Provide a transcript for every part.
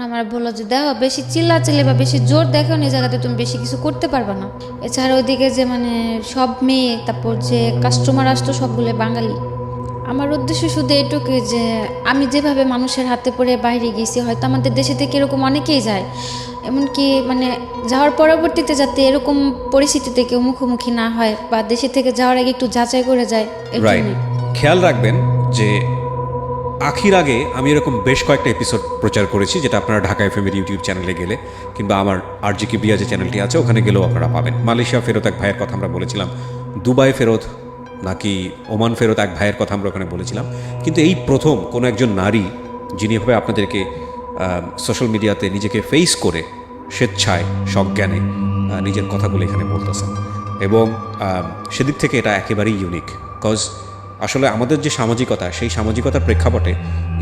আমার বললো যে দেখো বেশি চিল্লাচিল্লি বা বেশি জোর দেখো এই জায়গাতে তুমি বেশি কিছু করতে পারবে না। এছাড়া ওইদিকে যে মানে সব মেয়ে, তারপর যে কাস্টমার আসতো সবগুলো বাঙালি। আমার উদ্দেশ্য শুধু এইটুকুই যে আমি যেভাবে মানুষের হাতে পড়ে বাইরে গেছি, হয়তো আমাদের দেশে থেকে এরকম অনেকেই যায়, এমনকি মানে যাওয়ার পরবর্তীতে যাতে এরকম পরিস্থিতিতে কেউ মুখোমুখি না হয় বা দেশে থেকে যাওয়ার আগে একটু যাচাই করে যায়। রাইট, খেয়াল রাখবেন যে আখির আগে আমি এরকম বেশ কয়েকটা এপিসোড প্রচার করেছি, যেটা আপনারা ঢাকা এফএম এর ইউটিউব চ্যানেলে গেলে কিংবা আমার আরজিকে বিয়া যে চ্যানেলটি আছে ওখানে গেলেও আপনারা পাবেন। মালয়েশিয়া ফেরত এক ভাইয়ের কথা আমরা বলেছিলাম, দুবাই ফেরত নাকি ওমান ফেরত এক ভাইয়ের কথা আমরা ওখানে বলেছিলাম। কিন্তু এই প্রথম কোনো একজন নারী যিনি এভাবে আপনাদেরকে সোশ্যাল মিডিয়াতে নিজেকে ফেস করে স্বেচ্ছায় সজ্ঞানে নিজের কথাগুলো এখানে বলতেছেন, এবং সেদিক থেকে এটা একেবারেই ইউনিক। কজ আসলে আমাদের যে সামাজিকতা, সেই সামাজিকতার প্রেক্ষাপটে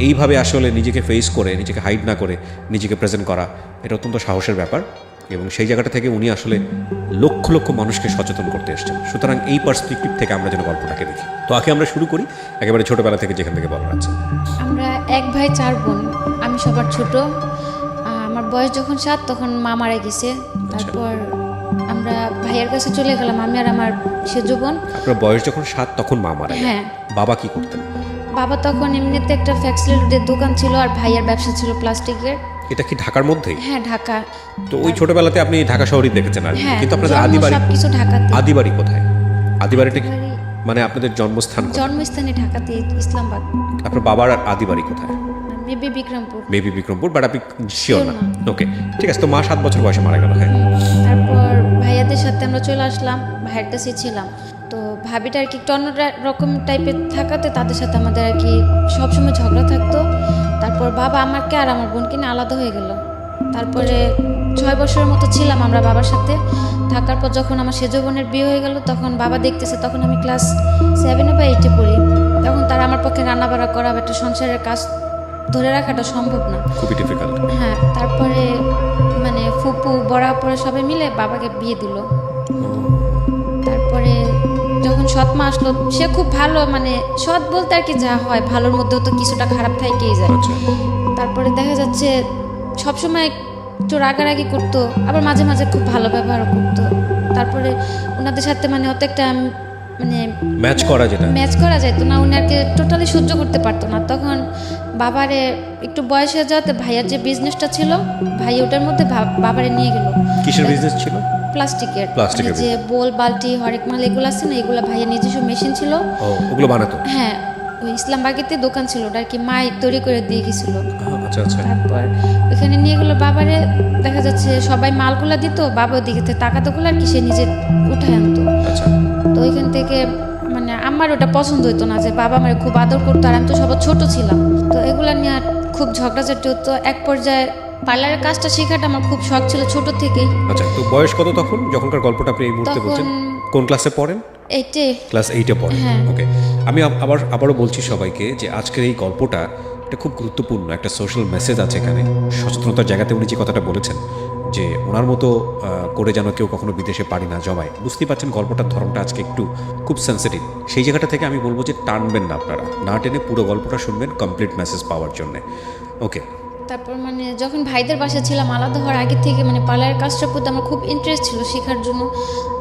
এইভাবে আসলে নিজেকে ফেস করে, নিজেকে হাইড না করে নিজেকে প্রেজেন্ট করা, এটা অত্যন্ত সাহসের ব্যাপার, এবং সেই জায়গাটা থেকে উনি আসলে লক্ষ লক্ষ মানুষকে সচেতন করতে এসেছেন। সুতরাং এই পার্সপেক্টিভ থেকে আমরা যেন গল্পটাকে দেখি। তো আগে আমরা শুরু করি একেবারে ছোটোবেলা থেকে, যেখান থেকে বলার আছে। আমরা এক ভাই চার বোন, আমি সবার ছোট। আমার বয়স যখন 7 তখন মা মারা গেছে। তারপর আমরা ভাইয়ের কাছে চলে গেলাম, আমি আর আমার সেজো বোন। আপনার বয়স যখন 7 তখন মা মারা গেল। হ্যাঁ। বাবা কি করতেন? বাবা তখন এমনিতে একটা ফ্যাক্সিলিটির দোকান ছিল, আর ভাইয়ের ব্যবসা ছিল প্লাস্টিকের। এটা কি ঢাকার মধ্যেই? হ্যাঁ, ঢাকা। তো ওই ছোটবেলাতে আপনি ঢাকা শহরই দেখেছেন আর কি। হ্যাঁ, কিন্তু আপনাদের জন্ম আদিবাড়ি, সবকিছু ঢাকাতে। আদিবাড়ি কোথায়? আদিবাড়িটা কি মানে আপনাদের জন্মস্থান কোথায়? জন্মস্থানে ঢাকাতে, ইসলামাবাদ। আপনার বাবার আদিবাড়ি কোথায়? Maybe Bikrampur. Maybe Bikrampur, but আপনি শিওর না। ওকে, ঠিক আছে। তো মা 7 বছর বয়সে মারা গেল। হ্যাঁ। তারপর ভাইয়াদের সাথে আমরা চলে আসলাম, ভাইয়ের কাছে ছিলাম। তো ভাবিটা আর কি একটু অন্য রকম টাইপের থাকাতে তাদের সাথে আমাদের আর কি সবসময় ঝগড়া থাকতো। তারপর বাবা আমাকে আর আমার বোনকে নিয়ে আলাদা হয়ে গেল। তারপরে 6 বছরের মতো ছিলাম আমরা বাবার সাথে। থাকার পর যখন আমার সেজো বোনের বিয়ে হয়ে গেল, তখন বাবা দেখতেছে, তখন আমি ক্লাস 7 বা 8 পড়ি। তখন তারা আমার পক্ষে রান্নাবাড়া করা বা একটা সংসারের কাজ ধরে রাখাটা সম্ভব না, খুবই ডিফিকাল্ট। হ্যাঁ। তারপরে মানে ফুপু বড়া পরে সবাই মিলে বাবাকে বিয়ে দিল। তারপরে যখন সৎ মা আসলো, সে খুব ভালো, মানে সৎ বলতে আর কি যা হয়, ভালোর মধ্যেও তো কিছুটা খারাপ থাকেই যায়। তারপরে দেখা যাচ্ছে সবসময় একটু রাগারাগি করতো, আবার মাঝে মাঝে খুব ভালো ব্যবহারও করতো। তারপরে ওনাদের সাথে মানে অত একটা মানে ম্যাচ করা যেত না, উনাকে টোটালি সহ্য করতে পারতো না। তখন বাবারে একটু বয়স হয়ে যাওয়াতে ভাইয়ার যে বিজনেসটা ছিল, ভাই ওটার মধ্যে বাবারে নিয়ে গেল। কিসের বিজনেস ছিল? প্লাস্টিকের। প্লাস্টিকের যে বোল, বালতি, হরেক মাল এগুলো আছে না, এগুলো ভাইয়ের নিজস্ব মেশিন ছিল। ওগুলো বানাতো? হ্যাঁ, ওই ইসলামবাগেতে দোকান ছিল, ওটা আর কি মাই তৈরি করে দিয়ে গেছিল। আচ্ছা আচ্ছা। তারপর ওখানে নিয়ে গেলো বাবারে। দেখা যাচ্ছে সবাই মালগুলা দিত, বাবা ওদিকে টাকাতগুলো আর কি সে নিজে উঠায় আনতো। আচ্ছা। তো ওইখান থেকে মানে আমার ওটা পছন্দ হতো না যে বাবা আমার খুব আদর করতো, আর আমি তো সবার ছোট ছিলাম। তো এগুলা নিয়ে খুব ঝগড়াঝাটি হতো। এক পর্যায়ে পার্লারের কাজটা শেখাটা আমার খুব শখ ছিল ছোট থেকেই। আচ্ছা, তো বয়স কত তখন যখনকার গল্পটা আপনি এই মুহূর্তে বলছেন? কোন ক্লাসে পড়েন? 8 ক্লাস 8-এ পড়েন। হ্যাঁ। ওকে, আমি আবারও বলছি সবাইকে যে আজকের এই গল্পটা এটা খুব গুরুত্বপূর্ণ, একটা সোশ্যাল মেসেজ আছে এখানে। সচেতনতার জায়গাতে উনি যে কথাটা বলেছেন যে ওনার মতো করে যেন কেউ কখনো বিদেশে পাড়ি না জমায়, বুঝতেই পারছেন গল্পটার ধরনটা আজকে একটু খুব সেন্সিটিভ। সেই জায়গাটা থেকে আমি বলবো যে টানবেন না, আপনারা না টেনে পুরো গল্পটা শুনবেন কমপ্লিট মেসেজ পাওয়ার জন্যে। ওকে। তারপর মানে যখন ভাইদের বাসায় ছিলাম, আলাদা হওয়ার আগে থেকে মানে পার্লারের কাজটার প্রতি আমার খুব ইন্টারেস্ট ছিল শেখার জন্য।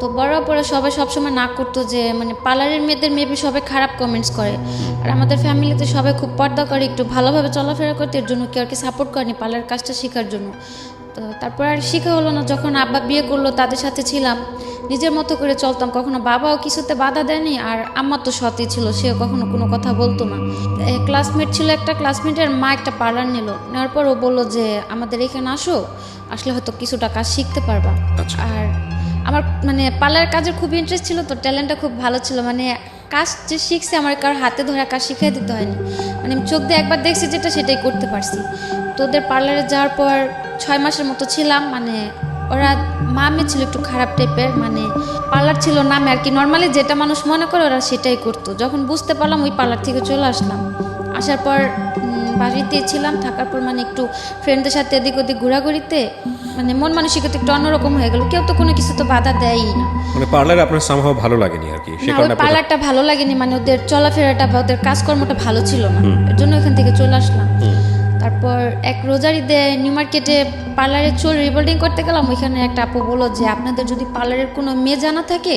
তো বড় পরে সবাই সবসময় না করতো যে মানে পার্লারের মেয়েদের মেবি সবাই খারাপ কমেন্টস করে, আর আমাদের ফ্যামিলিতে সবাই খুব পর্দা করে, একটু ভালোভাবে চলাফেরা করতে, এর জন্য কেউ আর কি সাপোর্ট করেনি পার্লারের কাজটা শেখার জন্য। তো তারপর আর শেখা হলো না। যখন আব্বা বিয়ে করলো, তাদের সাথে ছিলাম, নিজের মতো করে চলতাম, কখনো বাবাও কিছুতে বাধা দেয়নি, আর আম্মা তো সতই ছিল, সেও কখনো কোনো কথা বলতো না। ক্লাসমেট ছিল একটা, ক্লাসমেটের মা একটা পার্লার নেওয়ার পর ও বললো যে আমাদের এখানে আসলে হয়তো কিছুটা কাজ শিখতে পারবা। আর আমার মানে পার্লারের কাজের খুব ইন্টারেস্ট ছিল, তো ট্যালেন্টটা খুব ভালো ছিল। মানে কাজ যে শিখছে আমার কারোর হাতে ধরে কাজ শিখিয়ে দিতে হয়নি, মানে আমি চোখ দিয়ে একবার দেখছি যেটা সেটাই করতে পারছি। তো ওদের পার্লারে যাওয়ার পর 6 মাসের মতো ছিলাম। মানে ওরা মামে ছিল একটু খারাপ টাইপের, মানে পার্লার ছিল নামে আর কি, নর্মালি যেটা মানুষ মনে করে ওরা সেটাই করতো। যখন বুঝতে পারলাম ওই পার্লার থেকে চলে আসলাম। আসার পর বাড়িতে ছিলাম, থাকার পর মানে একটু ফ্রেন্ডদের সাথে এদিক ওদিক ঘোরাঘুরিতে মানে মন মানসিকতা একটু অন্যরকম হয়ে গেল। কেউ তো কোনো কিছু তো বাধা দেয়ই না। মানে পার্লারে আপনার সামহাও ভালো লাগেনি আর কি? পার্লারটা ভালো লাগেনি, মানে ওদের চলাফেরাটা বা ওদের কাজকর্মটা ভালো ছিল না, এর জন্য এখান থেকে চলে আসলাম। তারপর এক রোজার ঈদে নিউ মার্কেটে পার্লারে চুল রিবোল্ডিং করতে গেলাম। ওইখানে একটা আপু বললো যে আপনাদের যদি পার্লারের কোনো মেয়ে জানা থাকে,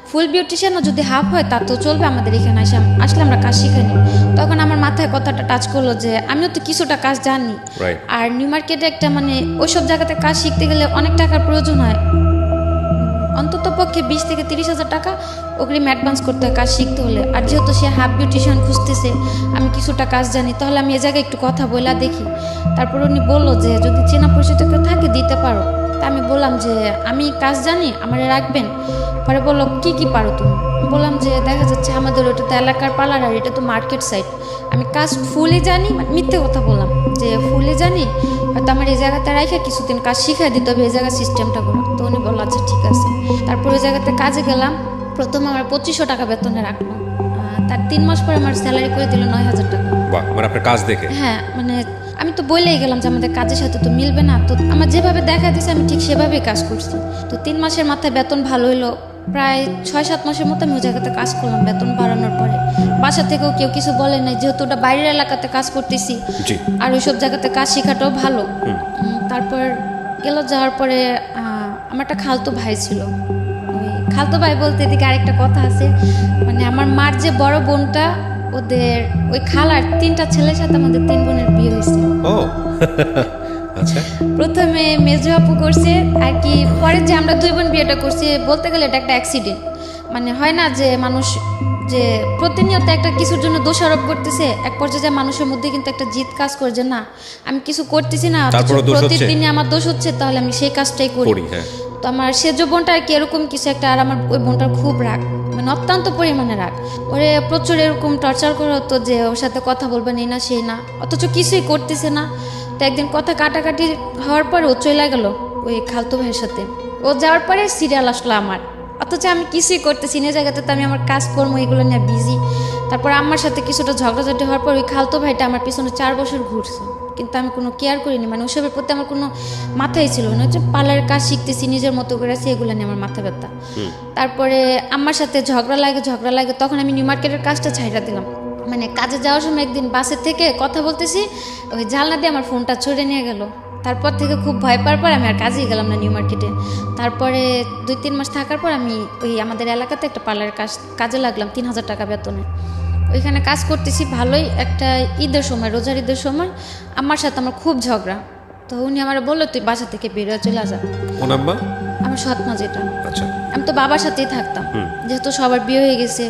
ফুল বিউটিশিয়ানও যদি হাফ হয় তা তো চলবে, আমাদের এখানে আসলে আমরা কাজ শিখে নিই। তখন আমার মাথায় কথাটা টাচ করলো যে আমিও তো কিছুটা কাজ জানি। আর নিউ মার্কেটে একটা মানে ওইসব জায়গাতে কাজ শিখতে গেলে অনেক টাকার প্রয়োজন হয়, অন্তত পক্ষে 20 থেকে 30,000 টাকা অগ্রিম অ্যাডভান্স করতে হয় কাজ শিখতে হলে। আর যেহেতু সে হাফ বিউটিশিয়ান খুঁজতেছে, আমি কিছুটা কাজ জানি, তাহলে আমি এ জায়গায় একটু কথা বলা দেখি। তারপর উনি বললো যে যদি চেনা পরিচিত কেউ থাকে দিতে পারো। তা আমি বললাম যে আমি কাজ জানি, আমারে রাখবেন। পরে বললো কি কি পারো তুমি? বললাম যে দেখা যাচ্ছে আমাদের ওটা তো এলাকার পার্লার আর এটা তো মার্কেট সাইড, আমি কাজ ফুলই জানি, মিথ্যে কথা বললাম যে ফুলই জানি, হয়তো আমার এই জায়গাতে রাখে কিছুদিন কাজ শিখাই দিতে হবে এই জায়গার সিস্টেমটা করে। তো উনি বললো আচ্ছা ঠিক আছে। তারপর ওই জায়গাতে কাজে গেলাম। প্রথম আমার 2500 টাকা বেতনে রাখলো, তার 3 মাস পরে আমার স্যালারি করে দিল 9,000 টাকা। মানে আপনার কাজ দেখে? হ্যাঁ, মানে আমি তো বলেই গেলাম যে আমাদের কাজের সাথে তো মিলবে না, তো আমার যেভাবে দেখা দিয়েছে আমি ঠিক সেভাবেই কাজ করছি। তো 3 মাসের মাথায় বেতন ভালো হলো। প্রায় 6-7 মাসের মতো আমি ওই জায়গাতে কাজ করলাম বেতন বাড়ানোর পরে। বাসা থেকেও কেউ কিছু বলে নাই, যেহেতু ওটা বাইরের এলাকাতে কাজ করতেছি আর ওইসব জায়গাতে কাজ শেখাটাও ভালো। তারপর যাওয়ার পরে আমার একটা খালতো ভাই ছিল। ওই খালতো ভাই বলতে এদিকে আরেকটা কথা আছে, মানে আমার মার যে বড় বোনটা, ওদের ওই খালার 3টা ছেলের সাথে আমাদের 3 বোনের বিয়ে হয়েছে। আচ্ছা, প্রথমে মেজো আপু করছে আর কি, পরে যে আমরা 2 বোন বিয়েটা করছি, বলতে গেলে এটা একটা অ্যাক্সিডেন্ট। মানে হয় না যে মানুষ যে প্রতিনিয়ত একটা কিছুর জন্য দোষারোপ করতেছে, এক পর্যায়ে মানুষের মধ্যে কিন্তু একটা জিদ কাজ করে যে না আমি কিছু করতেছি না, প্রতিদিনই আমার দোষ হচ্ছে, তাহলে আমি সেই কাজটাই করি। তো আমার সেজো বোনটা আর কি এরকম কিছু একটা, আর আমার ওই বোনটার খুব রাগ, মানে অত্যন্ত পরিমাণে রাগ। ওরে প্রচুর এরকম টর্চার করা হতো যে ওর সাথে কথা বলবেন এই না সেই না, অথচ কিছুই করতেছে না। তো একদিন কথা কাটাকাটি হওয়ার পরে ও চলে গেল ওই খালতো ভাইয়ের সাথে। ও যাওয়ার পরে সিরিয়াল আসলো আমার, অথচ আমি কিছুই করতেছি না জায়গাতে, তো আমি আমার কাজকর্ম এগুলো নিয়ে বিজি। তারপর আমার সাথে কিছুটা ঝগড়াঝাটি হওয়ার পর ওই খালতো ভাইটা আমার পিছনে 4 বছর ঘুরছে, কিন্তু আমি কোনো কেয়ার করিনি, মানে ওসবের প্রতি আমার কোনো মাথাই ছিল না। হচ্ছে পার্লারের কাজ শিখতেছি নিজের মতো করে আছি, এগুলো নিয়ে আমার মাথা ব্যথা। তারপরে আমার সাথে ঝগড়া লাগে, তখন আমি নিউ মার্কেটের কাজটা ছাইড়া দিলাম। মানে কাজে যাওয়ার সময় একদিন বাসের থেকে কথা বলতেছি, ওই জানলা দিয়ে আমার ফোনটা ছুড়ে নিয়ে গেল। তারপর থেকে খুব ভয় পাওয়ার পর আমি আর কাজেই গেলাম না নিউ মার্কেটে। তারপরে 2-3 মাস থাকার পর আমি ওই আমাদের এলাকাতে একটা পার্লারের কাজে লাগলাম 3,000 টাকা বেতনে। ওইখানে কাজ করতেছি ভালোই। একটা ঈদের সময়, রোজার ঈদের সময় আমার সাথে আমার খুব ঝগড়া। তো উনি আমার বললো তুই বাসা থেকে বেরোয় চলে যা। আমার সৎ মা যেটা, আমি তো বাবার সাথেই থাকতাম, যেহেতু সবার বিয়ে হয়ে গেছে,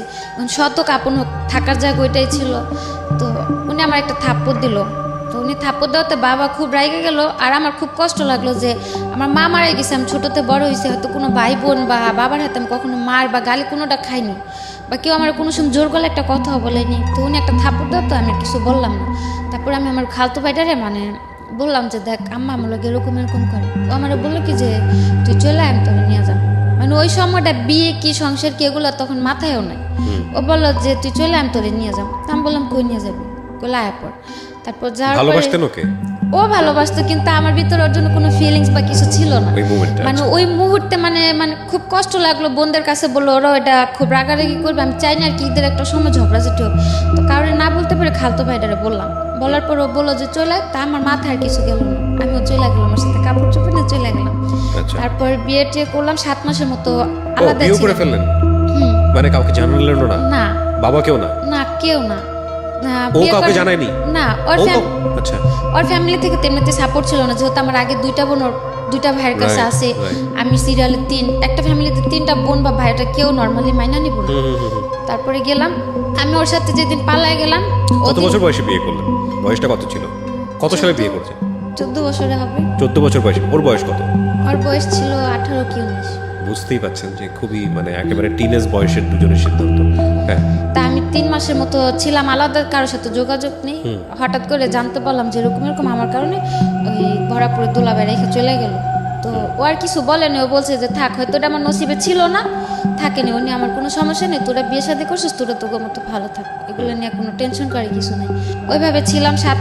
শত কাপন হোক থাকার জায়গা ওইটাই ছিল। তো উনি আমার একটা থাপ্পড় দিল। তো উনি থাপ্পড় দেওয়াতে বাবা খুব রাগে গেল, আর আমার খুব কষ্ট লাগলো যে আমার মা মারা গেছে, আমি ছোটোতে বড় হয়েছে, হয়তো কোনো ভাই বোন বা বাবার হাতে আমি কখনো মার বা গালি কোনোটা খাইনি, বা কেউ আমার কোনো সময় জোর গলে একটা কথাও বলেনি। তো উনি একটা থাপ্পড় দেওয়া, তো আমি কিছু বললাম না। তারপরে আমি আমার খালতো ভাইটারে মানে বললাম যে দেখ আম্মা আমার লোক এরকম করে। ও আমার বললো কি যে তুই চলে আমি তোরে নিয়ে যাবো। মানে ওই সময়টা বিয়ে কি সংসার কি এগুলো তখন মাথায়ও নাই। ও বললো যে তুই চলে আমি তোরে নিয়ে যাবো। আমি বললাম কই নিয়ে যাবি? কইলা আয়া পর। তারপর যাওয়ার পরে ও ভালোবাসতো, কিন্তু আমার ভিতরে ওর জন্য কোনো ফিলিংস বা কিছু ছিল না। মানে ওই মুহূর্তে মানে খুব কষ্ট লাগলো। বোনদের কাছে বললো, ওরা এটা খুব রাগারাগি করবে, আমি চাই না আর কি ঈদের একটা সময় ঝগড়াঝাটি হোক। তো কারণে না বলতে পারে খালতো ভাইটারে বললাম। বলার পর ও বললো যে চলে, তা আমার মাথায় আর কিছু গেল না, আমিও চলে গেলাম, আমার সাথে কাপড় চোপড় নিয়ে চলে গেলাম। তারপর বিয়ে টিয়ে করলাম, 7 মাসের মতো আলাদা ছিলাম। মানে কাউকে জানালেন না? না। বাবা কেউ না? না, কেউ না। ও কাউকে জানায়নি? না, ওর ফ্যামিলি থেকে তেমনিতে সাপোর্ট ছিল না, যেহেতু আমার আগে 2টা বোন ওর 2টা ভাইয়ের কাছে আছে, আমি সিরিয়ালে 3, একটা ফ্যামিলিতে 3টা বোন বা ভাইটা কেউ নর্মালি মাইনা নিব না। তারপরে গেলাম আমি ওর সাথে, যেদিন পালায় গেলাম। কত বছর বয়সে বিয়ে করলেন? বয়সটা কত ছিল? কত সালে বিয়ে করছেন? 14 বছরে হবে। 14 বছর বয়সে। ওর বয়স কত? ওর বয়স ছিল 18 কি 19। বুঝতেই পাচ্ছেন যে খুবই মানে একেবারে টিনেজ বয়সের দুজনের সিদ্ধান্ত। হ্যাঁ, তা আমি 3 মাসের মতো ছিলাম আলাদা, কারোর সাথে যোগাযোগ নেই। হঠাৎ করে জানতে পারলাম যে এরকম আমার কারণে ওই ভরাপুরে দোলাবাই রেখে চলে গেল। তো ও আর কিছু বলেনি, ও বলছে যে থাক, হয়তো এটা আমার নসিবে ছিল না, থাকেনি, উনি আমার কোনো সমস্যা নেই, তোরা বিয়ে শাদী করছিস, তোরা তোর মতো ভালো থাক, এগুলো নিয়ে কোনো টেনশন করে কিছু নেই। ওইভাবে ছিলাম 7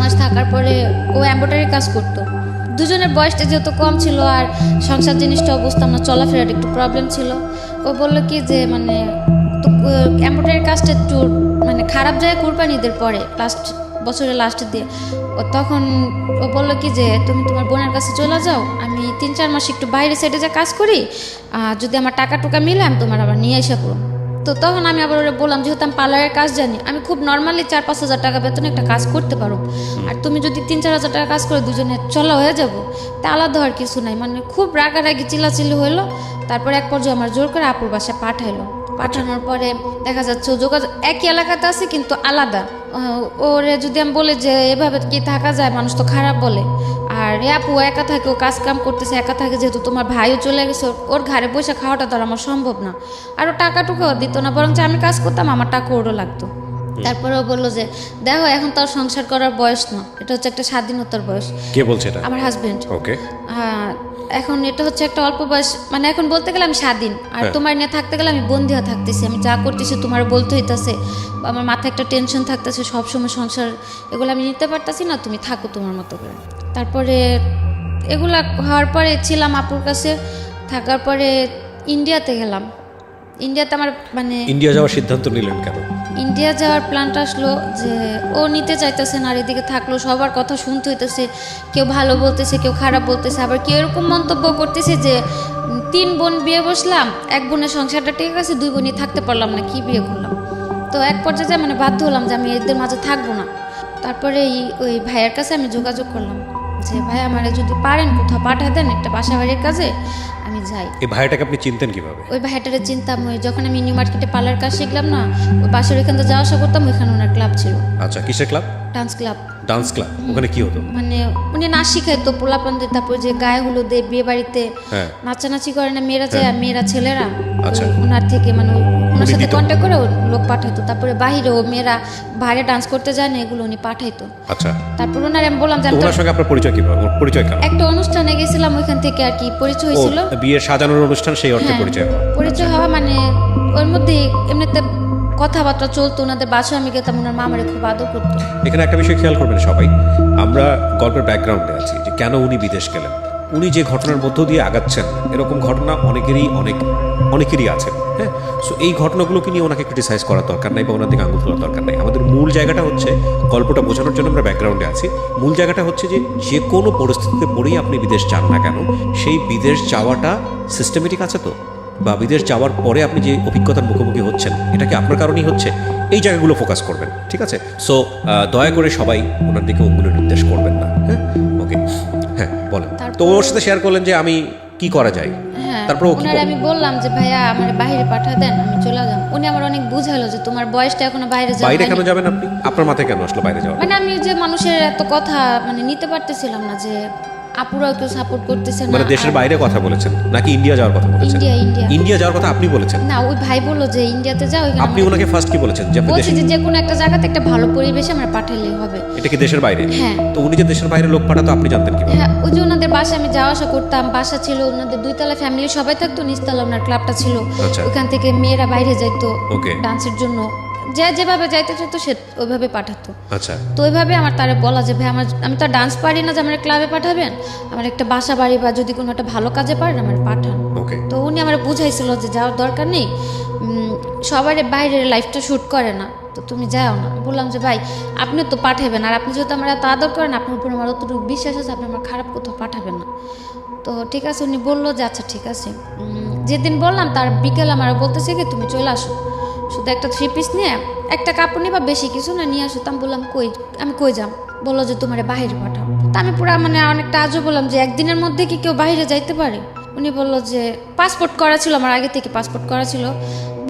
মাস থাকার পরে ও এমব্রয়ডারি কাজ করতো। দুজনের বয়সটা যেহেতু কম ছিল আর সংসার জিনিসটাও বুঝতাম না, চলাফেরার একটু প্রবলেম ছিল। ও বললো কি যে মানে এমব্রয়ডারি কাজটা একটু মানে খারাপ যায় কুরবানিদের পরে, লাস্ট বছরের লাস্টের দিয়ে তখন ও বললো কি যে তুমি তোমার বোনের কাছে চলে যাও, আমি 3-4 মাস একটু বাইরে সাইডে যা কাজ করি, যদি আমার টাকা টুকা মিলে আমি তোমার আবার নিয়ে এসে করো। তো তখন আমি আবার ওরা বললাম যেহেতু আমি পার্লারের কাজ জানি, আমি খুব নর্মালি 4-5 হাজার টাকা বেতনে একটা কাজ করতে পারো, আর তুমি যদি 3-4 হাজার টাকা কাজ করে দুজনে চলা হয়ে যাবো, তা আলাদা হওয়ার কিছু নাই। মানে খুব রাগারাগি চিল্লাচিল্লি হইলো। তারপর এক পর্যায়ে আমার জোর করে আপুর বাসায় পাঠাইলো। পাঠানোর পরে দেখা যাচ্ছে যোগাযোগ একই এলাকাতে আছে কিন্তু আলাদা। ওরে যদি আমি বলি যে এভাবে কি থাকা যায়, মানুষ তো খারাপ বলে। আর আপু একা থাকে, ও কাজ কাম করতেছে একা থাকে, যেহেতু তোমার ভাইও চলে গেছে, ওর ঘরে বসে খাওয়াটা তো আর আমার সম্ভব না। আর ও টাকা টুকাও দিত না, বরং আমি কাজ করতাম আমার টাকা ওরও লাগতো। তারপরে ও বললো যে দেখো এখন তো আর সংসার করার বয়স না, এটা হচ্ছে একটা স্বাধীনতার বয়স। কে বলছে এটা? আমার হাজবেন্ড। ওকে। এখন এটা হচ্ছে একটা অল্প বয়স, মানে এখন বলতে গেলে আমি স্বাধীন, আর তোমার নিয়ে থাকতে গেলে আমি বন্দি হয়ে থাকতেছি। আমি যা করতেছি তোমার বলতে হইতেছে, আমার মাথায় একটা টেনশন থাকতেছে সবসময়, সংসার এগুলো আমি নিতে পারতেছি না, তুমি থাকো তোমার মতো করে। তারপরে এগুলা হওয়ার পরে ছিলাম আপুর কাছে, থাকার পরে ইন্ডিয়াতে গেলাম। ইন্ডিয়াতে আমার মানে ইন্ডিয়া যাওয়ার সিদ্ধান্ত নিলেন কেন? ইন্ডিয়া যাওয়ার প্ল্যানটা আসলো যে ও নিতে চাইতেছে না, আর এদিকে থাকলো সবার কথা শুনতে হইতেছে, কেউ ভালো বলতেছে কেউ খারাপ বলতেছে, আবার কেউ এরকম মন্তব্য করতেছে যে 3 বোন বিয়ে বসলাম, 1 বোনের সংসারটা ঠিক আছে, 2 বোনই থাকতে পারলাম না, কি বিয়ে করলাম। তো এক পর্যায়ে মানে বাধ্য হলাম যে আমি এদের মাঝে থাকবো না। তারপরে ওই ভাইয়ের কাছে আমি যোগাযোগ করলাম যে ভাই আমারে যদি পারেন কোথাও পাঠিয়ে দেন একটা বাসা বাড়ির কাজে, আমি যাই। এই ভাইটাকে আপনি চিনতেন কিভাবে? ওই ভাইটারে চিনতাম, ওই যখন আমি নিউ মার্কেটে পার্লার কাজ শিখলাম না, ওই বাসার ওইখান থেকে যাওয়া আসা করতাম, ওইখানে ওনার ক্লাব ছিল। আচ্ছা, কিসের club? Dance club. Dance club. ওখানে কি হতো? মানে উনি নাচ শিখাইতো পোলাপানদের, তারপর যে গায়ে হলুদে বিয়ে বাড়িতে নাচানাচি করে না মেয়েরা যায়, মেয়েরা ছেলেরা ওনার থেকে মানে ওনার সাথে কন্ট্যাক্ট করে লোক পাঠাইতো। তারপরে বাহিরে ও মেয়েরা বাইরে ডান্স করতে যায় না, এগুলো উনি পাঠাইতো। আচ্ছা। তারপর ওনার আমি বললাম যে ওনার সঙ্গে আপনার পরিচয় কিভাবে? পরিচয় কেন? একটা অনুষ্ঠানে গেছিলাম, ওইখান থেকে আর কি পরিচয় হয়েছিল। বিয়ের সাজানোর অনুষ্ঠান, সেই অর্থে পরিচয় হওয়া। পরিচয় হওয়া মানে ওর মধ্যে এমনিতে কথাবার্তা চলতো, ওনাদের বাসায় আমি গেতাম, ওনার মামারে খুব আদর করতো। এখানে একটা বিষয় খেয়াল করবেন সবাই, আমরা গল্পের ব্যাকগ্রাউন্ডে আছি যে কেন উনি বিদেশ গেলেন। উনি যে ঘটনার মধ্য দিয়ে আগাচ্ছেন, এরকম ঘটনা অনেকেরই আছে। হ্যাঁ, সো এই ঘটনাগুলোকে নিয়ে ওনাকে ক্রিটিসাইজ করার দরকার নাই বা ওনার দিকে আঙুল তোলার দরকার নাই। আমাদের মূল জায়গাটা হচ্ছে, গল্পটা বোঝানোর জন্য আমরা ব্যাকগ্রাউন্ডে আছি, মূল জায়গাটা হচ্ছে যে কোনো পরিস্থিতিতে পড়েই আপনি বিদেশ যান না কেন, সেই বিদেশ যাওয়াটা সিস্টেমেটিক আছে তো, বা বিদেশ যাওয়ার পরে আপনি যে অভিজ্ঞতার মুখোমুখি হচ্ছেন এটা কি আপনার কারণেই হচ্ছে, এই জায়গাগুলো ফোকাস করবেন। ঠিক আছে? সো দয়া করে সবাই ওনার দিকে অঙ্গুলি নির্দেশ করবেন না। হ্যাঁ, ওকে। হ্যাঁ, বলেন। তো ওর সাথে শেয়ার করলেন যে আমি কি করা যায়। তারপর আমি বললাম যে ভাইয়া আমার বাইরে পাঠিয়ে দেন, আমি চলে যাব। উনি আমার অনেক বুঝালো যে তোমার বয়সটা এখনো বাইরে যাওয়া। বাইরে কেন যাবেন আপনি? আপনার মাথায় কেন আসলো বাইরে যাওয়া? মানে আমি যে মানুষের এত কথা মানে নিতে পারতেছিলাম না, যে আপুরাও কেউ সাপোর্ট করতেছে না। মানে দেশের বাইরে কথা বলেছেন নাকি ইন্ডিয়া যাওয়ার কথা বলেছেন? ইন্ডিয়া যাওয়ার কথা আপনি বলেছেন? না, ওই ভাই বললো যে ইন্ডিয়াতে যাও। আপনি ওনাকে ফার্স্ট কি বলেছেন? যে আপনি যে কোনো একটা জায়গাতে একটা ভালো পরিবেশে আমরা পাঠালেই হবে। এটা কি দেশের বাইরে? হ্যাঁ। তো উনি যে দেশের বাইরে লোক পাঠাতো আপনি জানতেন কিভাবে? হ্যাঁ, ওই যে ওনাদের বাসায় আমি যাওয়া আসা করতাম, বাসা ছিল ওনাদের 2 তলা, ফ্যামিলি সবাই থাকতো, নিচতলা ওনার ক্লাবটা ছিল। ওখান থেকে মেয়েরা বাইরে যাইতো ডান্সের জন্য, যেভাবে যাইতে চাইতো সে ওইভাবে পাঠাতো। আচ্ছা। তো ওইভাবে আমার তারে বলা যে ভাই আমি তো ডান্স পারি না যে আমার ক্লাবে পাঠাবেন, আমার একটা বাসা বাড়ি বা যদি কোনো একটা ভালো কাজে পারেন আমার পাঠান। তো উনি আমার বুঝাইছিল যে যাওয়ার দরকার নেই, সবার বাইরের লাইফটা শ্যুট করে না, তো তুমি যাও না। বললাম যে ভাই আপনি তো পাঠাবেন, আর আপনি যেহেতু আমার এত আদর করেন, আপনার উপর আমার অতটুকু বিশ্বাস আছে, আপনি আমার খারাপ কোথাও পাঠাবেন না। তো ঠিক আছে, উনি বললো যে আচ্ছা ঠিক আছে। যেদিন বললাম তার বিকেল আমার বলতেছে কি তুমি চলে আসো, শুধু একটা 3 পিস নিয়ে একটা কাপড় নিয়ে বা বেশি কিছু না নিয়ে আসো। আমি বললাম আমি কই যাম? বললো যে তোমার বাইরে পাঠাও। তা আমি পুরো মানে অনেকটা আজও বললাম যে একদিনের মধ্যে কি কেউ বাইরে যাইতে পারে? উনি বললো যে পাসপোর্ট করা ছিল, আমার আগে থেকে পাসপোর্ট করা ছিল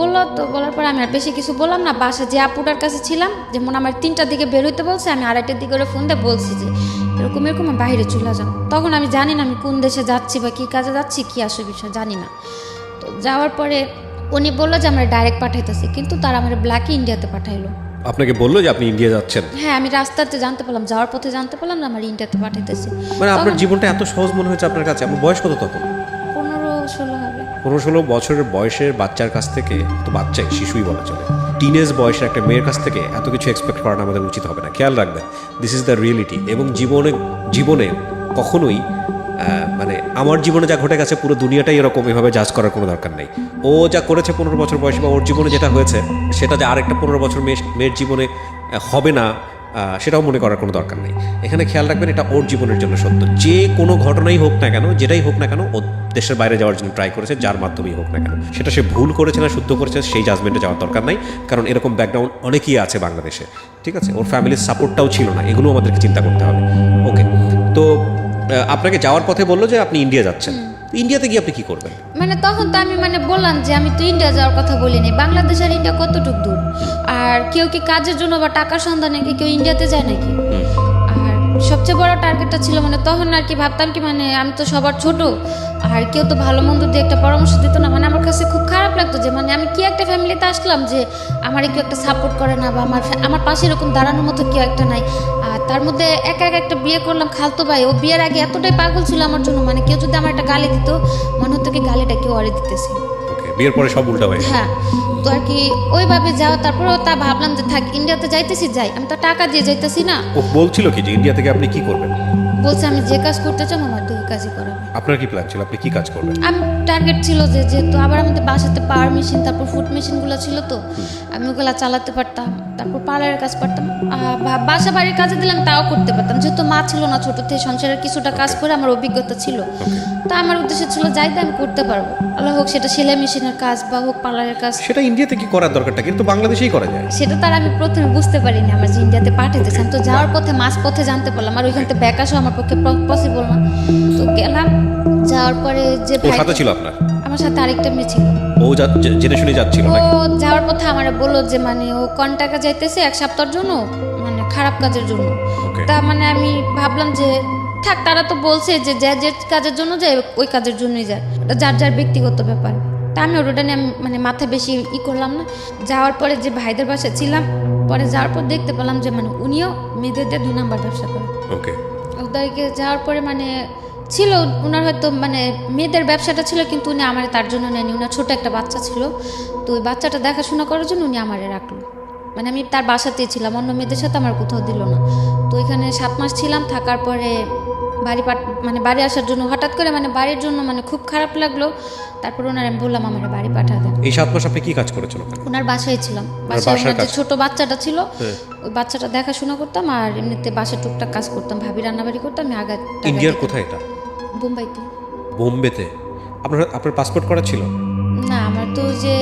বললো। তো বলার পর আমি আর বেশি কিছু বললাম না। বাসা যে আপুটার কাছে ছিলাম, যেমন আমার 3টার দিকে বেরোইতে বলছে, আমি 2:30টার দিকে ওরা ফোন দিয়ে বলছি যে এরকম আমি বাইরে চলে যাম। তখন আমি জানি না আমি কোন দেশে যাচ্ছি বা কী কাজে যাচ্ছি, কী আসে বিষয় জানি না। তো যাওয়ার পরে উনি বললো যে আমরা ডাইরেক্ট পাঠাইতেছি, কিন্তু তারা আমার ব্ল্যাকে ইন্ডিয়াতে পাঠাইলো। আপনাকে বললো যে আপনি ইন্ডিয়া যাচ্ছেন? হ্যাঁ, আমি রাস্তাতে জানতে পারলাম, যাওয়ার পথে জানতে পারলাম না আমার ইন্ডিয়াতে পাঠাইতেছে। মানে আপনার জীবনটা এত সহজ মনে হয়েছে আপনার কাছে? আপনার বয়স কত তখন? 15-16 হবে। 15-16 বছরের বয়সের বাচ্চার কাছ থেকে, তো বাচ্চাই, শিশুই বলা চলে, টিনেজ বয়সের একটা মেয়ের কাছ থেকে এত কিছু এক্সপেক্ট করানো আমাদের উচিত হবে না। খেয়াল রাখবেন, দিস ইজ দ্য রিয়েলিটি। এবং জীবনে কখনোই মানে আমার জীবনে যা ঘটে গেছে পুরো দুনিয়াটাই এরকম, এভাবে জাজ করার কোনো দরকার নেই। ও যা করেছে 15 বছর বয়সে বা ওর জীবনে যেটা হয়েছে সেটা যে আরেকটা 15 বছর মেয়ের জীবনে হবে না, সেটাও মনে করার কোনো দরকার নেই। এখানে খেয়াল রাখবেন এটা ওর জীবনের জন্য সত্য। যে কোনো ঘটনাই হোক না কেন, যেটাই হোক না কেন, ও দেশের বাইরে যাওয়ার জন্য ট্রাই করেছে, যার মাধ্যমেই হোক না কেন, সেটা সে ভুল করেছে না শুদ্ধ করেছে সেই জাজমেন্টে যাওয়ার দরকার নাই, কারণ এরকম ব্যাকগ্রাউন্ড অনেকেই আছে বাংলাদেশে। ঠিক আছে, ওর ফ্যামিলির সাপোর্টটাও ছিল না, এগুলো আমাদেরকে চিন্তা করতে হবে। ওকে, তো আপনাকে যাওয়ার পথে বললো যে আপনি ইন্ডিয়া যাচ্ছেন। ইন্ডিয়াতে গিয়ে আপনি কি করবেন? মানে তখন তো আমি মানে বললাম যে আমি তো ইন্ডিয়া যাওয়ার কথা বলিনি, বাংলাদেশ আর ইন্ডিয়া কতটুকু দূর, আর কেউ কি কাজের জন্য বা টাকার সন্ধানে কি কেউ ইন্ডিয়াতে যায় নাকি? আর সবচেয়ে বড় টার্গেটটা ছিল মানে তখন আর কি ভাবতাম কি মানে আমি তো সবার ছোট, আর কেউ তো ভালো মন্দ দিয়ে একটা পরামর্শ দিত না। মানে আমার কাছে খুব খারাপ লাগতো যে মানে আমি কি একটা ফ্যামিলিতে আসলাম যে আমার কেউ একটা সাপোর্ট করে না, বা আমার পাশে এরকম দাঁড়ানোর মতো কেউ একটা নাই। আর তার মধ্যে একা একা একটা বিয়ে করলাম খালতো ভাই, ও বিয়ের আগে এতটাই পাগল ছিল আমার জন্য, মানে কেউ যদি আমার একটা গালি দিত মনে হতো কি গালিটা কেউ অরে দিতেছে। বিয়ের পরে সব উল্টা হয়ে গেল। হ্যাঁ, তো আর কি ওইভাবে যাওয়া, তারপরেও তা ভাবলাম যে থাক ইন্ডিয়াতে যাইতেছি যাই, আমি তো টাকা দিয়ে যাইতেছি না। ও বলছিল কি যে ইন্ডিয়া থেকে আপনি কি করবেন? বলছে আমি যে কাজ করতে চাই আমার দুই কাজই করাবে। আপনার কি প্ল্যান ছিল, আপনি কি কাজ করবেন? আমি টার্গেট ছিল যে যেহেতু আবার আমাদের বাসাতে পাওয়ার মেশিন তারপর ফুড মেশিনগুলো ছিল, তো আমি ওগুলো চালাতে পারতাম, তারপর পার্লারের কাজ পারতাম, বাসা বাড়ির কাজে দিলাম তাও করতে পারতাম, যেহেতু মা ছিল না ছোট থেকে, সংসারের কিছুটা কাজ করে আমার অভিজ্ঞতা ছিল। তা আমার উদ্দেশ্য ছিল যাইতে আমি করতে পারবো, আল্লাহ হোক সেটা সেলাই মেশিনের কাজ বা হোক পার্লারের কাজ। সেটা ইন্ডিয়াতে কি করার দরকারটা কিন্তু বাংলাদেশেই করা যায়। সেটা তার আমি প্রথমে বুঝতে পারিনি আমার যে ইন্ডিয়াতে পাঠাইতেছে, আমি তো যাওয়ার পথে মাঝ পথে জানতে পারলাম, আর ওইখান থেকে ব্যাক আসা আমার পক্ষে পসিবল না। তো গেলাম, যাওয়ার পরে যে ওর সাথে ছিল আপনার? আমার সাথে আরেকটা মেয়ে ছিল। ও জেনে শুনে যাচ্ছিল ও নাকি? যাওয়ার পথে আমার বললো যে মানে ও কোন টাকা যাইতেছে 1 সপ্তাহের জন্য, মানে খারাপ কাজের জন্য। তা মানে আমি ভাবলাম যে থাক, তারা তো বলছে যে যে কাজের জন্য যায় ওই কাজের জন্যই যায়, ওটা যার যার ব্যক্তিগত ব্যাপার। তা আমি ওটা নিয়ে মানে মাথা বেশি করলাম না। যাওয়ার পরে যে ভাইদের বাসায় ছিলাম, পরে যাওয়ার পর দেখতে পেলাম যে মানে উনিও মেয়েদের 2 নাম্বার ব্যবসা করে। ওকে, ওদেরকে যাওয়ার পরে মানে ছিল ওনার হয়তো মানে মেয়েদের ব্যবসাটা ছিল, কিন্তু উনি আমারে তার জন্য নেয়নি, ওনার ছোট একটা বাচ্চা ছিল, তো ওই বাচ্চাটা দেখাশোনা করার জন্য উনি আমারে রাখলো। মানে আমি তার বাসাতেই ছিলাম, অন্য মেয়েদের সাথে আমার কোথাও দিল না। তো এখানে 7 মাস ছিলাম, থাকার পরে মানে বাড়ি আসার জন্য হঠাৎ করে মানে বাড়ির জন্য মানে খুব খারাপ লাগলো। তারপর ওনার আমি বললাম আমার বাড়ি পাঠা দেন। এই 7 মাস আপনি কি কাজ করেছেন ওখানে? ওনার বাসায় ছিলাম, বাসায় ওনার যে ছোট বাচ্চাটা ছিল ওই বাচ্চাটা দেখাশোনা করতাম, আর এমনিতে বাসা টুকটাক কাজ করতাম, ভাবি রান্নাবাড়ি করতাম। আমি আগে ইন্ডিয়ার কোথায় এটা? বোম্বাইতে। বোম্বেতে? আপনার পাসপোর্ট করা ছিল না? আমার তো যে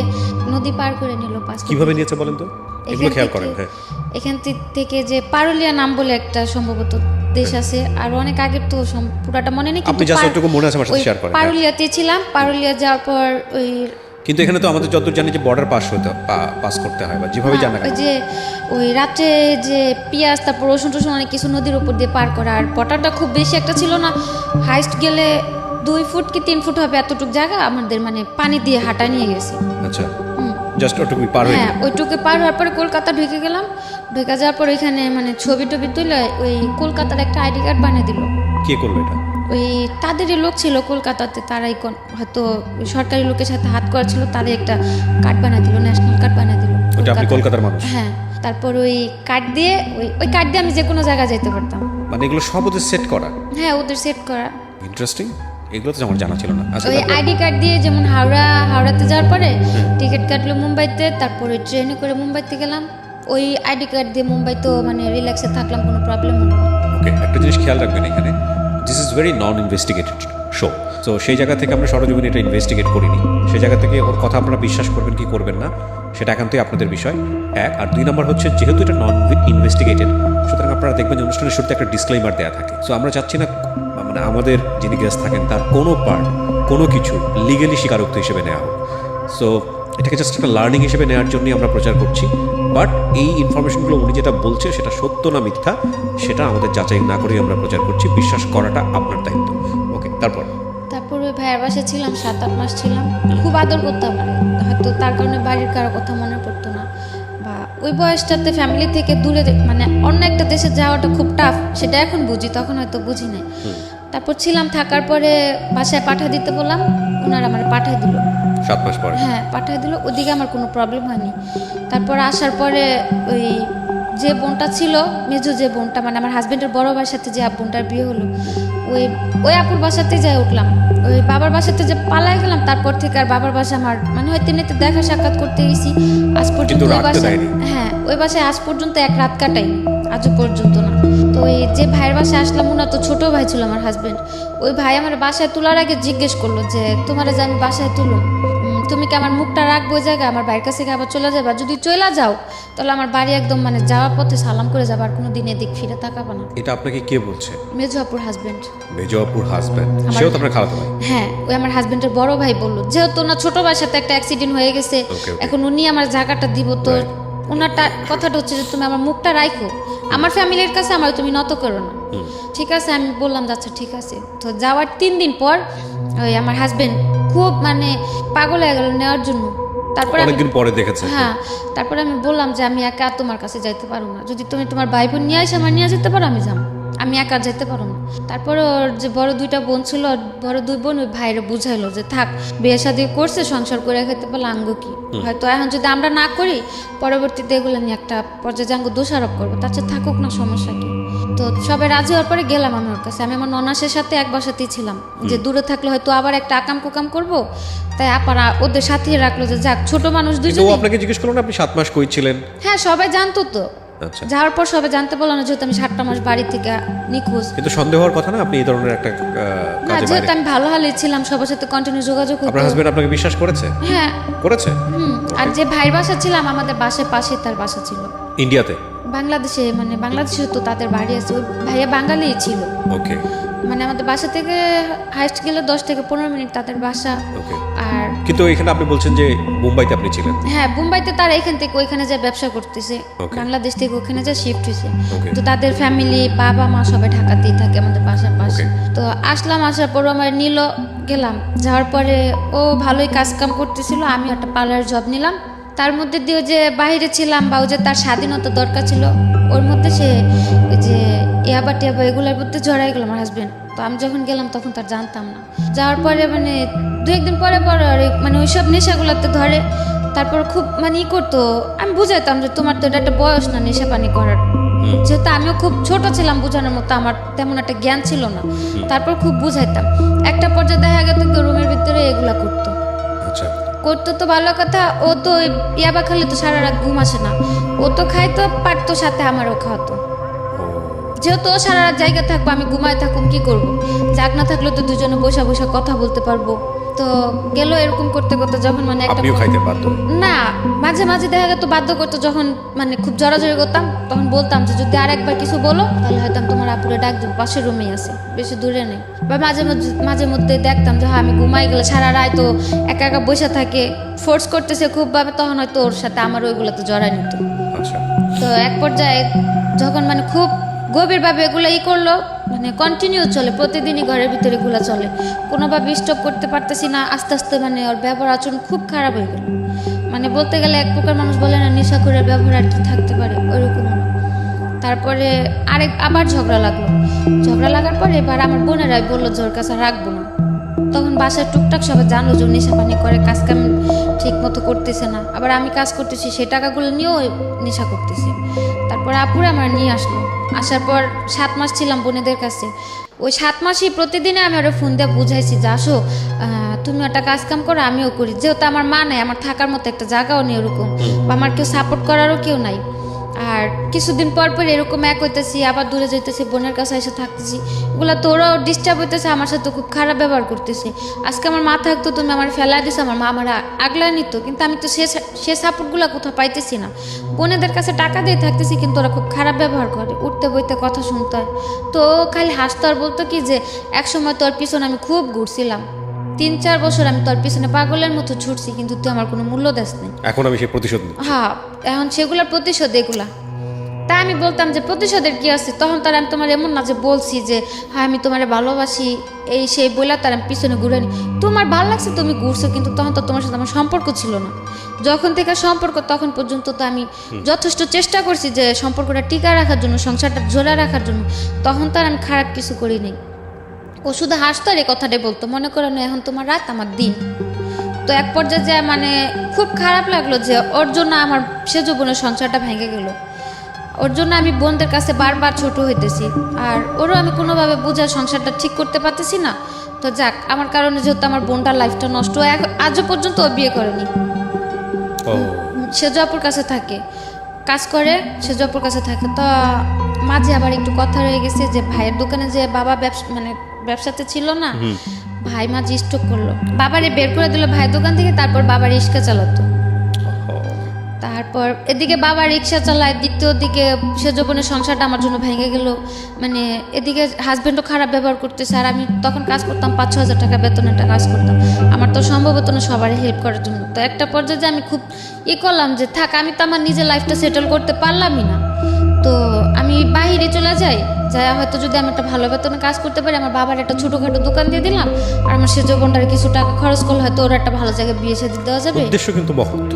নদী পার করে নিল পাসপোর্ট। কিভাবে নিয়েছে বলেন তো, এগুলো খেয়াল করেন। হ্যাঁ, এখান থেকে যে পারুলিয়া নাম বলে একটা সম্ভবত দেশ আছে, আর অনেক আগের তো পুরাটা মনে নেই, আপনি জাস্ট ওইটুকু মনে আছে আমার সাথে শেয়ার করেন। পারুলিয়াতে ছিলাম, পারুলিয়া যাওয়ার পর ওই কিন্তু এখানে তো আমাদের যতদূর জানি যে বর্ডার পাস করতে হয় বা যেভাবে জানা ওই যে ওই রাত্রে যে পেঁয়াজ তারপর রসুন টসুন অনেক কিছু নদীর উপর দিয়ে পার করা, আর বর্ডারটা খুব বেশি একটা ছিল না, হাইস্ট গেলে 2 ফুট কি 3 ফুট হবে এতটুকু জায়গা আমাদের মানে পানি দিয়ে হাঁটা নিয়ে গেছি। আচ্ছা, জাস্ট ওটুকুই পার হয়ে? হ্যাঁ, ওইটুকু পার হওয়ার পরে কলকাতা ঢুকে গেলাম। ঢুকে যাওয়ার পর ওইখানে মানে ছবি টবি তুলে ওই কলকাতার একটা আইডি কার্ড বানিয়ে দিল। কে করলো এটা? ওই তাদেরই লোক ছিল কলকাতাতে, তারাই হয়তো সরকারি লোকের সাথে হাত করা ছিল, তাদের একটা কার্ড বানিয়ে দিল, ন্যাশনাল কার্ড বানিয়ে দিল। ওটা আপনি কলকাতার মানুষ? হ্যাঁ, তারপর ওই কার্ড দিয়ে ওই কার্ড দিয়ে আমি যে কোনো জায়গায় যেতে পারতাম। মানে এগুলো সব ওদের সেট করা? হ্যাঁ, ওদের সেট করা। ইন্টারেস্টিং, এগুলো তো আমার জানা ছিল না। ওই আইডি কার্ড দিয়ে যেমন হাওড়াতে যাওয়ার পরে টিকিট কাটলো মুম্বাইতে, তারপরে ট্রেনে করে মুম্বাইতে গেলাম। ওই আইডি কার্ড দিয়ে মুম্বাইতেও মানে রিল্যাক্সে থাকলাম, কোনো প্রবলেম হলো না। ওকে, একটা জিনিস খেয়াল রাখবেন, এখানে this is very non investigated show. তো সেই জায়গা থেকে আমরা সরজমিনে এটা ইনভেস্টিগেট করিনি, সেই জায়গা থেকে ওর কথা আপনারা বিশ্বাস করবেন কি করবেন না সেটা একান্তই আপনাদের বিষয়। 1 আর 2 নম্বর হচ্ছে যেহেতু এটা নন ইনভেস্টিগেটেড, সুতরাং আপনারা দেখবেন যে অনুষ্ঠানের শুরুতে একটা ডিসক্লেইমার দেওয়া থাকে। সো আমরা চাচ্ছি না মানে আমাদের যিনি গেস্ট থাকেন তার কোনো পার্ট কোনো কিছু লিগেলি স্বীকারোক্তি হিসেবে নেওয়া হোক। সো এটাকে জাস্ট একটা লার্নিং হিসেবে নেওয়ার জন্যই আমরা প্রচার করছি। বাট এই ইনফরমেশনগুলো উনি যেটা বলছে সেটা সত্য না মিথ্যা সেটা আমাদের যাচাই না করেই আমরা প্রচার করছি, বিশ্বাস করাটা আপনার দায়িত্ব। ওকে, তারপর ওই ভাইয়ের বাসায় ছিলাম 7-8 মাস ছিলাম, খুব আদর করতাম, হয়তো তার কারণে বাড়ির কারো কথা মনে পড়তো না, বা ওই বয়সটাতে ফ্যামিলি থেকে দূরে মানে অন্য একটা দেশে যাওয়াটা খুব টাফ, সেটা এখন বুঝি, তখন হয়তো বুঝি নাই। তারপর ছিলাম, থাকার পরে বাসায় পাঠিয়ে দিতে বললাম, ওনারা আমার পাঠিয়ে দিল 7 মাস পরে। হ্যাঁ, পাঠিয়ে দিল, ওদিকে আমার কোনো প্রবলেম হয়নি। তারপর আসার পরে ওই যে বোনটা ছিল মেজো, যে বোনটা মানে আমার হাজবেন্ডের বড় ভাইয়ের সাথে যে বোনটার বিয়ে হলো, ওই আপুর বাসাতে যাই উঠলাম। ওই বাবার বাসাতে যে পালাই গেলাম, তারপর থেকে আর বাবার বাসা আমার মানে হয়তো এমনিতে দেখা সাক্ষাৎ করতে গেছি, আজ পর্যন্ত ওই বাসায়, হ্যাঁ ওই বাসায় আজ পর্যন্ত 1 রাত কাটাই। আজও পর্যন্ত না। তো এই যে ভাইয়ের বাসায় আসলাম, ওনার তো ছোটো ভাই ছিল আমার হাজব্যান্ড, ওই ভাই আমার বাসায় তোলার আগে জিজ্ঞেস করলো যে তোমার যে আমি বাসায় তুলুম, তুমি কি আমার মুখটা রাখবো ওই জায়গায়, আমার বাড়ির কাছে আবার চলে যাবে, যদি চলে যাও তাহলে আমার বাড়ি একদম মানে যাওয়ার পথে সালাম করে যাবে, আর কোনো দিন এদিক ফিরে তাকাবো না। এটা আপনাকে কে বলছে? মেজুয়াপুর হাজব্যান্ড। মেজুয়াপুর হাজব্যান্ড, সেও তো আপনার খালাতো ভাই? হ্যাঁ, ওই আমার হাজব্যান্ডের বড় ভাই বললো, যেহেতু ওনার ছোট ভাইয়ের সাথে একটা অ্যাক্সিডেন্ট হয়ে গেছে, এখন উনি আমার জায়গাটা দিব, তো ওনারটা কথাটা হচ্ছে যে তুমি আমার মুখটা রাখো, আমার ফ্যামিলির কাছে আমার তুমি নত করো না। ঠিক আছে, আমি বললাম আচ্ছা ঠিক আছে। তো যাওয়ার 3 দিন পর ওই আমার হাজবেন্ড খুব মানে পাগল হয়ে গেল নেওয়ার জন্য। তারপরে অনেকদিন পরে দেখেছে। হ্যাঁ, তারপরে আমি বললাম যে আমি একা তোমার কাছে যাইতে পারবো না, যদি তুমি তোমার ভাই বোন নিয়ে আসে আমার নিয়ে যেতে পারো আমি যাবো, আমি একা যেতে পারো না। তারপরে ওর যে বড় 2টা বোন ছিল, বড় 2 বোন ওই ভাইরে বুঝাইলো যে থাক, বিয়ে শাদী করছে, সংসার করে খেতে পারলে আঙ্গ কি, হয়তো এখন যদি আমরা না করি পরবর্তীতে এগুলো নিয়ে একটা পর্যায়ে জাঙ্গ দোষারোপ করবো, তার চেয়ে থাকুক না, সমস্যা কি। তো সবাই রাজি হওয়ার পরে গেলাম আমি ওর কাছে। আমি আমার ননাসের সাথে এক বাসাতেই ছিলাম, যে দূরে থাকলে হয়তো আবার একটা আকাম কুকাম করবো, তাই আপারা ওদের সাথেই রাখলো যে যাক ছোট মানুষ দুইজন। ও আপনাকে জিজ্ঞেস করলো না আপনি 7 মাস কই ছিলেন? হ্যাঁ, সবাই জানতো তো। আচ্ছা, যাওয়ার পর সবাই জানতে পারলো না যেহেতু আমি 7টা মাস বাড়ি থেকে নিখোঁজ। কিন্তু সন্দেহ হওয়ার কথা না আপনি এই ধরনের একটা না, কাজে যেহেতু বাইরে? আমি ভালো হালে ছিলাম, সবার সাথে কন্টিনিউ যোগাযোগ হতো। আপনার হাজবেন্ড আপনাকে বিশ্বাস করেছে? হ্যাঁ করেছে। আর যে ভাইয়ের বাসা ছিলাম আমাদের বাসার পাশে তার বাসা ছিল ইন্ডিয়াতে? বাংলাদেশে, মানে বাংলাদেশে তো তাদের বাড়ি আছে, ওই ভাইয়া বাঙালিই ছিল। ওকে। মানে আমাদের বাসা থেকে হাইস্ট গেলে 10 থেকে 15 মিনিট তাদের বাসা। ওকে। আর কিন্তু এখানে আপনি বলছেন যে মুম্বাইতে আপনি ছিলেন? হ্যাঁ, মুম্বাইতে তারা এখান থেকে ওইখানে যা ব্যবসা করতেছে, Okay. বাংলাদেশ থেকে ওখানে যা শিফট হয়েছে। Okay. তো তাদের ফ্যামিলি বাবা মা সবাই ঢাকাতেই থাকে আমাদের বাসার পাশে। Okay. তো আসলাম, আসার পর আমার নিল, গেলাম, যাওয়ার পরে ও ভালোই কাজ কাম করতেছিল, আমি একটা পার্লার জব নিলাম। তার মধ্যে দিয়ে যে বাইরে ছিলাম বা ও যে তার স্বাধীনতা দরকার ছিল, ওর মধ্যে সে ওই যে ইয়াবা টিয়াবা এগুলোর মধ্যে জড়াই গেল আমার হাজবেন্ড। তো আমি যখন গেলাম তখন তার জানতাম না। যাওয়ার পরে মানে 2-1 দিন পরে পরে মানে ওইসব নেশাগুলোতে ধরে, তারপর খুব মানে ই করতো। আমি বুঝাইতাম যে তোমার তো এটা একটা বয়স না নেশা পানি করার, যেহেতু আমিও খুব ছোট ছিলাম, বোঝানোর মতো আমার তেমন একটা জ্ঞান ছিল না। তারপর খুব বুঝাইতাম, একটা পর্যায়ে দেখা গেত রুমের ভিতরে এগুলা করতো। আচ্ছা। করতো তো ভালো কথা, ও তো ইয়াবা খেলে তো সারা রাত ঘুম আসে না, ও তো খাইতো পারতো, সাথে আমারও খাওয়াতো। যেহেতু ও সারা রাত জায়গা থাকবো, আমি ঘুমায় থাকুম, কি করবো, জাগ না থাকলে তো দুজনে বসে বসে কথা বলতে পারবো। তো গেল এরকম করতে করতে, যখন মানে একটা আপনিও খাইতে বাধ্য? না, মাঝে মাঝে দেখা যেত বাধ্য করতো, যখন মানে খুব জড়াজড়ি করতাম তখন বলতাম যে যদি আরেকবার কিছু বলো তাহলে হয়তো আমি তোমার আপুরে ডাক দেবো, পাশের রুমেই আছে, বেশি দূরে নেই। বা মাঝে মধ্যে দেখতাম যে হ্যাঁ আমি ঘুমাই গেলে সারা রাত তো একা একা বসে থাকে, ফোর্স করতেছে খুব ভাবে, তখন হয়তো ওর সাথে আমার ওইগুলোতে জড়াই নিত। আচ্ছা। তো এক পর্যায়ে যখন মানে খুব গভীরভাবে এগুলো করলো, মানে কন্টিনিউ চলে, প্রতিদিনই ঘরের ভিতরে এগুলো চলে, কোনোভাবে স্টপ করতে পারতেছি না। আস্তে আস্তে মানে ওর ব্যবহার আচরণ খুব খারাপ হয়ে গেল। মানে বলতে গেলে এক প্রকার মানুষ বলে না নেশাখোরের ব্যবহার আর কি থাকতে পারে, ওইরকম। তারপরে আবার ঝগড়া লাগার পরে এবার আমার বোনেরাই বললো যে ওর কাছে রাখবো না। তখন বাসায় টুকটাক সবাই জানলো যে নেশা পানি করে, কাজ কাম ঠিক মতো করতেছে না, আবার আমি কাজ করতেছি সেই টাকাগুলো নিয়েও নেশা করতেছে। তারপর আপুরে আমার নিয়ে আসলো, আসার পর 7 মাস ছিলাম বোনেদের কাছে। ওই 7 মাসই প্রতিদিনে আমি ওরা ফোন দিয়ে বুঝাইছি যে আসো তুমি একটা কাজ কাম করো, আমিও করি, যেহেতু আমার মা নাই, আমার থাকার মতো একটা জায়গাও নেই ওরকম, বা আমার কেউ সাপোর্ট করারও কেউ নাই। আর কিছুদিন পর পর এরকম এক হইতেছি, আবার দূরে যেতেছি, বোনের কাছে এসে থাকতেছি, এগুলো তো ওরাও ডিস্টার্ব হইতেছে, আমার সাথে খুব খারাপ ব্যবহার করতেছে। আজকে আমার মা থাকতো, তুমি আমার ফেলাই দিছো, আমার মা আমার আগলায় নিত, কিন্তু আমি তো সে সাপোর্টগুলো কোথাও পাইতেছি না। বোনেদের কাছে টাকা দিয়ে থাকতেছি, কিন্তু ওরা খুব খারাপ ব্যবহার করে, উঠতে বইতে কথা শুনতে হয়। তো খালি হাসতো আর বলতো কি যে একসময় তোর পিছনে আমি খুব ঘুরছিলাম, 3-4 বছর আমি তোর পিছনে পাগলের মতো ছুটছি, কিন্তু তুই আমার কোনো মূল্য দেস নেই। এখন আমি সেই প্রতিশোধ নিই। হ্যাঁ, এখন সেগুলোর প্রতিশোধ এগুলা। তাই আমি বলতাম যে প্রতিশোধের কি আছে, তখন তার আমি তোমার এমন না যে বলছি যে হ্যাঁ আমি তোমার ভালোবাসি এই সেই বলে তার আমি পিছনে ঘুরে নি, তোমার ভালো লাগছে তুমি ঘুরছো, কিন্তু তখন তো তোমার সাথে আমার সম্পর্ক ছিল না। যখন থেকে সম্পর্ক তখন পর্যন্ত তো আমি যথেষ্ট চেষ্টা করছি যে সম্পর্কটা টিকা রাখার জন্য, সংসারটা জোড়া রাখার জন্য, তখন তার আমি খারাপ কিছু করিনি। ও শুধু হাসতো আর এই কথাটাই বলতো, মনে করো না এখন তোমার রাত আমার দিন। তো এক পর্যায়ে যে মানে খুব খারাপ লাগলো যে ওর জন্য আমার সেজ বোনের সংসারটা ভেঙে গেল, ওর জন্য আমি বোনদের কাছে বারবার ছোট হইতেছি, আর ওরও আমি কোনোভাবে বুঝার সংসারটা ঠিক করতে পারতেছি না। তো যাক, আমার কারণে যেহেতু আমার বোনটার লাইফটা নষ্ট হয়, আজও পর্যন্ত ও বিয়ে করেনি। সেজ আপুর কাছে থাকে, কাজ করে, সেজ আপুর কাছে থাকে। তো মাঝে আবার একটু কথা রয়ে গেছে যে ভাইয়ের দোকানে যে বাবা ব্যবসাতে ছিল না, ভাই মাঝে স্ট্রোক করলো, বাবারে বের করে দিল ভাইয়ের দোকান থেকে। তারপর বাবা রিক্সা চালাতো, তারপর এদিকে বাবা রিক্সা চালায়, দ্বিতীয় দিকে সে যৌবনের সংসারটা আমার জন্য ভেঙে গেল। মানে এদিকে হাজব্যান্ডও খারাপ ব্যবহার করতেছে, আর আমি তখন কাজ করতাম 5-6 হাজার টাকা বেতনে একটা কাজ করতাম, আমার তো সম্ভব হতো না সবারই হেল্প করার জন্য। তো একটা পর্যায়ে আমি খুব করলাম যে থাক, আমি তো আমার নিজের লাইফটা সেটেল করতে পারলামই না, তো আমি বাইরে চলে যাই, যাই হয়তো যদি আমি একটা ভালো বেতনে কাজ করতে পারি, আমার বাবার একটা ছোটোখাটো দোকান দিয়ে দিলাম, আর আমার সে যৌবনটার কিছু টাকা খরচ করলে হয়তো ওর একটা ভালো জায়গায় বিয়ে শাদী দেওয়া যাবে। উদ্দেশ্য কিন্তু মহৎ,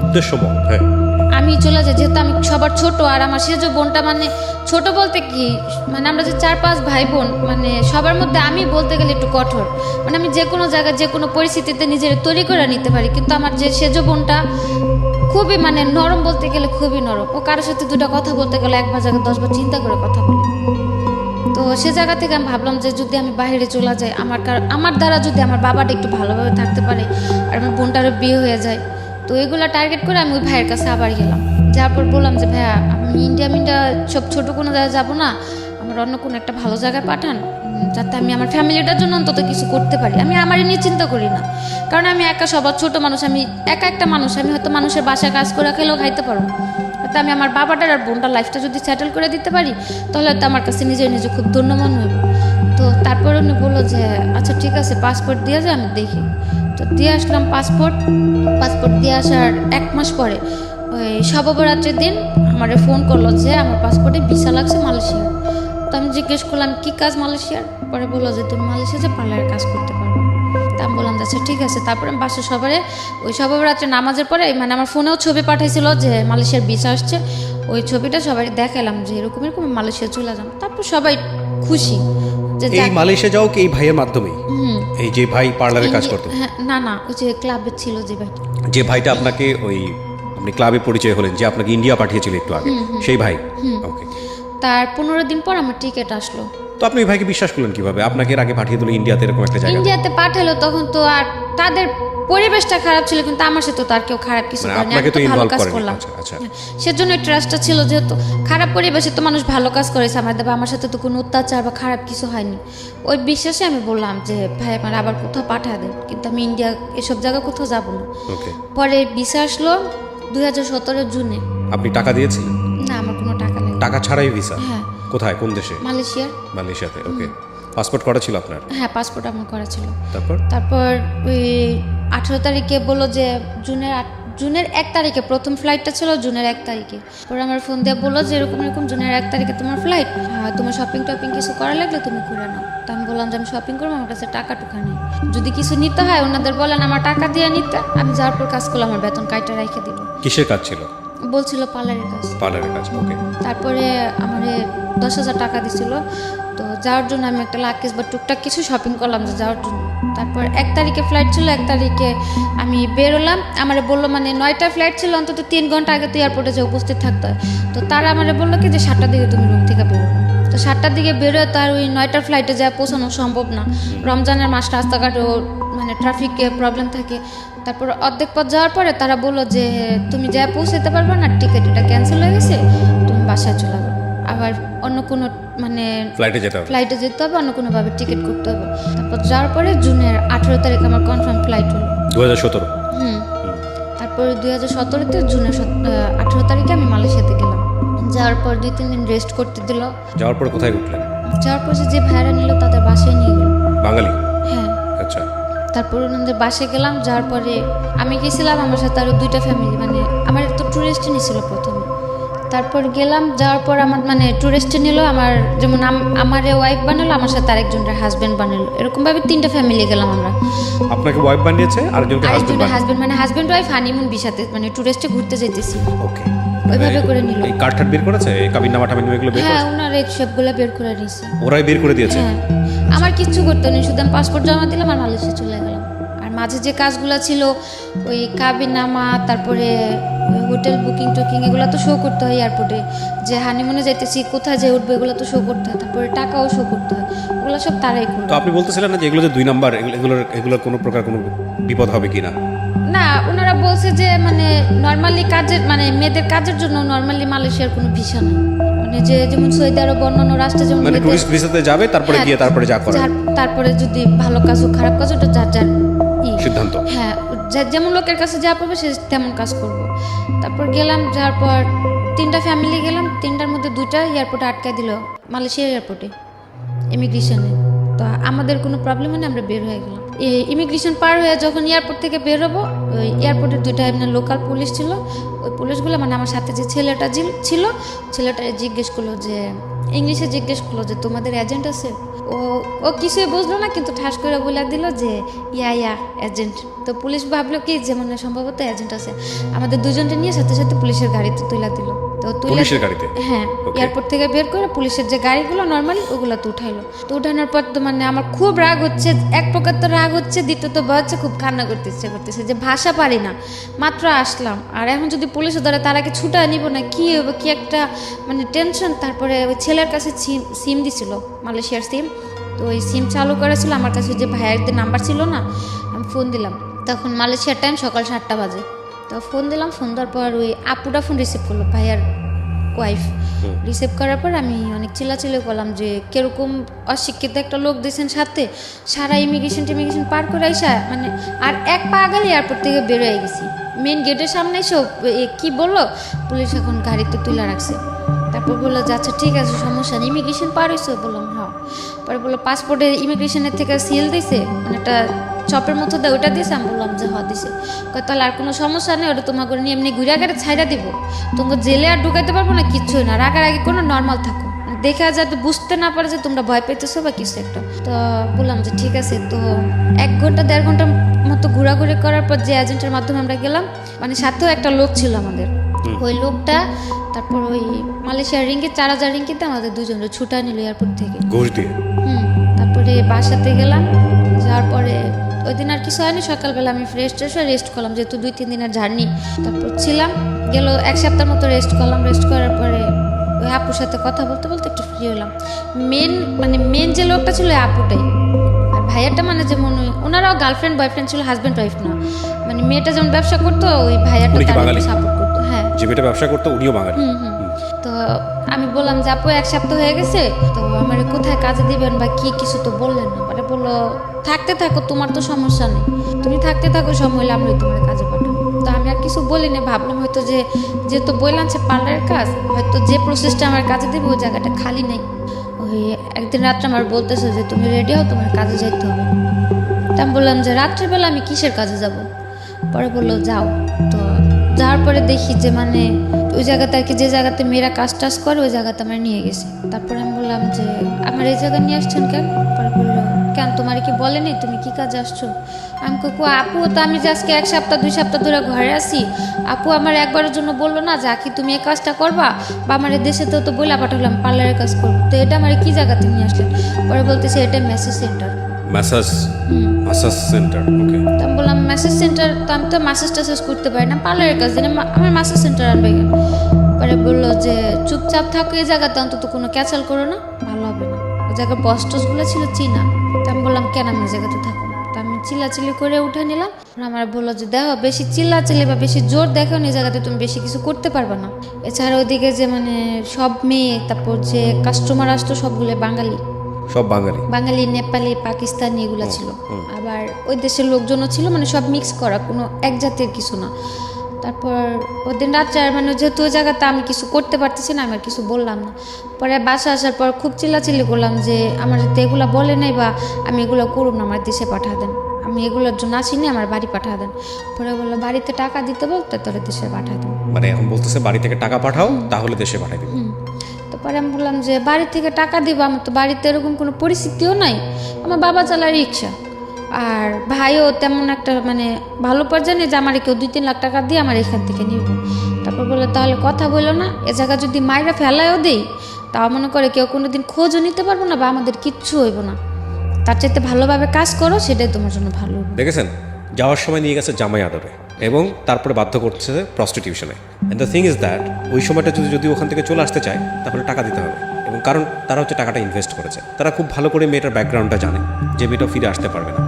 উদ্দেশ্য মহৎ। হ্যাঁ, আমি চলে যাই, যেহেতু আমি সবার ছোট, আর আমার সেজ বোনটা মানে ছোট বলতে কি, মানে আমরা যে 4-5 ভাই বোন, মানে সবার মধ্যে আমি বলতে গেলে একটু কঠোর, মানে আমি যে কোনো জায়গায় যে কোনো পরিস্থিতিতে নিজের তৈরি করে নিতে পারি, কিন্তু আমার যে সেজ বোনটা খুবই মানে নরম, বলতে গেলে খুবই নরম। ও কারোর সাথে দুটো কথা বলতে গেলে একবার জায়গায় 10 বার চিন্তা করে কথা বলে। তো সে জায়গা থেকে আমি ভাবলাম যে যদি আমি বাইরে চলে যাই, আমার দ্বারা যদি আমার বাবাটা একটু ভালোভাবে থাকতে পারে, আর আমার বোনটারও বিয়ে হয়ে যায়, তো এগুলো টার্গেট করে আমি ওই ভাইয়ের কাছে আবার গেলাম। যার পর বললাম যে ভাইয়া, আমি ইন্ডিয়া সব ছোটো কোনো জায়গায় যাবো না, আমার অন্য কোনো একটা ভালো জায়গায় পাঠান, যাতে আমি আমার ফ্যামিলিটার জন্য অন্তত কিছু করতে পারি। আমি আমারই নিয়ে চিন্তা করি না, কারণ আমি একা সবার ছোট মানুষ, আমি একা একটা মানুষ, আমি হয়তো মানুষের বাসায় কাজ করে খেলেও খাইতে পারবো, হয়তো আমি আমার বাবাটার আর বোনটার লাইফটা যদি সেটেল করে দিতে পারি, তাহলে হয়তো আমার কাছে নিজে খুব ধন্য মনে হইব। তো তারপর উনি বললো যে আচ্ছা ঠিক আছে, পাসপোর্ট দিয়ে যায়, আমি দেখি। তো দিয়ে আসলাম পাসপোর্ট দিয়ে আসার 1 মাস পরে ওই শববরাত্রির দিন আমারে ফোন করলো যে আমার পাসপোর্টে ভিসা লাগছে মালয়েশিয়ার। তো আমি জিজ্ঞেস করলাম কি কাজ মালয়েশিয়ার, পরে বললো যে তুমি মালয়েশিয়াতে পার্লারের কাজ করতে পারবে। তা আমি বললাম আচ্ছা ঠিক আছে। তারপরে আমি বাসার সবারে ওই শববরাত্রি নামাজের পরে, মানে আমার ফোনেও ছবি পাঠাইছিল যে মালয়েশিয়ার ভিসা আসছে, ওই ছবিটা সবাই দেখালাম যে এরকম মালয়েশিয়া চলে যাম। তারপর সবাই খুশি যে এই মালয়েশিয়া যাও কি এই ভাইয়ের মাধ্যমেই? এই যে ভাই পার্লারে কাজ করতো? না, ওই যে ক্লাবে ছিল যে ভাই, যে ভাইটা আপনাকে ওই আপনি ক্লাবে পরিচয় হলেন, যে আপনাকে ইন্ডিয়া পাঠিয়েছিল একটু আগে, সেই ভাই। ওকে। তার 15 দিন পর আমার টিকিট আসলো। তো আপনি ওই ভাইকে বিশ্বাস করলেন কিভাবে? আপনাকে এর আগে পাঠিয়ে দিল ইন্ডিয়াতে, এরকম একটা জায়গা। ইন্ডিয়াতে পাঠালো, তখন তো আর তাদের পরিবেশটা খারাপ ছিল, কিন্তু আমার সাথে তো আর কেউ খারাপ কিছু মানে করেনি, আপনাকে আমি তো তো ভালো ইনভলভ কাজ করেনি। করলাম। আচ্ছা। সেজন্য ট্রাস্টটা ছিল, যেহেতু খারাপ পরিবেশে তো মানুষ ভালো কাজ করেছে আমার সাথে তো কোনো অত্যাচার বা খারাপ কিছু হয়নি। ওই বিশ্বাসে আমি বললাম যে ভাই আমার আবার কোথাও পাঠা দেন, কিন্তু আমি ইন্ডিয়া এসব জায়গায় কোথাও যাবো না। ওকে। পরে ভিসা আসলো 2017 জুনে। আপনি টাকা দিয়েছিলেন? না, আমার কোনো টাকা নেই। টাকা ছাড়াই ভিসা? হ্যাঁ। কোথায়, কোন দেশে? মালয়েশিয়াতে। ওকে। পাসপোর্ট করা ছিল আপনার? হ্যাঁ, পাসপোর্ট আমার করা ছিল। তারপর ওই 18 তারিখে বললো যে জুনের 1 তারিখে প্রথম ফ্লাইটটা ছিল, জুনের 1 তারিখে। পরে আমার ফোন দিয়ে বললো যে এরকম জুনের 1 তারিখে তোমার ফ্লাইট, তোমার শপিং কিছু করা লাগলে তুমি করে নাও। তো আমি বললাম যে আমি শপিং করবো, আমার কাছে টাকা টুকা নেই, যদি কিছু নিতে হয় ওনাদের বলেন আমার টাকা দিয়ে নিতে, আমি যাওয়ার পর কাজ করলে আমার বেতন কাইটা রেখে দিব। কিসের কাজ ছিল? বলছিল পার্লারের কাজ। ওকে। তারপরে আমার 10,000 টাকা দিছিল, তো যাওয়ার জন্য আমি একটা লাকেজ বা টুকটাক কিছু শপিং করলাম যে যাওয়ার জন্য। তারপর 1 তারিখে ফ্লাইট ছিল, 1 তারিখে আমি বেরোলাম। আমারে বললো মানে 9টায় ফ্লাইট ছিল, অন্তত 3 ঘন্টা আগে তো এয়ারপোর্টে যে উপস্থিত থাকতে হয়। তো তারা আমারে বললো কি যে 7টার দিকে তুমি রুম থেকে বেরো। তো 7টার দিকে বেরোয় তো আর ওই 9টার ফ্লাইটে যা পৌঁছানো সম্ভব না, রমজানের মাস, রাস্তাঘাটও মানে ট্রাফিকে প্রবলেম থাকে। তারপর অর্ধেক পথ যাওয়ার পরে তারা বললো যে তুমি যা পৌঁছাতে পারবে না, টিকিট এটা ক্যান্সেল হয়ে গেছে, তুমি বাসায় চলে যাবে, আবার অন্য কোনো মানে ফ্লাইটে যেতে হবে, অন্য কোনোভাবে টিকিট করতে হবে। তারপর যাওয়ার পরে জুনের 18 তারিখ আমার কনফার্ম ফ্লাইট হলো। 2017? তারপরে 2017-তে জুনের 18 তারিখে আমি মালয়েশিয়াতে গেলাম। যাওয়ার পর 2-3 দিন রেস্ট করতে দিল। যাওয়ার পর কোথায় উঠলেন? যাওয়ার পর যে ভাড়া নিল তাদের বাসায় নিয়ে গেল। বাঙালি? হ্যাঁ। আচ্ছা। তারপর ওনাদের বাসায় গেলাম, যাওয়ার পরে আমি গেছিলাম, আমার সাথে আরও 2টা ফ্যামিলি, মানে আমার তো ট্যুরিস্ট নিয়েছিল প্রথমে। তারপর গেলাম, যাওয়ার পর আমার মানে ট্যুরিস্টে নিল, আমার যেমন আমার ওয়াইফ বানালো, আমার সাথে আরেকজনের হাজব্যান্ড বানালো, এরকমভাবে 3টা ফ্যামিলি গেলাম আমরা। আপনাকে ওয়াইফ বানিয়েছে, আরেকজনকে হাজব্যান্ড, মানে হাজব্যান্ড ওয়াইফ হানিমুন ভিসাতে, মানে ট্যুরিস্টে ঘুরতে যেতেছি। ওকে। ওইভাবে করে নিল। এই কার্ড বের করেছে, এই কাবিননামা টাবিননামা এগুলো বের করেছে? হ্যাঁ, ওনারা এই সবগুলো বের করে নিয়েছে। ওরাই বের করে দিয়েছে? হ্যাঁ, আমার কিচ্ছু করতে নেই, শুধু আমি পাসপোর্ট জমা দিলাম আর মালয়েশিয়া চলে গেলাম। আর মাঝে যে কাজগুলো ছিল ওই কাবিননামা, তারপরে হোটেল বুকিং টুকিং, এগুলো তো শো করতে হয় এয়ারপোর্টে, যে হানিমুনে যাইতেছি, কোথায় যে উঠবে, এগুলো তো শো করতে হয়। তারপরে টাকাও শো করতে হয়, ওগুলো সব তারাই করবে। তো আপনি বলতেছিলেন না যে এগুলো যে 2 নাম্বার, এগুলোর কোনো প্রকার কোনো বিপদ হবে কিনা? না, ওনারা বলছে যে মানে নর্মালি কাজের, মানে মেয়েদের কাজের জন্য নর্মালি মালয়েশিয়ার কোনো ভিসা নেই, মানে যে যেমন সৌদি আরব অন্যান্য রাষ্ট্রে যেমন মানে টুরিস্ট ভিসাতে যাবে, তারপরে হ্যাঁ, গিয়ে তারপরে যা করে তারপরে যদি ভালো কাজ হোক খারাপ কাজ ওটা যার যার সিদ্ধান্ত। হ্যাঁ, যেমন লোকের কাছে যা পাবে সে তেমন কাজ করব। তারপর গেলাম, যাওয়ার পর 3টা ফ্যামিলি গেলাম, 3টার মধ্যে 2টা এয়ারপোর্টে আটকায় দিল, মালয়েশিয়ার এয়ারপোর্টে ইমিগ্রেশনে। তো আমাদের কোনো প্রবলেম নেই, আমরা বের হয়ে গেলাম। ইমিগ্রেশন পার হয়ে যখন এয়ারপোর্ট থেকে বের হবো, ওই এয়ারপোর্টের 2টা এমনি লোকাল পুলিশ ছিল, ওই পুলিশগুলো মানে আমার সাথে যে ছেলেটা ছিল, ছেলেটা জিজ্ঞেস করলো যে ইংলিশে জিজ্ঞেস করলো যে তোমাদের এজেন্ট আছে? ও কিছুই বুঝলো না, কিন্তু ঠাস করে বলে দিল যে ইয়া এজেন্ট। তো পুলিশ ভাবলো কি যে মানে সম্ভবত এজেন্ট আছে, আমাদের দুজনকে নিয়ে সাথে সাথে পুলিশের গাড়িতে তুলে দিল। তো পুলিশের গাড়িতে? হ্যাঁ, এয়ারপোর্ট থেকে বের করে পুলিশের যে গাড়িগুলো নর্মালি ওগুলো তো উঠাইলো। তো উঠানোর পর তো মানে আমার খুব রাগ হচ্ছে, এক প্রকার তো রাগ হচ্ছে, দ্বিতীয়ত হচ্ছে খুব কান্না করতে ইচ্ছে করতেছে যে ভাষা পারি না, মাত্র আসলাম, আর এখন যদি পুলিশে ধরে তার আগে ছুটা নিব না, কি হবে, কি একটা মানে টেনশন। তারপরে ওই ছেলের কাছে সিম দিছিল, মালয়েশিয়ার সিম। তো ওই সিম চালু করেছিল, আমার কাছে যে ভাইয়ের নাম্বার ছিল না, আমি ফোন দিলাম, তখন মালয়েশিয়ার টাইম সকাল 7টা বাজে। তো ফোন দিলাম, ফোন দেওয়ার পর ওই আপুটা ফোন রিসিভ করলো, ভাইয়ার ওয়াইফ। রিসিভ করার পর আমি অনেক চিল্লাচিল্লি করলাম যে কিরকম অশিক্ষিত একটা লোক দিয়েছেন সাথে, সারা ইমিগ্রেশন পার করে আইসা মানে আর এক পা গেলে এয়ারপোর্ট থেকে বেরোয় গেছি, মেন গেটের সামনে এসে কি বললো, পুলিশ এখন গাড়িতে তুলে রাখছে। তারপর বললো যে আচ্ছা ঠিক আছে, সমস্যা নেই, ইমিগ্রেশন পার হয়েছে? বললাম হ্যাঁ। পরে বললো পাসপোর্টের ইমিগ্রেশনের থেকে সিল দিয়েছে, মানে একটা চপের মতো দেয়, ওটা দিয়েছে? আমি বললাম যে হ্যাঁ দিছে। তাহলে আর কোনো সমস্যা নেই, ওটা তোমাকে নিয়ে এমনি ঘুরে আগে ছাইড়া দিব, তোমাকে জেলে আর ঢুকাইতে পারবো না, কিচ্ছুই না, রাগারাগি কোনো, নর্মাল থাকো, দেখা যাতে বুঝতে না পারে যে তোমরা ভয় পেতেছো বা কিছু একটা। তো বললাম যে ঠিক আছে। তো 1 ঘন্টা 1.5 ঘন্টার মতো ঘোরাঘুরি করার পর যে এজেন্টের মাধ্যমে আমরা গেলাম, মানে সাথেও একটা লোক ছিল আমাদের, ওই লোকটা তারপর ওই মালয়েশিয়ার রিঙ্গিত 4000 রিঙ্গিতে আমাদের দুজনের ছুটা নিল এয়ারপোর্ট থেকে ঘুষ দিয়ে। তারপরে বাসাতে গেলাম, যাওয়ার পরে ওই দিন আর কিছু হয়নি, সকালবেলা আমি ফ্রেশ হয়ে রেস্ট করলাম, যেহেতু 2-3 দিনের জার্নি। তারপর ছিলাম, গেল 1 সপ্তাহ মতো রেস্ট করলাম। রেস্ট করার পরে ওই আপুর সাথে কথা বলতে বলতে একটু ফ্রি হলাম। মেন যে লোকটা ছিল ওই আপুটাই, আর ভাইয়াটা মানে যেমন ওনারাও গার্লফ্রেন্ড বয়ফ্রেন্ড ছিল, হাজব্যান্ড ওয়াইফ না, মানে মেয়েটা যেমন ব্যবসা করতো ওই ভাইয়াটা তাকে সাপোর্ট করতো। হ্যাঁ, যে মেয়েটা ব্যবসা করতো উনিও বাঙালি। তো আমি বললাম যে আপু 1 সপ্তাহ হয়ে গেছে, তো আমার কোথায় কাজে দিবেন বা কি কিছু তো বললেন না। মানে বললো থাকতে থাকো, তোমার তো সমস্যা নেই, তুমি থাকতে থাকো, সময় হলে আমি তোমার কাজে পাঠাবো। তো আমি আর কিছু বলিনি, ভাবলাম হয়তো যেহেতু বললাম সে পার্লারের কাজ, হয়তো যে প্রসেসটা আমার কাজে দেবে ওই জায়গাটা খালি নেই। ওই একদিন রাত্রে আমার বলতেছে যে তুমি রেডি হও, তোমার কাজে যাইতে হবে। তা আমি বললাম যে রাত্রেবেলা আমি কিসের কাজে যাব? পরে বললো যাও। তো যাওয়ার পরে দেখি যে মানে ওই জায়গাতে আর কি, যে জায়গাতে মেয়েরা কাজ টাজ করে ওই জায়গাতে আমার নিয়ে গেছে। তারপরে আমি বললাম যে আমার এই জায়গায় নিয়ে আসছেন কেন? পরে বললো কেন তোমার কি বলেনি তুমি কি কাজে আসছো? আমি কো আপু তো আমি যে আজকে 1 সপ্তাহ 2 সপ্তাহ ধরে ঘরে আসি, আপু আমার একবারের জন্য বললো না যে আখি তুমি এই কাজটা করবা, বা আমার দেশে তো বইলা পাঠালাম পার্লারের কাজ করবো, তো এটা আমার কি জায়গাতে নিয়ে আসলেন? পরে বলতেছে এটা message centre. Massage centre? Okay. তো আমি বললাম ম্যাসেজ সেন্টার, তো আমি তো ম্যাসেজ টাসেজ করতে পারি না, পার্লারের কাজ দিন, আমার ম্যাসেজ সেন্টার আনবে কেন? পরে বললো যে চুপচাপ থাকো এই জায়গাতে, অন্তত কোনো ক্যাচাল করো না, ভালো হবে না। ওই জায়গার বস টসগুলো ছিল চীনা। তো আমি বললাম কেন আমি এই জায়গাতে থাকবো? তো আমি চিল্লাচিল্লি করে উঠে নিলাম। আমার বললো যে দেখো বেশি চিল্লাচিল্লি বা বেশি জোর দেখো এই জায়গাতে তুমি বেশি কিছু করতে পারবে না। এছাড়া ওইদিকে যে মানে সব মেয়ে, তারপর যে কাস্টমার আসতো সবগুলো বাঙালি, সব বাঙালি, নেপালি, পাকিস্তানি এগুলো ছিল। আবার ওই দেশের লোকজনও ছিল, মানে সব মিক্স করা, কোনো এক জাতের কিছু না। তারপর ওই দিন রাত্রে মানে যেহেতু ওই জায়গাতে আমি কিছু করতে পারতেছি না, আমি আর কিছু বললাম না। পরে বাসা আসার পর খুব চিল্লাচিল্লি করলাম যে আমার যাতে এগুলো বলে নেই বা আমি এগুলো করুন না, আমার দেশে পাঠা দেন, আমি এগুলোর জন্য আসিনি, আমার বাড়ি পাঠা দেন। পরে বললো বাড়িতে টাকা দিতে বলতে তোর দেশে পাঠা দেন। মানে এখন বলতেছে বাড়ি থেকে টাকা পাঠাও, তাহলে দেশে পাঠাই দিবে। তো পরে আমি বললাম যে বাড়ি থেকে টাকা দিব, আমার তো বাড়িতে এরকম কোনো পরিস্থিতিও নাই, আমার বাবা চালায় রিক্সা, আর ভাইও তেমন একটা মানে ভালো পর্যায়ে নেই যে আমার কেউ 2-3 লাখ টাকা দিয়ে আমার এখান থেকে নিব। তারপর বললো তাহলে কথা বললো না, এ জায়গা যদি মায়েরা ফেলায়ও দেই তাও মনে করে কেউ কোনোদিন খোঁজও নিতে পারবো না বা আমাদের কিচ্ছু হইব না, তার চাইতে ভালোভাবে কাজ করো, সেটাই তোমার জন্য ভালো হবে। দেখেছেন, যাওয়ার সময় নিয়ে গেছে জামাই আদরে এবং তারপরে বাধ্য করছে প্রস্টিটিউশনে। And the thing is that ওই সময়টা যদি ওখান থেকে চলে আসতে চায় তাহলে টাকা দিতে হবে, এবং কারণ তারা হচ্ছে টাকাটা ইনভেস্ট করেছে, তারা খুব ভালো করে মেয়েটার ব্যাকগ্রাউন্ডটা জানে যে মেয়েটা ফিরে আসতে পারবে না।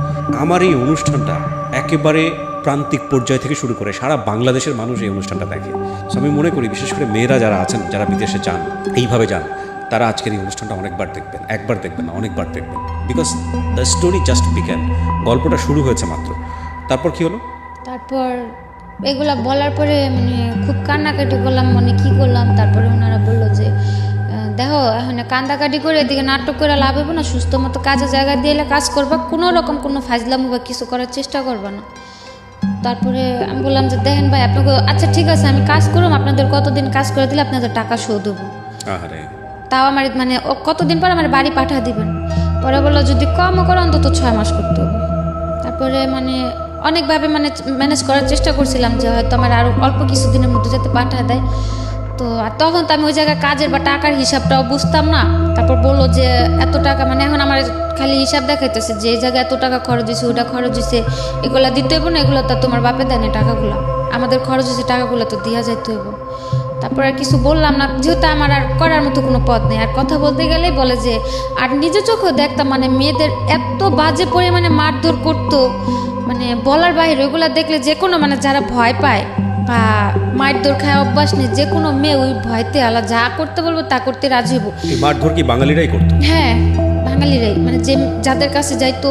আমার এই অনুষ্ঠানটা একেবারে প্রান্তিক পর্যায় থেকে শুরু করে সারা বাংলাদেশের মানুষ এই অনুষ্ঠানটা দেখে। সো আমি মনে করি বিশেষ করে মেয়েরা যারা আছেন, যারা বিদেশে যান, এইভাবে যান, তারা আজকের এই অনুষ্ঠানটা অনেকবার দেখবেন, একবার দেখবেন না, অনেকবার দেখবেন। Because the story just began, গল্পটা শুরু হয়েছে মাত্র। তারপর কি হলো? তারপর এগুলা বলার পরে মানে খুব কান্নাকাটি করলাম, মানে কি করলাম। তারপরে ওনারা বললো যে দেখো এখন কান্দাকাটি করে এদিকে নাটক করে লাভ হবে না, সুস্থ মতো কাজের জায়গা দিয়ে কাজ করবা, কোনো রকম কোনো ফাজলামো বা কিছু করার চেষ্টা করবা না। তারপরে আমি বললাম যে দেখেন ভাই আপনাকে, আচ্ছা ঠিক আছে আমি কাজ করুম, আপনাদের কতদিন কাজ করে দিলে আপনাদের টাকা শোধ দেবো, আরে তাও আমার মানে কতদিন পর আমার বাড়ি পাঠা দিবেন। পরে বললো যদি কমও করে অন্তত 6 মাস করতে হবে। তারপরে মানে অনেকভাবে মানে ম্যানেজ করার চেষ্টা করছিলাম যে হয়তো আমার আরও অল্প কিছু দিনের মধ্যে যাতে পাঠায় দেয়। তো আর তখন তো আমি ওই জায়গায় কাজের বা টাকার হিসাবটাও বুঝতাম না। তারপর বললো যে এত টাকা, মানে এখন আমার খালি হিসাব দেখাইতেছে যে এই জায়গায় এত টাকা খরচ হয়েছে, ওটা খরচ হয়েছে, এগুলো দিতে হইব না, এগুলো তো তোমার বাপে দেয়নি টাকাগুলো, আমাদের খরচ হয়েছে টাকাগুলো তো দিয়া যাইতে হইব। তারপর আর কিছু বললাম না, যেহেতু আমার আর করার মতো কোনো পথ নেই। আর কথা বলতে গেলেই বলে যে, আর নিজের চোখেও দেখতাম মানে মেয়েদের এত বাজে পরিমাণে মারধর করতো, মানে বলার বাইরে। ওইগুলো দেখলে যে কোনো মানে যারা ভয় পায় বা মারধর খায় অভ্যাস নেই, যে কোনো মেয়ে ওই ভয়তে আলা যা করতে বলবো তা করতে রাজি হবো। এই মারধর কি বাঙালিরাই করতো? হ্যাঁ, বাঙালিরাই, মানে যে যাদের কাছে যাইতো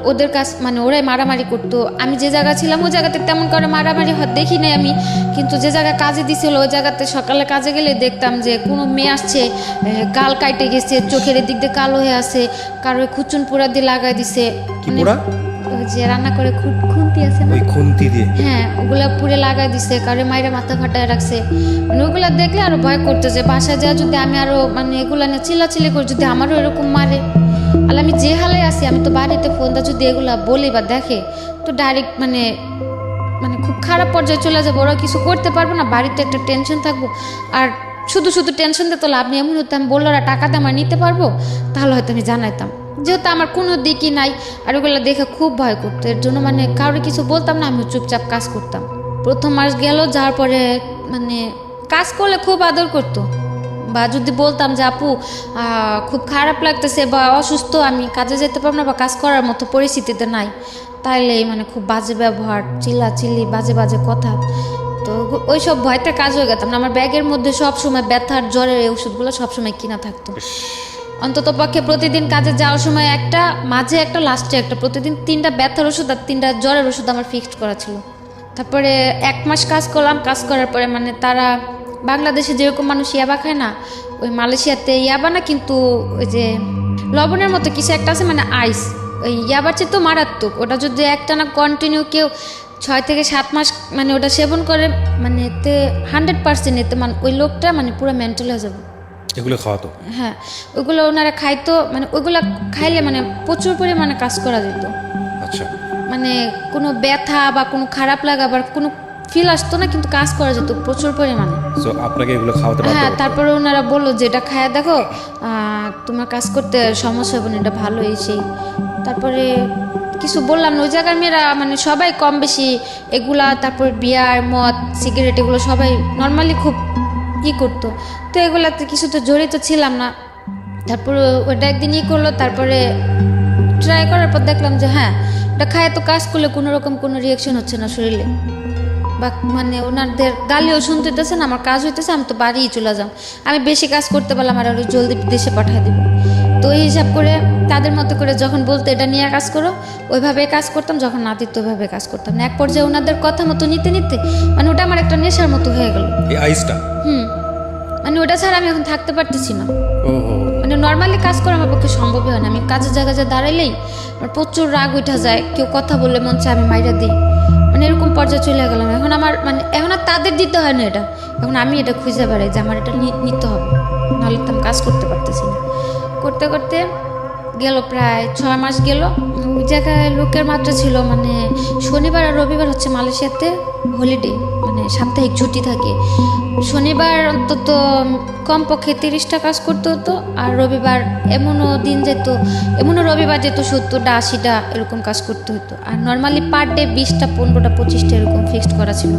ওদের কাছ মানে ওরাই মারামারি করতো। আমি যে জায়গা ছিলাম ওই জায়গাতে তেমন করে মারামারি দেখি নাই আমি, কিন্তু যে জায়গায় কাজে দিছিল ওই জায়গাতে সকালে কাজে গেলে দেখতাম যে কোনো মেয়ে আসছে গাল কাইটে গেছে, চোখের দিক দিয়ে কালো হয়ে আছে, কারোর খুচুন পোড়া দিয়ে লাগাই দিছে, মানে ওই যে রান্না করে খুন্তি আছে না, ওই খুন্তি দিয়ে, হ্যাঁ ওগুলা পুরে লাগাই দিছে, কারোর মাইরে মাথা ফাটায় রাখছে। মানে ওগুলা দেখলে আরো ভয় করতে যে বাসায় যা যদি আমি আরো মানে এগুলা নিয়ে চিল্লাচিল্লি করি, যদি আমারও এরকম মারে, আর আমি যে হালে আছি, আমি তো বাড়িতে ফোন দা যদি এগুলা বলি বা দেখে তো ডাইরেক্ট মানে মানে খুব খারাপ পর্যায়ে চলে যাবো, ওরা কিছু করতে পারবো না, বাড়িতে একটা টেনশন থাকবো। আর শুধু শুধু টেনশন দিতে লাভ নেই, এমন হতো আমি বললো টাকা দিয়ে আমার নিতে পারবো, তাহলে হয়তো আমি জানাইতাম। যেহেতু আমার কোনো দিকই নাই আর ওগুলো দেখে খুব ভয় করতো, এর জন্য মানে কারোর কিছু বলতাম না, আমি চুপচাপ কাজ করতাম। প্রথম মাস গেল, যাওয়ার পরে মানে কাজ করলে খুব আদর করতো, বা যদি বলতাম যে আপু খুব খারাপ লাগতেছে বা অসুস্থ, আমি কাজে যেতে পারবো না বা কাজ করার মতো পরিস্থিতিতে নাই, তাইলে মানে খুব বাজে ব্যবহার, চিল্লাচিল্লি, বাজে বাজে কথা। তো ওই সব ভয়তে কাজ হয়ে গেতাম না। আমার ব্যাগের মধ্যে সবসময় ব্যথার জ্বরের এই ওষুধগুলো সবসময় কিনা থাকতো। অন্তত পক্ষে প্রতিদিন কাজে যাওয়ার সময় একটা, মাঝে একটা, লাস্টে একটা, প্রতিদিন 3টা ব্যথার ওষুধ আর 3টা জ্বরের ওষুধ আমার ফিক্সড করা ছিল। তারপরে 1 মাস কাজ করলাম। কাজ করার পরে মানে তারা বাংলাদেশে যেরকম মানুষ ইয়াবা খায় না, ওই মালয়েশিয়াতে ইয়াবা না, কিন্তু ওই যে লবণের মতো কিছু একটা আছে, মানে আইস, ওই ইয়াবার চেয়ে তো মারাত্মক। ওটা যদি একটা না কন্টিনিউ কেউ 6 থেকে 7 মাস মানে ওটা সেবন করে, মানে এতে 100% এতে মানে ওই লোকটা মানে পুরো মেন্টাল হয়ে যাবে। এগুলো খাওয়াতো? হ্যাঁ, ওইগুলো ওনারা খাইতো, মানে ওইগুলো খাইলে মানে প্রচুর পরিমাণে কাজ করা যেত। আচ্ছা, মানে কোনো ব্যথা বা কোনো খারাপ লাগা বা কোনো ফিল আসতো না, কিন্তু কাজ করা যেত প্রচুর পরিমাণে। সো আপনাকে এগুলো খাওয়াতে বাধ্য হ্যাঁ, করতো? তারপরে ওনারা বললো যে এটা খায়া দেখো, তোমার কাজ করতে সমস্যা হবে না, এটা ভালো এই সেই। তারপরে কিছু বললাম না, ওই জায়গার মেয়েরা মানে সবাই কম বেশি এগুলা, তারপর বিয়ার, মদ, সিগারেট, এগুলো সবাই নর্মালি খুব করতো। তো এগুলাতে কিছু তো জড়িত ছিলাম না। তারপরে ওটা একদিন করলো, তারপরে ট্রাই করার পর দেখলাম যে হ্যাঁ, এটা খায় তো কাজ করলে কোনো রকম কোনো রিয়াকশন হচ্ছে না শরীরে, বা মানে ওনাদের গালিও শুনতে হইতেছে না, আমার কাজ হইতেছে, আমি তো বাড়িই চলে যাম, আমি বেশি কাজ করতে পারলাম আর আরো জলদি দেশে পাঠিয়ে দেবো। তো ওই হিসাব করে তাদের মতো করে যখন বলতো এটা নিয়ে কাজ করো, ওইভাবে কাজ করতাম, যখন না দিত ওইভাবে কাজ করতাম না। এক পর্যায়ে ওনাদের কথা মতো নিতে নিতে মানে ওটা আমার একটা নেশার মতো হয়ে গেল, এই আইসটা। মানে ওটা ছাড়া আমি এখন থাকতে পারতেছি না। ওহো, মানে নর্মালি কাজ করা আমার পক্ষে সম্ভবই হয় না। আমি কাজের জায়গায় যা দাঁড়াইলেই আমার প্রচুর রাগ উঠা যায়, কেউ কথা বললে মন চায় আমি মাইরা দিই, মানে এরকম পর্যায়ে চলে গেলাম। এখন আমার মানে এখন আর তাদের দিতে হয় না এটা, এখন আমি এটা খুঁজে বেড়াই যে আমার এটা নিতে হবে, নাহলে তো আমি কাজ করতে পারতেছি না। করতে করতে গেল প্রায় 6 মাস গেল। ওই জায়গায় লোকের মাত্রা ছিল, মানে শনিবার আর রবিবার হচ্ছে মালয়েশিয়াতে হলিডে, মানে সাপ্তাহিক ছুটি থাকে। শনিবার অন্তত কমপক্ষে 30টা কাজ করতে হতো, আর রবিবার এমনও দিন যেত, এমনও রবিবার যেত 70টা 80টা এরকম কাজ করতে হতো। আর নর্মালি পার ডে 20টা 15টা 25টা এরকম ফিক্সড করা ছিল।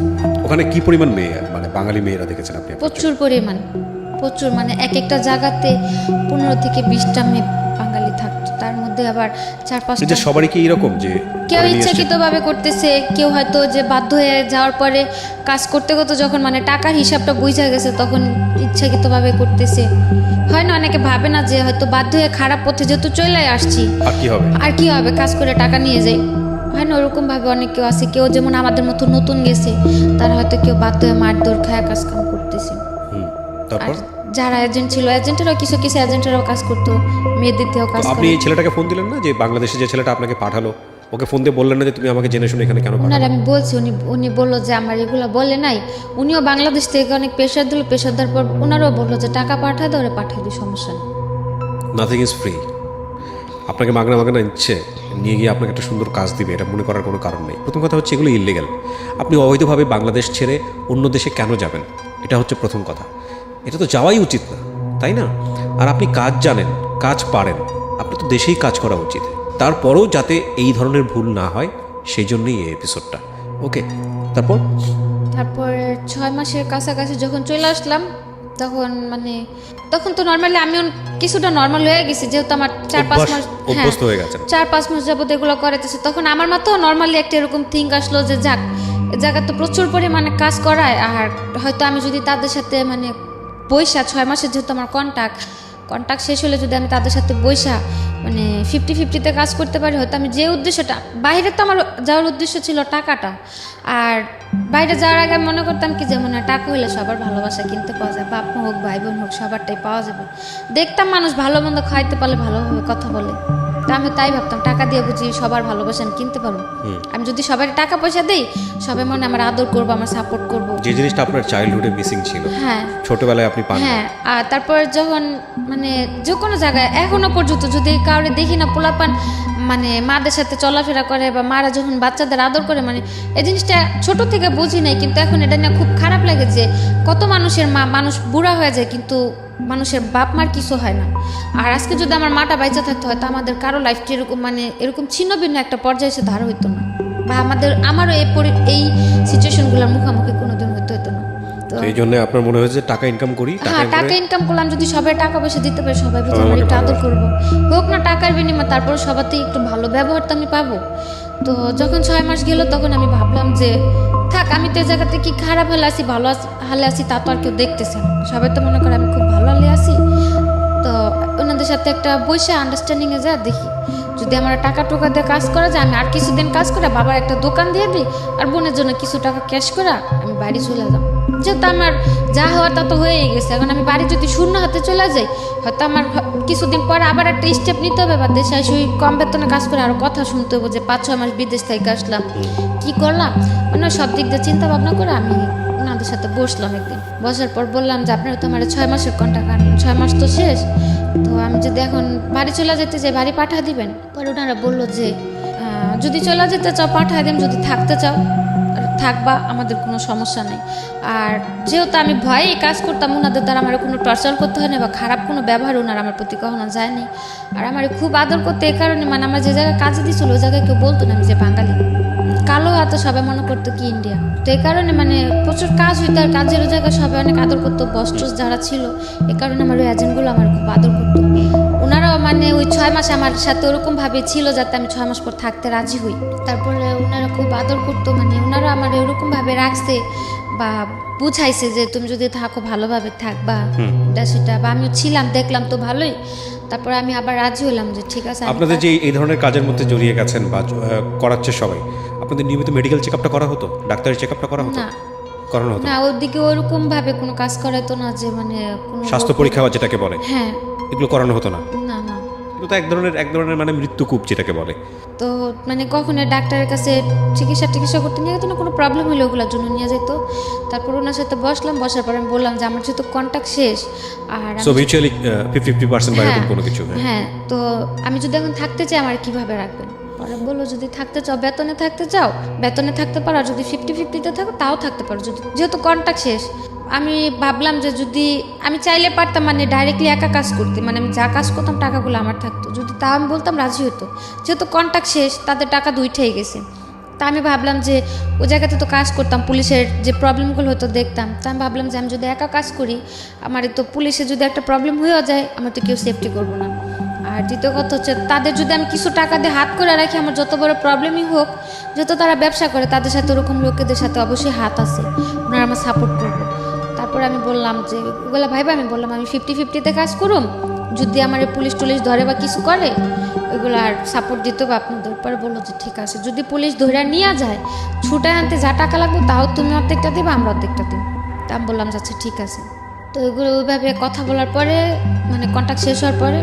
ওখানে কি পরিমাণ মেয়ে, মানে বাঙালি মেয়েরা দেখেছেন আপনি? প্রচুর পরিমাণ, প্রচুর, মানে এক একটা জায়গাতে 15 থেকে 20টা মেয়ে বাঙালি থাকতো। তার মধ্যে আবার 4-5টা যে সবারই কি এরকম যে কেউ করে নিয়ে এসছে? ইচ্ছাকৃতভাবে করতেছে, কেউ হয়তো যে বাধ্য হয়ে যাওয়ার পরে কাজ করতে করতে যখন মানে টাকার হিসাবটা বুঝা গেছে তখন ইচ্ছাকৃতভাবে করতেছে। হয় না, অনেকে ভাবে না যে হয়তো বাধ্য হয়ে খারাপ পথে যেহেতু চলে আসছি আর কি হবে? আর কি হবে, কাজ করে টাকা নিয়ে যাই। হয় না, ওরকম ভাবে অনেক কেউ আছে। কেউ যেমন আমাদের মতো নতুন গেছে, তারা হয়তো কেউ বাধ্য হয়ে মারধর খায়া কাজ কাম করতেছে। হুম, আর তারপর যারা এজেন্ট ছিল, এজেন্টেরাও কিছু কিছু এজেন্টেরাও কাজ করতো, মেয়েদের দিয়েও কাজ তো আপনি করে। এই ছেলেটাকে ফোন দিলেন না, যে বাংলাদেশে যে ছেলেটা আপনাকে পাঠালো, ওকে ফোন দিয়ে বললেন না যে তুমি আমাকে জেনে শুনে এখানে কেন ওনার পাঠালে? আমি বলছি, উনি বললো যে আমার এগুলো বলে নাই। উনিও বাংলাদেশ থেকে অনেক প্রেশার দিল, প্রেশার দেওয়ার পর ওনারাও বললো যে টাকা পাঠা দাও, ওরা পাঠিয়ে দিই, সমস্যা নেই। Nothing is free. আপনাকে মাগনা মাগনা ইচ্ছে নিয়ে গিয়ে আপনাকে একটা সুন্দর কাজ দিবে, এটা মনে করার কোনো কারণ নেই। প্রথম কথা হচ্ছে এগুলো ইলিগাল। আপনি অবৈধভাবে বাংলাদেশ ছেড়ে অন্য দেশে কেন যাবেন, এটা হচ্ছে প্রথম কথা। এটা তো যাওয়াই উচিত না, তাই না? আর আপনি কাজ জানেন, কাজ পারেন, আপনি তো দেশেই কাজ করা উচিত। তারপরেও যাতে এই ধরনের ভুল না হয় সেই জন্যই এই এপিসোডটা। ওকে, তারপর তারপর 6 মাসের কাছাকাছি যখন চলে আসলাম, তখন তো নর্মালি আমিও কিছুটা নর্মাল হয়ে গেছি, যেহেতু আমার 4-5 মাস অভ্যস্ত হয়ে গেছেন। 4-5 মাস যাবত এগুলো করাইতেছে। তখন আমার মাথাও নর্মালি একটা এরকম থিঙ্ক আসলো যে যাক, এ জায়গা তো প্রচুর পরিমাণে কাজ করায়, আর হয়তো আমি যদি তাদের সাথে মানে পয়সা 6 মাসের যেহেতু আমার কন্ট্যাক্ট শেষ হলে যদি আমি তাদের সাথে পয়সা মানে 50-50-তে কাজ করতে পারি, হয়তো আমি যে উদ্দেশ্যটা, বাইরে তো আমার যাওয়ার উদ্দেশ্য ছিল টাকাটা, আর বাইরে যাওয়ার আগে আমি মনে করতাম কি যে মনে হয় টাকা হলে সবার ভালোবাসা কিনতে পাওয়া যায়, বাপ মা হোক ভাই বোন হোক সবারটাই পাওয়া যাবে। দেখতাম মানুষ ভালো মন্দ খাইতে পারলে ভালোভাবে কথা বলে, তা আমি তাই ভাবতাম টাকা দিয়ে বুঝি সবার ভালোবাসা আমি কিনতে পারবো। আমি যদি সবাই টাকা পয়সা দিই, সবাই মনে আমার আদর করবো, আমার সাপোর্ট করবো। যে জিনিসটা আপনার চাইল্ডহুডে মিসিং ছিল, হ্যাঁ ছোটবেলায় আপনি পান। হ্যাঁ, আর তারপর যখন মানে যে কোনো জায়গায় এখনো পর্যন্ত যদি কাউরে দেখি না পোলাপান মানে মাদের সাথে চলাফেরা করে বা মারা যখন বাচ্চাদের আদর করে, মানে এই জিনিসটা ছোট থেকে বুঝি নাই, কিন্তু এখন এটা নিয়ে খুব খারাপ লাগে যে কত মানুষের মানুষ বুড়া হয়ে যায় কিন্তু মানুষের বাপ মার কিছু হয় না। আর আজকে যদি আমার মাটা বাইচা থাকতে হয়তো আমাদের কারো লাইফটি এরকম মানে এরকম ছিন্ন ভিন্ন একটা পর্যায়ে এসে ধার হইতো না, বা আমারও এই সিচুয়েশনগুলোর মুখোমুখি কোনোদিন হতো না। তো এই জন্য আপনার মনে হয়েছে টাকা ইনকাম করি, হ্যাঁ, টাকা ইনকাম করলাম, যদি সবাই টাকা পয়সা দিতে পারে, সবাই বুঝে আমার একটু আদর করবো, হোক না টাকার বিনিময়ে, তারপর সবার থেকে একটু ভালো ব্যবহার তো আমি পাবো। তো যখন 6 মাস গেল তখন আমি ভাবলাম যে থাক, আমি তো এই জায়গাতে কি খারাপ হলে আসি ভালো হালে আসি তা তো আর কেউ দেখতেছে না, সবাই তো মনে করে আমি খুব ভালো হালে আসি। তো ওনাদের সাথে একটা বৈশা আন্ডারস্ট্যান্ডিংয়ে যা দেখি যদি আমার টাকা টোকা দিয়ে কাজ করা যায়, আমি আর কিছুদিন কাজ করে বাবার একটা দোকান দিয়ে দিই, আর বোনের জন্য কিছু টাকা ক্যাশ করে আমি বাড়ি চলে যাম। যেহেতু আমার যা হওয়ার তা তো হয়েই গেছে, এখন আমি বাড়ি যদি শূন্য হাতে চলে যাই, হয়তো আমার কিছুদিন পরে আবার একটা স্টেপ নিতে হবে, বা দেশে এসে ওই কম বেতনে কাজ করে আরও কথা শুনতে হবে যে 5-6 মাস বিদেশ থেকে আসলাম, কি করলাম, মানে সব দিক দিয়ে চিন্তা ভাবনা করে আমি ওনাদের সাথে বসলাম। একদিন বসার পর বললাম যে আপনারা তো আমার 6 মাসের কন্ট্রাক্ট, আর 6 মাস তো শেষ, তো আমি যদি এখন বাড়ি চলে যেতে চাই বাড়ি পাঠা দিবেন? পরে ওনারা বললো যে যদি চলে যেতে চাও পাঠা দেন, যদি থাকতে চাও থাকবা, আমাদের কোনো সমস্যা নেই। আর যেহেতু আমি ভয়ে কাজ করতাম, ওনাদের দ্বারা আমার কোনো টর্চার করতে হয় না বা খারাপ কোনো ব্যবহার ওনার আমার প্রতি কখনো যায়নি। আর আমার খুব আদর করতে এই কারণে, মানে আমার যে জায়গায় কাজে দিয়েছিল ওই জায়গায় কেউ বলতো না আমি যে বাঙালি, কালো এত সবাই মনে করতো কি ইন্ডিয়া, তো এই কারণে মানে প্রচুর কাজ হইতো, আর কাজের জায়গায় সবাই অনেক আদর করতো, বস্টস যারা ছিল, এই কারণে আমার ওই এজেন্টগুলো আমার খুব আদর করতো। ওনারাও মানে ওই 6 মাস আমার সাথে ওরকমভাবে ছিল যাতে আমি 6 মাস পর থাকতে রাজি হই। তারপরে ওনারা খুব আদর করতো, মানে ওনারা আমার এরকমভাবে রাখছে বা বুঝাইছে যে তুমি যদি থাকো ভালোভাবে থাকবা, এটা সেটা, বা আমিও ছিলাম, দেখলাম তো ভালোই। তারপরে আমি আবার রাজি হলাম যে ঠিক আছে। আপনাদের যে এই ধরনের কাজের মধ্যে জড়িয়ে গেছেন বা করাচ্ছে সবাই, আপনাদের নিয়মিত মেডিকেল চেক আপটা করা হতো, ডাক্তারের চেক আপটা করা হতো? না করানো হতো না, ওদিকে ওরকম ভাবে কোনো কাজ করাতো না, যে মানে কোনো স্বাস্থ্য পরীক্ষা যেটাকে বলে, হ্যাঁ এগুলো করানো হতো না? না না, এগুলো তো এক ধরনের মানে মৃত্যুকূপ যেটাকে বলে। তো মানে কখনো ডাক্তারের কাছে চিকিৎসা করতে নিয়ে যেত না, কোনো প্রবলেম হলে ওগুলোর জন্য নিয়ে যেত। তারপর ওনার সাথে বসলাম, বসার পর আমি বললাম যে আমার যেহেতু কন্ট্যাক্ট শেষ, আর সো মিউচুয়ালি 50% বা এরকম কোনো কিছু। হ্যাঁ, তো আমি যদি এখন থাকতে চাই আমার কিভাবে রাখবেন? পরে বললো যদি থাকতে চাও বেতনে থাকতে চাও বেতনে থাকতে পারো, আর যদি 50-50-তে থাকো তাও থাকতে পারো, যদি যেহেতু কন্ট্যাক্ট শেষ। আমি ভাবলাম যে যদি আমি চাইলে পারতাম মানে ডাইরেক্টলি একা কাজ করতে, মানে আমি যা কাজ করতাম টাকাগুলো আমার থাকতো, যদি তাও আমি বলতাম রাজি হতো, যেহেতু কন্ট্যাক্ট শেষ তাদের টাকা দুইটাই গেছে। তা আমি ভাবলাম যে ওই জায়গাতে তো কাজ করতাম, পুলিশের যে প্রবলেমগুলো হতো দেখতাম, তা আমি ভাবলাম যে আমি যদি একা কাজ করি আমার তো পুলিশে যদি একটা প্রবলেম হয়েও যায় আমার তো কেউ সেফটি করবো না। আর দ্বিতীয় কথা হচ্ছে তাদের যদি আমি কিছু টাকা দিয়ে হাত করে রাখি, আমার যত বড় প্রবলেমই হোক, যত তারা ব্যবসা করে তাদের সাথে ওরকম লোকেদের সাথে অবশ্যই হাত আছে, ওনারা আমার সাপোর্ট করবে। তারপরে আমি বললাম যে ওগুলো ভাইবা, আমি বললাম আমি 50-50-তে কাজ করুম, যদি আমার পুলিশ টুলিশ ধরে বা কিছু করে ওইগুলো আর সাপোর্ট দিতে হবে আপনাদের। পরে বললো যে ঠিক আছে, যদি পুলিশ ধরে নিয়ে যায় ছুটায় আনতে যা টাকা লাগবে তাও তুমি অর্ধেকটা দেবে, আমরা অর্ধেকটা দেব। তা আমি বললাম যে আচ্ছা ঠিক আছে। তো ওইগুলো ওইভাবে কথা বলার পরে মানে কন্ট্যাক্ট শেষ হওয়ার পরে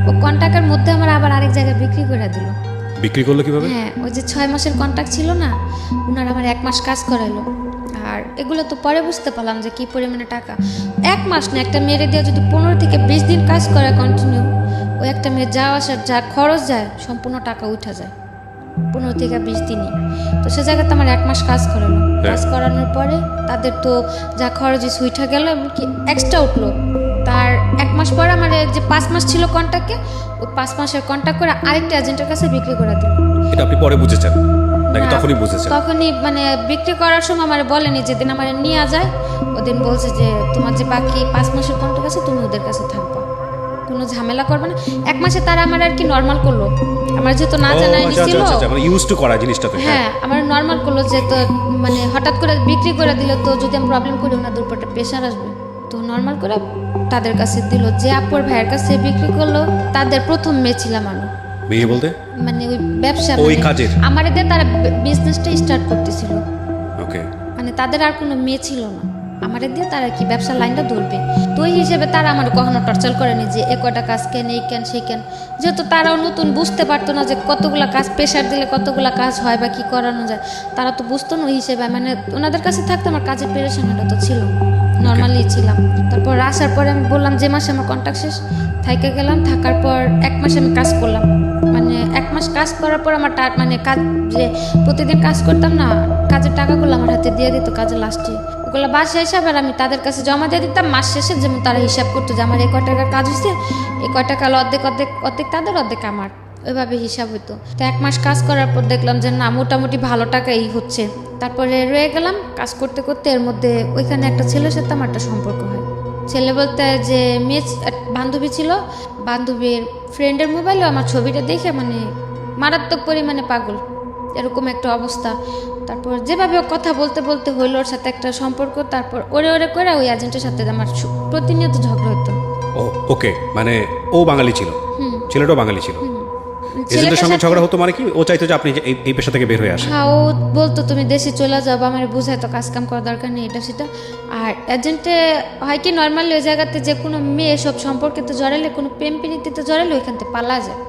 ও কন্ট্যাক্টের মধ্যে আমার আবার আরেক জায়গায় বিক্রি করে দিল। বিক্রি করলো কিভাবে? হ্যাঁ, ওই যে 6 মাসের কন্ট্যাক্ট ছিল না, ওনার আমার 1 মাস কাজ করাইলো। আর এগুলো তো পরে বুঝতে পারলাম যে কী পরিমাণে টাকা। 1 মাস না, একটা মেয়েরে দিয়ে যদি 15 থেকে 20 দিন কাজ করে কন্টিনিউ, ওই একটা মেয়ের যাওয়া আসার যা খরচ যায় সম্পূর্ণ টাকা উঠা যায় 15 থেকে 20 দিনই। তো সে জায়গাতে আমার 1 মাস কাজ করালো। কাজ করানোর পরে তাদের তো যা খরচ উঠা গেল, এমনকি এক্সট্রা উঠলো। তার 1 মাস পরে আমার যে 5 মাস ছিল কন্ট্যাক্টে, ওই 5 মাসের কন্ট্যাক্ট করে আরেকটা এজেন্টের কাছে বিক্রি করে দিল। এটা আপনি পরে বুঝেছেন নাকি তখনই বুঝেছেন? তখনই মানে বিক্রি করার সময় আমার বলেনি, যেদিন আমার নিয়ে যায় ওদিন বলছে যে তোমার যে বাকি 5 মাসের কন্ট্যাক্ট আছে তুমি ওদের কাছে থাকবা, কোনো ঝামেলা করবে না। 1 মাসে তারা আমার আর কি নর্মাল করলো, আমার যেহেতু না জানাই ছিল, মানে ইউজ টু করা জিনিসটাতে। হ্যাঁ, আমার নর্মাল করলো যে তো মানে হঠাৎ করে বিক্রি করে দিল, তো যদি আমি প্রবলেম করি ওনাদের উপর একটা প্রেশার আসবে, তো নর্মাল করে তাদের কাছে দিল। যে আপুর ভাইয়ের কাছে বিক্রি করলো তাদের প্রথম মেয়ে ছিলাম আমি। মেয়ে বলতে মানে ওই ব্যবসা, ওই কাজের আমার এদের তারা বিজনেসটা স্টার্ট করতেছিল। ওকে, মানে তাদের আর কোনো মেয়ে ছিল না, আমার দিয়ে তারা কি ব্যবসার লাইনটা ধরবে। তো ওই হিসেবে তারা আমার কখনো টর্চার করেনি যে এ কয়টা কাজ কেন, এই কেন সেই কেন। যেহেতু তারাও নতুন, বুঝতে পারতো না যে কতগুলা কাজ প্রেশার দিলে কতগুলা কাজ হয় বা কি করানো যায়, তারা তো বুঝতো না। ওই হিসেবে মানে ওনাদের কাছে থাকতে আমার কাজের পেরেশানিটা তো ছিল, নর্মালি ছিলাম। তারপর আসার পরে আমি বললাম যে মাসে আমার কন্ট্যাক্ট শেষ, থাইকে গেলাম। থাকার পর 1 মাস আমি কাজ করলাম। মানে 1 মাস কাজ করার পর আমার মানে কাজ যে প্রতিদিন কাজ করতাম না, কাজের টাকাগুলো আমার হাতে দিয়ে দিত কাজের লাস্টে, ওগুলো বাসায় হিসাব আর আমি তাদের কাছে জমা দিয়ে দিতাম মাস শেষে। যেমন তারা হিসাব করতো যে আমার এই কয় টাকার কাজ হয়েছে, এই কয় টাকা অর্ধেক অর্ধেক অর্ধেক তাদের অর্ধেক আমার, ওইভাবে হিসাব হতো। তো 1 মাস কাজ করার পর দেখলাম যে না, মোটামুটি ভালো টাকাই হচ্ছে। তারপরে রয়ে গেলাম কাজ করতে করতে। এর মধ্যে ওইখানে একটা ছেলের সাথে আমার একটা সম্পর্ক হয়। ছেলে বলতে যে মেয়ে বান্ধবী ছিল, বান্ধবীর ফ্রেন্ডের মোবাইলেও আমার ছবিটা দেখে মানে মারাত্মক পরিমাণে পাগল, এরকম একটা অবস্থা। তারপর যেভাবে ও কথা বলতে বলতে হইলো ওর সাথে একটা সম্পর্ক। তারপর ওরে ওরে করে ওই এজেন্টের সাথে আমার প্রতিনিয়ত ঝগড়া হতো। ওকে, মানে ও বাঙালি ছিল, ছেলেটাও বাঙালি ছিল। এজেন্টের সঙ্গে ঝগড়া হতো মানে কি? ও চাইতো যে আপনি এই পেশা থেকে বের হয়ে আসেন। হ্যাঁ, ও বলতো তুমি দেশে চলে যাও, আমার বুঝাইতো কাজ কাম করার দরকার নেই, এটা সেটা। আর এজেন্টে হয় কি নর্মালি ওই জায়গাতে যে কোনো মেয়ে সব সম্পর্কেতে জড়ালে, কোনো প্রেম প্রীতিতে জড়ালে ওইখান থেকে পালা যায়।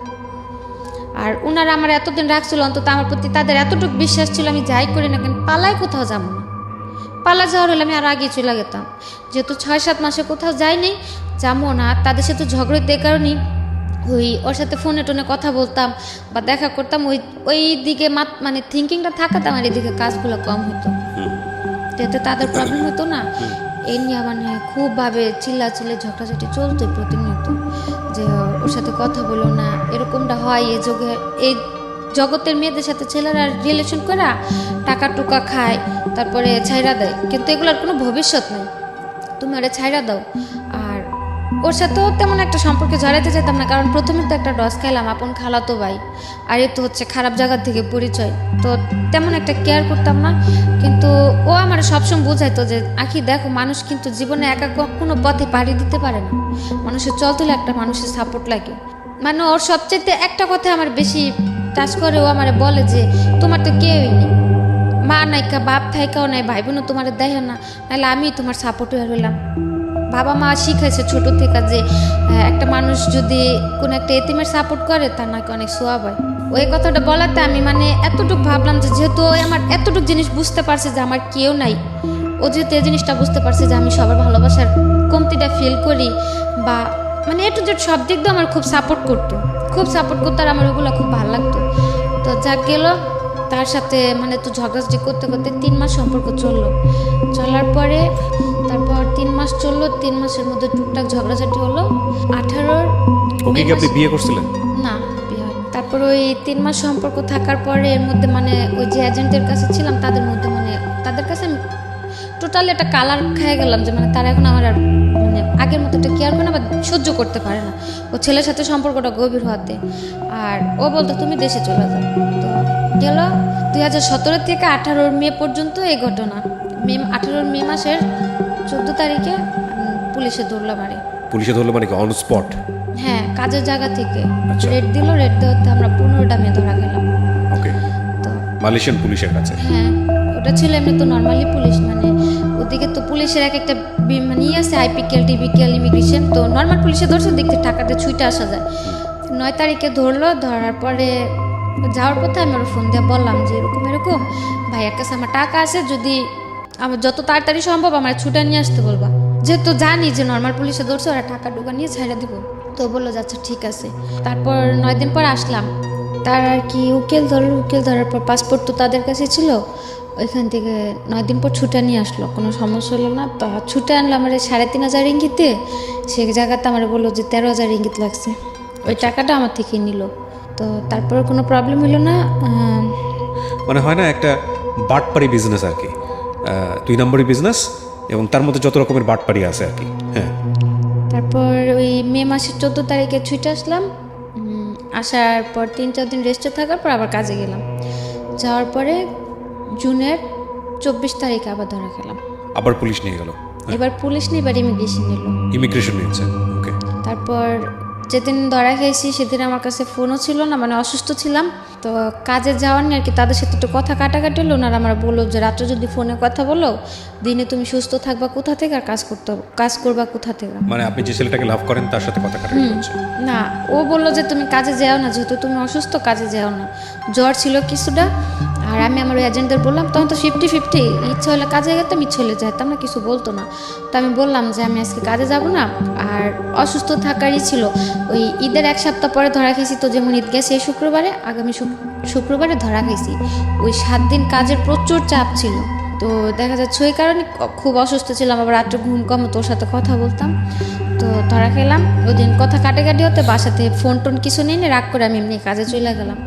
আর ওনারা আমার এতদিন রাখছিল, অন্তত আমার প্রতি তাদের এতটুকু বিশ্বাস ছিল, আমি যাই করি না কেন পালায় কোথাও যাবো না। পালা যাওয়ার হলে আমি আর আগে চলে যেতাম। যেহেতু 6-7 মাসে কোথাও যাইনি, যাবো না। তাদের সাথে ঝগড়া এই কারণেই ওই ওর সাথে ফোনে টোনে কথা বলতাম বা দেখা করতাম, ওই দিকে মানে থিঙ্কিংটা থাকাতে আমার এদিকে কাজগুলো কম হতো, যেহেতু তাদের প্রবলেম হতো না। এই নিয়ে মানে খুবভাবে চিল্লাচিল্লি ঝগড়াঝাটি চলতো প্রতিনিয়ত, যে ওর সাথে কথা বলো না, এরকমটা হয়। এই জগতের মেয়েদের সাথে ছেলেরা রিলেশন করা টাকা টুকা খায়, তারপরে ছাইরা দেয়, কিন্তু এগুলোর কোনো ভবিষ্যৎ নেই, তুমি ওরা ছাইরা দাও। আর ওর সাথেও তেমন একটা সম্পর্কে জড়াইতে চাইতাম না, কারণ প্রথমে তো একটা ডস খাইলাম, আপন খালাতো ভাই, আর এ তো হচ্ছে খারাপ জায়গার থেকে পরিচয়, তো তেমন একটা কেয়ার করতাম না। কিন্তু ও আমার সবসময় বোঝাইতো যে আখি দেখো, মানুষ কিন্তু জীবনে একা কোনো পথে পাড়ি দিতে পারে না, মানুষের চলতে হলে একটা মানুষের সাপোর্ট লাগে। মানে ওর সবচেয়ে একটা কথা আমার বেশি টাচ করে, ও আমার বলে যে তোমার তো কেউই নেই, মা নাইকা বাপ থাইকাও নাই, ভাই বোনও তোমার দেখে না, নাহলে আমি তোমার সাপোর্ট হয়ে রইলাম। বাবা মা শিখাইছে ছোট থেকে যে একটা মানুষ যদি কোনো একটা এতিমের সাপোর্ট করে তার নাকি অনেক সোয়াব হয়। ওই কথাটা বলাতে আমি মানে এতটুকু ভাবলাম যে যেহেতু আমার এতটুকু জিনিস বুঝতে পারছে যে আমার কেউ নাই, ও যেহেতু এই জিনিসটা বুঝতে পারছে যে আমি সবার ভালোবাসার কমতিটা ফিল করি, বা মানে একটু যে সব দিক দিয়ে আমার খুব সাপোর্ট করতো আর আমার ওগুলো খুব ভালো লাগতো। তো যা গেল তার সাথে মানে তো ঝগড়াঝাটি করতে করতে 3 মাস সম্পর্ক চলার পরে তারপর 3 মাস চললো। 3 মাসের মধ্যে টুকটাক ঝগড়াঝাটি হলো। 18 ওকে কি আপনি বিয়ে করছিলেন? না, বিয়ে হয়নি। তারপর ওই 3 মাস সম্পর্ক থাকার পরে এর মধ্যে মানে ওই যে এজেন্টের কাছে ছিলাম তাদের মধ্যে মানে তাদের কাছে আমি টোটালি একটা কালার খেয়ে গেলাম, যে মানে তারা এখন আমার আর মানে আগের মতো একটা কেয়ার করে না বা সহ্য করতে পারে না ও ছেলের সাথে সম্পর্কটা গভীর হতে। আর ও বলতো তুমি দেশে চলে যাও। তো গেল 2017 থেকে 18 মে পর্যন্ত এই ঘটনা। 18 মে মাসের 14 তারিখে পুলিশে ধরলো বাড়ি। পুলিশে ধরলো মানে কি অন স্পট? হ্যাঁ, কাজের জায়গা থেকে আচ্ছা। রেড দিল, রেড দেওয়াতে আমরা 15টা মেয়ে ধরা গেলাম। ওকে, তো মালয়েশিয়ান পুলিশের কাছে? হ্যাঁ, ওটা ছিল এমনি তো নর্মালি পুলিশ, মানে ওদিকে তো পুলিশের এক একটা মানে আছে, আইপিকেল, টিপিকেল, ইমিগ্রেশন। তো নর্মাল পুলিশে ধরছে, দেখতে টাকাতে ছুটে আসা যায়। 9 তারিখে ধরলো। ধরার পরে যাওয়ার পথে আমি ওর ফোন দিয়ে বললাম যে এরকম এরকম ভাইয়ের কাছে আমার টাকা আছে, যদি আমার যত তাড়াতাড়ি সম্ভব আমার ছুটে নিয়ে আসতে বলবা, যেহেতু জানি যে নর্মাল পুলিশে ধরছে ওরা টাকা টুকা নিয়ে ছেড়ে দিব। তো বললো যাচ্ছে ঠিক আছে। তারপর 9 দিন পর আসলাম। তার আর কি উকিল ধরার পর পাসপোর্ট তো তাদের কাছে ছিল, ওইখান থেকে 9 দিন পর ছুটে নিয়ে আসলো, কোনো সমস্যা হলো না। তো ছুটে আনলো আমার 3,500 রিঙ্গিতে, সে জায়গাতে আমার বললো যে 13,000 রিঙ্গিত লাগছে, ওই টাকাটা আমার থেকে নিল। তো তারপরে কোনো প্রবলেম হলো না। মানে হয় না একটা বাটপাড়ি বিজনেস আর কি, 2 নম্বরই বিজনেস, এবং তার মধ্যে যত রকমের বাটপাড়ি আছে আর কি। হ্যাঁ, তারপর ওই মে মাসের 14 তারিখে ছুটে আসলাম। আসার পর 3-4 দিন রেস্টে থাকার পর আবার কাজে গেলাম। যাওয়ার পরে জুনের 24 তারিখে আবার ধরা খেলাম। আবার পুলিশ নিয়ে গেল? এবার পুলিশ নিয়ে এবার ইমিগ্রেশন নিল। ইমিগ্রেশন নিয়েছে, ওকে। তারপর যেদিন ধরা খেয়েছি সেদিন আমার কাছে ফোনও ছিল না, মানে অসুস্থ ছিলাম। তো কাজে যাওয়ার নিয়ে আর কি, তাদের সাথে একটু কথা কাটাকাটি হলো। ওনারা আমার বললো যে রাত্রে যদি ফোনে কথা বলো, দিনে তুমি সুস্থ থাকবা কোথা থেকে আর কাজ করবা কোথা থেকে। মানে আপনি যে ছেলেটাকে লাভ করেন তার সাথে কথা কাটাকাটি হচ্ছে? না, ও বললো যে তুমি কাজে যাও না, যেহেতু তুমি অসুস্থ কাজে যাও না। জ্বর ছিল কিছুটা। আর আমি আমার ওই এজেন্টদের বললাম, তখন তো 50-50, ইচ্ছা হলে কাজে যেতাম, ইচ্ছে হলে যেতাম না, কিছু বলতো না। তো আমি বললাম যে আমি আজকে কাজে যাব না, আর অসুস্থ থাকারই ছিল। ওই ঈদের 1 সপ্তাহ পরে ধরা খেয়েছি, তো যেমন ঈদ গেছে এই শুক্রবারে, আগামী শুক্রবারে ধরা খেয়েছি। ওই 7 দিন কাজের প্রচুর চাপ ছিল। তো দেখা যাচ্ছে ওই কারণে খুব অসুস্থ ছিলাম, আবার রাত্রে ঘুম কম, তোর সাথে কথা বলতাম। তো ধরা খেলাম। ওই দিন কথা কাটাকাটি হতে বাসাতে ফোন টোন কিছু নেই, রাগ করে আমি এমনি কাজে চলে গেলাম।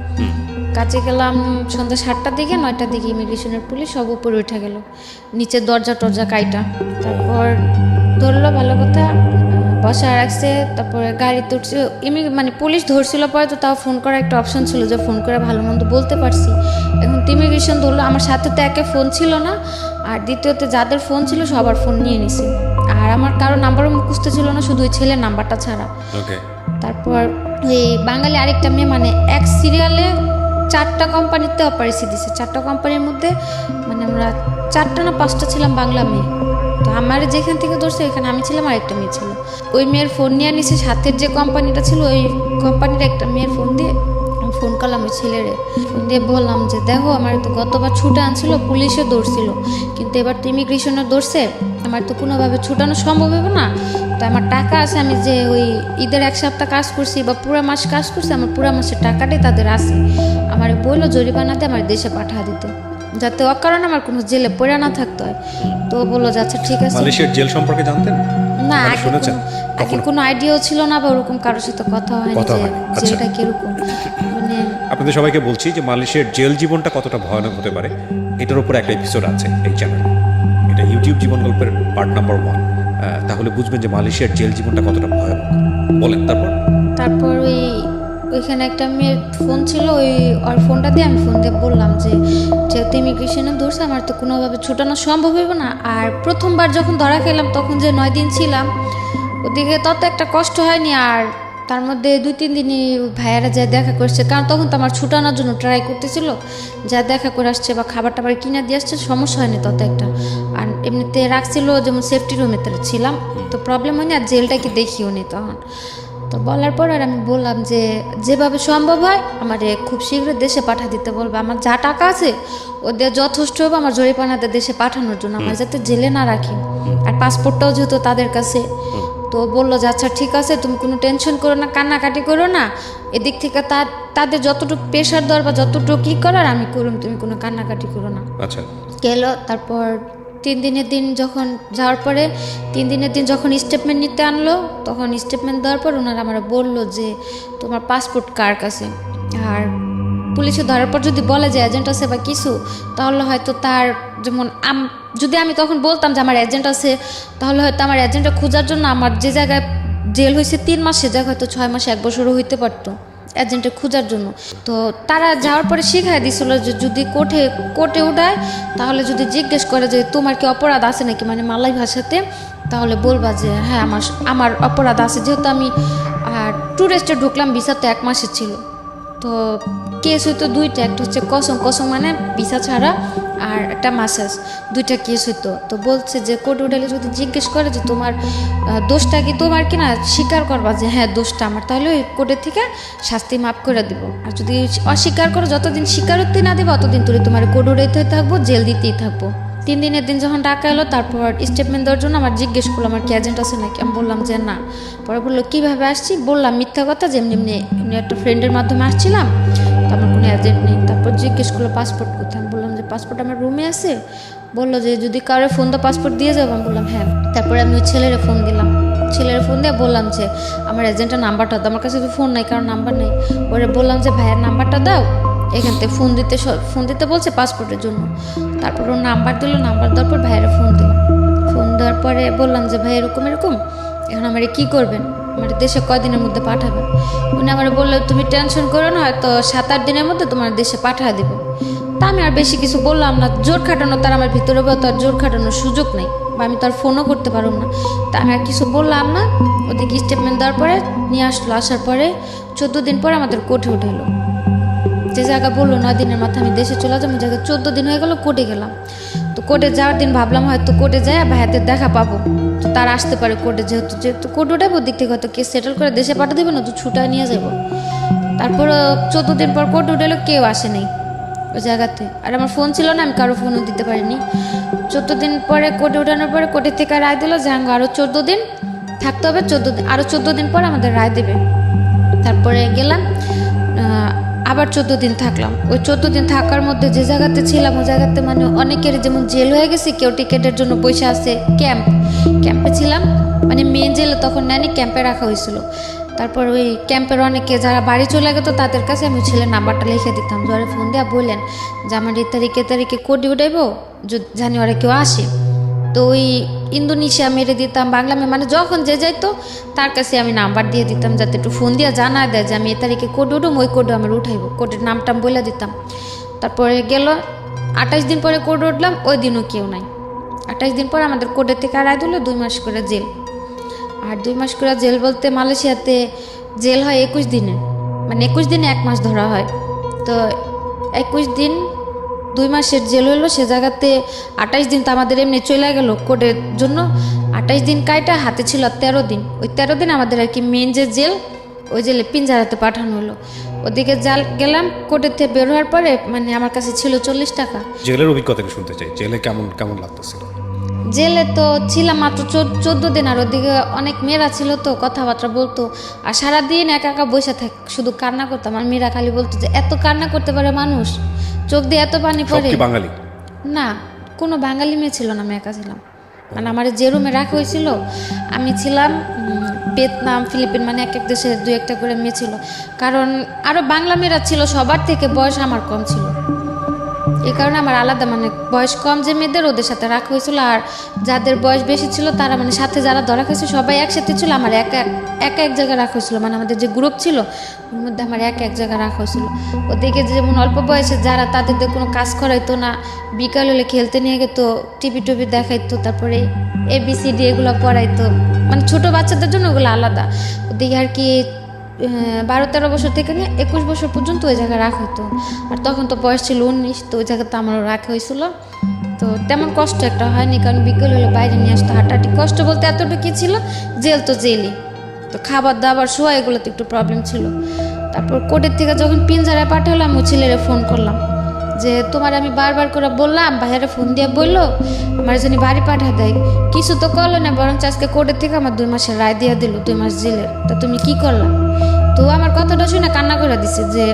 কাজে গেলাম সন্ধ্যা 7টার দিকে, 9টার দিকে ইমিগ্রেশনের পুলিশ সব উপরে উঠে গেল, নিচে দরজা টরজা কাইটা। তারপর ধরলো, ভালো কথা, বসা রাখছে। তারপরে গাড়িতে উঠছে, মানে পুলিশ ধরছিল পরে, তো তাও ফোন করার একটা অপশন ছিল যে ফোন করে ভালো মন্দ বলতে পারছি। এখন তো ইমিগ্রেশন ধরলো, আমার সাথে তো একে ফোন ছিল না, আর দ্বিতীয়তে যাদের ফোন ছিল সবার ফোন নিয়ে নিছে। আর আমার কারো নাম্বারও মুখস্থ ছিল না, শুধু ওই ছেলের নাম্বারটা ছাড়া। তারপর ওই বাঙালি আরেকটা মেয়ে, মানে এক সিরিয়ালে 4টা কোম্পানিতে অপারেশন দিছে। 4টা কোম্পানির মধ্যে মানে আমরা 4টা না 5টা ছিলাম বাংলা মেয়ে। তো আমার যেখান থেকে ধরছে এখানে আমি ছিলাম, আরেকটা মেয়ে ছিল। ওই মেয়ের ফোন নিয়ে নিছে, সাথের যে কোম্পানিটা ছিল ওই কোম্পানির একটা মেয়ের ফোন দিয়ে ফোন করলাম ওই ছেলেরে। ফোন দিয়ে বললাম যে দেখো, আমার তো গতবার ছুটে আনছিল, পুলিশে ধরছিল, কিন্তু এবার তো ইমিগ্রেশনে ধরছে, আমার তো কোনোভাবে ছুটানো সম্ভব হবে না। তো আমার টাকা আছে, আমি যে ওই ঈদের 1 সপ্তাহ কাজ করছি বা পুরো মাস কাজ করছি, আমার পুরো মাসের টাকাটাই তাদের আছে। আমার বললো জরিমানা দিয়ে আমার দেশে পাঠা দিতে, যাতে অকারণ আমার কোনো জেলে পড়ে না থাকতে হয়। তো বললো যে আচ্ছা ঠিক আছে। মালয়েশিয়ার জেল সম্পর্কে জানতেন না? আগে কোনো আইডিয়াও ছিল না, বা ওরকম কারোর সাথে কথা হয়নি যে এটা কিরকম। মানে আপনাদের সবাইকে বলছি যে মালয়েশিয়ার জেল জীবনটা কতটা ভয়ানক হতে পারে, এটার উপর একটা এপিসোড আছে এই চ্যানেলে। এটা ইউটিউব জীবন গল্পের পার্ট নাম্বার 1। তাহলে বুঝবেন যে মালয়েশিয়ার জেল জীবনটা কতটা ভয়ানক। বলেন তারপর ওইখানে একটা মেয়ের ফোন ছিল, ওর ফোনটা দিয়ে আমি ফোন দিয়ে বললাম যে যেহেতু ইমিগ্রেশনে ধরছে, আমার তো কোনোভাবে ছুটানো সম্ভব হবে না। আর প্রথমবার যখন ধরা খেলাম তখন যে 9 দিন ছিলাম, ওদিকে তত একটা কষ্ট হয়নি। আর তার মধ্যে 2-3 দিনই ভাইয়ারা যা দেখা করছে, কারণ তখন তো আমার ছুটানোর জন্য ট্রাই করতেছিল, যা দেখা করে আসছে বা খাবার টাবার কিনে দিয়ে আসছে, সমস্যা হয়নি তত একটা। আর এমনিতে রাখছিল যেমন সেফটি রুমে ছিলাম, তো প্রবলেম হয়নি। আর জেলটাকে দেখিও নি তখন। তো বলার পর আর আমি বললাম যে যেভাবে সম্ভব হয় আমার খুব শীঘ্রই দেশে পাঠা দিতে বলবে, আমার যা টাকা আছে ওদের যথেষ্ট হবে আমার জরিপানাদের দেশে পাঠানোর জন্য, আমার যাতে জেলে না রাখি। আর পাসপোর্টটাও যেহেতু তাদের কাছে। তো বললো যে আচ্ছা ঠিক আছে, তুমি কোনো টেনশন করো না, কান্নাকাটি করো না, এদিক থেকে তাদের যতটুকু প্রেশার দেওয়ার বা যতটুকু কী করার আমি করুন, তুমি কোনো কান্নাকাটি করো না। আচ্ছা গেল। তারপর 3 দিনের দিন যখন যাওয়ার পরে 3 দিনের দিন যখন স্টেটমেন্ট নিতে আনলো, তখন স্টেটমেন্ট দেওয়ার পর ওনারা আমার বললো যে তোমার পাসপোর্ট কার কাছে। আর পুলিশে ধরার পর যদি বলে যে এজেন্ট আছে বা কিছু, তাহলে হয়তো তার যেমন যদি আমি তখন বলতাম যে আমার এজেন্ট আছে, তাহলে হয়তো আমার এজেন্টটা খোঁজার জন্য আমার যে জায়গায় জেল হয়েছে 3 মাস, সে জায়গায় হয়তো 6 মাস 1 বছরও হইতে পারতো এজেন্টে খোঁজার জন্য। তো তারা যাওয়ার পরে শিখাই দিছিল যে যদি কোর্টে উঠায়, তাহলে যদি জিজ্ঞেস করে যে তোমার কি অপরাধ আছে নাকি, মানে মালাই ভাষাতে, তাহলে বলবা যে হ্যাঁ আমার অপরাধ আছে। যেহেতু আমি ট্যুরিস্টে ঢুকলাম, ভিসা তো 1 মাসের ছিল। তো কেস হইতো 2টা, একটা হচ্ছে কসম মানে ভিসা ছাড়া, আর একটা মাসাজ, 2টা কেস হইতো। তো বলছে যে কোর্ট উঠালে যদি জিজ্ঞেস করে যে তোমার দোষটা কি তোমার কিনা, স্বীকার করবা যে হ্যাঁ দোষটা আমার, তাহলে ওই কোর্টের থেকে শাস্তি মাফ করে দিব। আর যদি অস্বীকার করো, যতদিন স্বীকারোক্তি না দেবো ততদিন তুলে তোমার কোর্ট উঠাইতে থাকবো, জেল দিতেই থাকবো। 3 দিনের দিন যখন টাকা এলো, তারপর স্টেটমেন্ট দেওয়ার জন্য আমার জিজ্ঞেস করলো আমার কি এজেন্ট আছে নাকি। আমি বললাম যে না। পরে বললো কীভাবে আসছি, বললাম মিথ্যা কথা যে এমনি একটা ফ্রেন্ডের মাধ্যমে আসছিলাম, তো আমার কোনো এজেন্ট নেই। তারপর জিজ্ঞেস করলো পাসপোর্ট কোথায়, আমি বললাম যে পাসপোর্ট আমার রুমে আছে। বললো যে যদি কারোর ফোন তো পাসপোর্ট দিয়ে যাবো, আমি বললাম হ্যাঁ। তারপরে আমি ওই ছেলেরে ফোন দিলাম, ছেলের ফোন দিয়ে বললাম যে আমার এজেন্টের নাম্বারটা দাও, আমার কাছে তো ফোন নাই, কারণ নাম্বার নেই। ওরে বললাম যে ভাইয়ের নাম্বারটা দাও, এখান থেকে ফোন দিতে বলছে পাসপোর্টের জন্য। তারপর ওর নাম্বার দিল, নাম্বার দেওয়ার পর ভাইয়ের ফোন দিলাম। ফোন দেওয়ার পরে বললাম যে ভাই এরকম এখন আমার কী করবেন, আমার দেশে কয়দিনের মধ্যে পাঠাবেন। উনি আমার বললো তুমি টেনশন করো না, হয়তো 7-8 দিনের মধ্যে তোমার দেশে পাঠিয়ে দেব। তা আমি আর বেশি কিছু বললাম না, জোর খাটানো তার আমার ভিতরে তো আর জোর খাটানোর সুযোগ নেই, বা আমি তো আর ফোনও করতে পারব না। তা আমি আর কিছু বললাম না। ওদিকে স্টেটমেন্ট দেওয়ার পরে নিয়ে আসলো, আসার পরে 14 দিন পরে আমাদের কোর্টে উঠেলো। যে জায়গা বললো 9 দিনের মাথায় আমি দেশে চলে যাবো, জায়গায় 14 দিন হয়ে গেল, কোর্টে গেলাম। তো কোর্টে যাওয়ার দিন ভাবলাম হয়তো কোর্টে যাই ভাইয়াদের দেখা পাবো, তো তারা আসতে পারে কোর্টে, যেহেতু কোর্ট উঠাবো, দিক থেকে হয়তো কেস সেটেল করে দেশে পাঠিয়ে দেবে না, তো ছুটায় নিয়ে যাবো। তারপর 14 দিন পর কোর্ট উঠেলো, কেউ আসে নেই ওই জায়গাতে। আর আমার ফোন ছিল না, আমি কারো ফোনও দিতে পারিনি। 14 দিন পরে কোর্টে উঠানোর পরে কোর্টের থেকে রায় দিল যে আরও 14 দিন থাকতে হবে, আরও 14 দিন পর আমাদের রায় দেবে। তারপরে গেলাম, আবার 14 দিন থাকলাম। ওই 14 দিন থাকার মধ্যে যে জায়গাতে ছিলাম, ওই জায়গাতে মানে অনেকের যেমন জেল হয়ে গেছে, কেউ টিকেটের জন্য পয়সা আছে, ক্যাম্পে ছিলাম, মানে মেন জেলে তখন নেয়নি, ক্যাম্পে রাখা হয়েছিল। তারপর ওই ক্যাম্পের অনেকে যারা বাড়ি চলে গেতো, তাদের কাছে আমি ছেলের নাম্বারটা লিখে দিতাম, যারা ফোন দেওয়া বললেন যে আমার এই তারিখে কোর্টে উঠাইবো, জানি ওরা কেউ আসে। তো ওই ইন্দোনেশিয়া মেরে দিতাম, বাংলা মানে যখন যে যাইতো তার কাছে আমি নাম্বার দিয়ে দিতাম, যাতে একটু ফোন দিয়ে জানা দেয় যে আমি এ তারিখে কোর্টে উঠুম, ওই কোর্টে আমার উঠাইবো, কোর্টের নামটাম বলে দিতাম। তারপরে গেল 28 দিন পরে কোর্টে উঠলাম, ওই দিনও কেউ নাই। 28 দিন পরে আমাদের কোর্টের থেকে রায় দিল 2 মাস করে জেল। আর 2 মাস করে জেল বলতে মালয়েশিয়াতে জেল হয় 21 দিনের, মানে 21 দিনে 1 মাস ধরা হয়। তো 21 দিন 2 মাসের জেল হলো, সে জায়গাতে 28 দিন তো আমাদের এমনি চলে গেল কোর্টের জন্য। 28 দিন কাইটা হাতে ছিল 13 দিন। ওই 13 দিন আমাদের আর কি মেন যে জেল, ওই জেলে পিঞ্জারাতে পাঠানো হলো। ওদিকে গেলাম, কোর্টের থেকে বের হওয়ার পরে মানে আমার কাছে ছিল 40 টাকা। জেলের অভিজ্ঞতাকে শুনতে চাই, জেলে কেমন লাগতেছিল? জেলে তো ছিলাম মাত্র 14 দিন, আর ওদিকে অনেক মেয়েরা ছিল, তো কথাবার্তা বলতো, আর সারাদিন একা একা বসে শুধু কান্না করতাম। আর মেয়েরা খালি বলতো যে এত কান্না করতে পারে মানুষ, চোখ দিয়ে এত পানি পড়ে। বাঙালি না, কোনো বাঙালি মেয়ে ছিল না, আমি একা ছিলাম। মানে আমার যে রুমে রাখা হয়েছিল, আমি ছিলাম ভিয়েতনাম, ফিলিপিন, মানে এক দেশের 2-1টা করে মেয়ে ছিল। কারণ আরও বাংলা মেয়েরা ছিল, সবার থেকে বয়স আমার কম ছিল, এই কারণে আমার আলাদা মানে বয়স কম যে মেয়েদের, ওদের সাথে রাখা হয়েছিল। আর যাদের বয়স বেশি ছিল তারা মানে সাথে যারা ধরা খাইছে সবাই একসাথে ছিল, আমার এক জায়গায় রাখা হয়েছিল। মানে আমাদের যে গ্রুপ ছিল ওর মধ্যে আমার এক জায়গায় রাখা হয়েছিল। ওদিকে যেমন অল্প বয়সে যারা, তাদের কোনো কাজ করাইতো না, বিকাল হলে খেলতে নিয়ে যেত, টিভি দেখাইতো, তারপরে ABCD এগুলো পড়াইতো, মানে ছোটো বাচ্চাদের জন্য ওগুলো আলাদা। ওদিকে আর কি 12-13 বছর থেকে নিয়ে 21 বছর পর্যন্ত ওই জায়গায় রাখা হতো। আর তখন তো বয়স ছিল 19, তো ওই জায়গাতে আমারও রাখা হয়েছিল। তো তেমন কষ্ট একটা হয়নি, কারণ বিকেল হলে বাইরে নিয়ে আসতো, হাঁটাহাঁটি। কষ্ট বলতে এতটুকু ছিল, জেল তো জেলই, তো খাবার দাবার শোয়া এগুলোতে একটু প্রবলেম ছিল। তারপর কোর্টের থেকে যখন পিঞ্জারায় পাঠালাম, ও ছেলেরে ফোন করলাম যে তোমার আমি বারবার করে বললাম, ভাইয়ারে ফোন দিয়ে বললো আমার জন্য বাড়ি পাঠা দেয়, কিছু তো করলো না, বরঞ্চ আজকে কোর্টের থেকে আমার 2 মাসের রায় দিয়ে দিল, 2 মাস জেলের। তা তুমি কি করলা? তো আমার কথাটা শুনে কান্না করে দিছে যে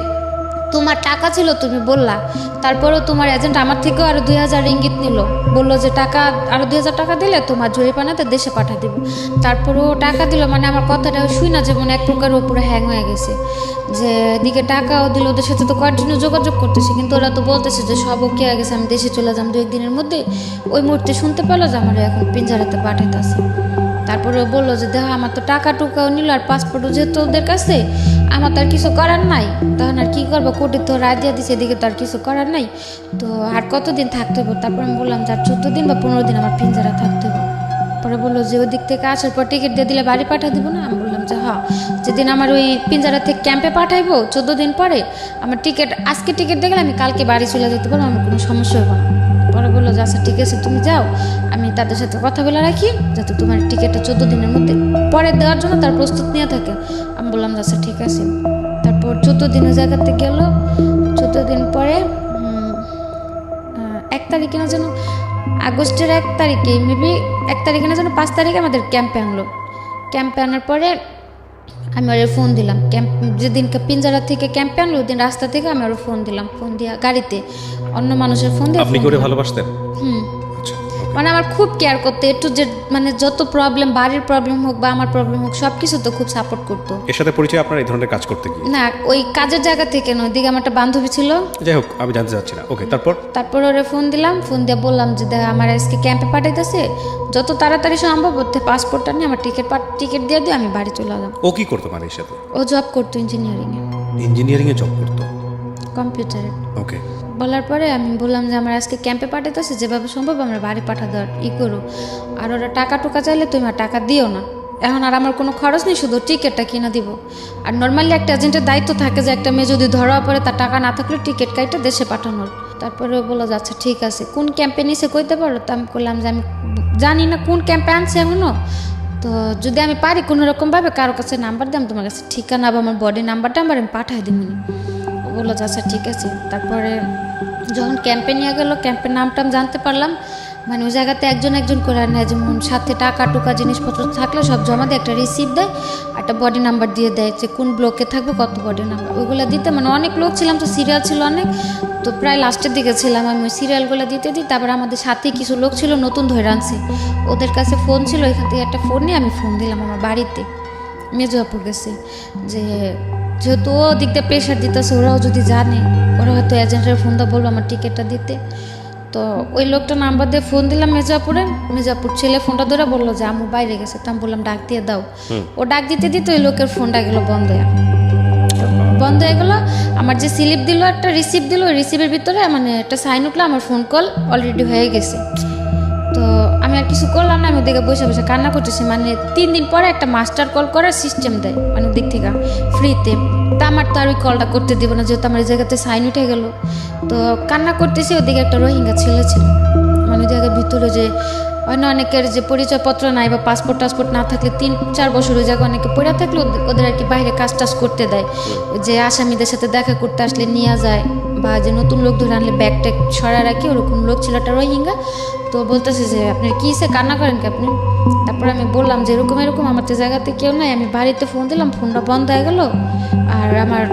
তোমার টাকা ছিল তুমি বললা, তারপরেও তোমার এজেন্ট আমার থেকেও আরও 2000 রিঙ্গিত নিল, বললো যে টাকা আরও 2000 টাকা দিলে তোমার জরিপানাতে দেশে পাঠিয়ে দেবো। তারপরেও টাকা দিল, মানে আমার কথাটা শুই না যে মনে এক প্রকার উপরে হ্যাং হয়ে গেছে, যে এদিকে টাকাও দিল, ওদের সাথে তো কন্টিনিউ যোগাযোগ করতেছে, কিন্তু ওরা তো বলতেছে যে সব ওকে হয়ে গেছে, আমি দেশে চলে যাম 2-1 দিনের মধ্যে। ওই মুহূর্তে শুনতে পেলো যে আমার এখন পিঞ্জারাতে পাঠাইতেছে। তারপরে ও বললো যে দেখো আমার তো টাকা টুকাও নিল আর পাসপোর্টও যেহেতু ওদের কাছে, আমার তো আর কিছু করার নাই, তখন আর কী করবো, কোর্টে তো রায় দিয়ে দিছে, এদিকে তো আর কিছু করার নাই, তো আর কতদিন থাকতে হবে। তারপর আমি বললাম যে আর 14 দিন বা 15 দিন আমার পিঞ্জারা থাকতে হবে। পরে বললো যে ওই দিক থেকে আসার পর টিকিট দিয়ে দিলে বাড়ি পাঠিয়ে দিব না। আমি বললাম যে হ্যাঁ, যেদিন আমার ওই পিঞ্জারা থেকে ক্যাম্পে পাঠাইবো 14 দিন পরে, আমার টিকিট আজকে টিকিট দেখলে আমি কালকে বাড়ি চলে যেতে পারবো, আমার কোনো সমস্যা হবে না। পরে বললো যে আচ্ছা ঠিক আছে তুমি যাও, আমি তাদের সাথে কথা বলে রাখি যাতে তোমার টিকিটটা 14 দিনের মধ্যে পরে দেওয়ার জন্য তার প্রস্তুত নিয়ে থাকে। আমি বললাম যে আচ্ছা ঠিক আছে। তারপর 14 দিনের জায়গাতে গেল। 14 দিন পরে 1 তারিখে না যেন, আগস্টের 1 তারিখে, মেবি 1 তারিখে না যেন 5 তারিখে আমাদের ক্যাম্পে আনলো। ক্যাম্পে আনার পরে আমি ওর ফোন দিলাম, ক্যাম্প যেদিনকে পিঞ্জারা থেকে ক্যাম্পে আনলো ওই দিন রাস্তা থেকে আমি ওর ফোন দিলাম, ফোন দিয়া গাড়িতে অন্য মানুষের ফোন দিয়ে। আপনি কি ওরে ভালোবাসতেন? আচ্ছা, মানে আমার খুব কেয়ার করতো, একটু যে মানে যত প্রবলেম, বাড়ির প্রবলেম হোক বা আমার প্রবলেম হোক, সব কিছু তো খুব সাপোর্ট করতো। এর সাথে পরিচয় আপনার এই ধরনের কাজ করতে গিয়ে? না, ওই কাজের জায়গা থেকে নয়, ওইদিকে আমার একটা বান্ধবী ছিল। যাই হোক, আমি জানতে চাচ্ছি না। ওকে, তারপর ওরে ফোন দিলাম, ফোন দিয়ে বললাম যে দেখ আমার আজকে ক্যাম্পে পাঠাইতেছে, যত তাড়াতাড়ি সম্ভব ওতে পাসপোর্টটা নিয়ে আমার টিকিট দিয়ে দিও, আমি বাড়ি চলে এলাম। ও কি করতো মানে এর সাথে? ও জব করতো ইঞ্জিনিয়ারিংয়ে, ইঞ্জিনিয়ারিংয়ে জব করতো, কম্পিউটারে। ওকে। বলার পরে আমি বললাম যে আমার আজকে ক্যাম্পে পাঠাইতেছে, যেভাবে সম্ভব আমরা বাড়ি পাঠা দেওয়ার করো, আর ওরা টাকা টুকা চাইলে তুমি আর টাকা দিও না, এখন আর আমার কোনো খরচ নেই, শুধু টিকিটটা কিনে দিব। আর নর্মালি একটা এজেন্টের দায়িত্ব থাকে যে একটা মেয়ে যদি ধরা পড়ে তার টাকা না থাকলে টিকিট কাইটে দেশে পাঠানোর। তারপরে বলা যাচ্ছে ঠিক আছে, কোন ক্যাম্পে নিছে কইতে পারো? তো আমি বললাম যে আমি জানি না কোন ক্যাম্পে আনছে এখনও, তো যদি আমি পারি কোনো রকমভাবে কারো কাছে নাম্বার দিই, আমি তোমার কাছে ঠিকানা বা আমার বডি নাম্বারটা আমি পাঠাই দিব। বললো যে আচ্ছা ঠিক আছে। তারপরে যখন ক্যাম্পে নিয়ে গেলো, ক্যাম্পের নামটা আমি জানতে পারলাম, মানে ওই জায়গাতে একজন করে নেয়, যেমন সাথে টাকা টুকা জিনিসপত্র থাকলে সব জমা দিয়ে একটা রিসিপ্ট দেয়, একটা বডি নাম্বার দিয়ে দেয় যে কোন ব্লকে থাকবে, কত বডি নাম্বার, ওইগুলো দিতে। মানে অনেক লোক ছিলাম তো, সিরিয়াল ছিল অনেক, তো প্রায় লাস্টের দিকে ছিলাম আমি, ওই সিরিয়ালগুলো দিতে দিই। তারপরে আমাদের সাথে কিছু লোক ছিল নতুন ধরে আনছে, ওদের কাছে ফোন ছিল, এখান থেকে একটা ফোন নিয়ে আমি ফোন দিলাম আমার বাড়িতে, মেজো আপু গেছে, যে যেহেতু ও দিক দিয়ে প্রেশার দিতেছে, ওরাও যদি জানে, ওরা হয়তো এজেন্টের ফোনটা বলবো আমার টিকিটটা দিতে। তো ওই লোকটা নাম্বার দিয়ে ফোন দিলাম মেজাপুর ছেলে ফোনটা ধরে বললো যে আম্মু বাইরে গেছে। তো আমি বললাম ডাক দিয়ে দাও। ও ডাক দিতে দিতে ওই লোকের ফোনটা গেল বন্ধ হয়ে গেলো। আমার যে স্লিপ দিল, একটা রিসিপ্ট দিল, ওই রিসিপ্টের ভিতরে মানে একটা সাইন উঠলো, আমার ফোন কল অলরেডি হয়ে গেছে। তো আমি আর কিছু করলাম না, আমি ওদিকে বসে বসে কান্না করতেছি। মানে 3 দিন পরে একটা মাস্টার কল করার সিস্টেম দেয় মানে ওদিক থেকে ফ্রিতে, তা আমার তো আর ওই কলটা করতে দিব না, যেহেতু আমার এই জায়গাতে সাইন উঠে গেল। তো কান্না করতেছি, ওদিকে একটা রোহিঙ্গা ছেলে ছিল, মানে ওই জায়গার ভিতরে যে অনেকের যে পরিচয়পত্র নাই বা পাসপোর্ট টাসপোর্ট না থাকলে 3-4 বছর ওই জায়গায় অনেকে পড়ে থাকলে ওদের আর কি বাইরে কাজ টাজ করতে দেয়, যে আসামিদের সাথে দেখা করতে আসলে নিয়ে যায়, বা যে নতুন লোক ধরে আনলে ব্যাগ ট্যাগ সরা রাখি, ওরকম লোক ছিল একটা রোহিঙ্গা। তো বলতেছে যে আপনার কী সে কান্না করেন কি আপনি? তারপরে আমি বললাম যে এরকম আমার তো জায়গাতে কেউ নাই, আমি বাড়িতে ফোন দিলাম, ফোনটা বন্ধ হয়ে গেলো, আর আমার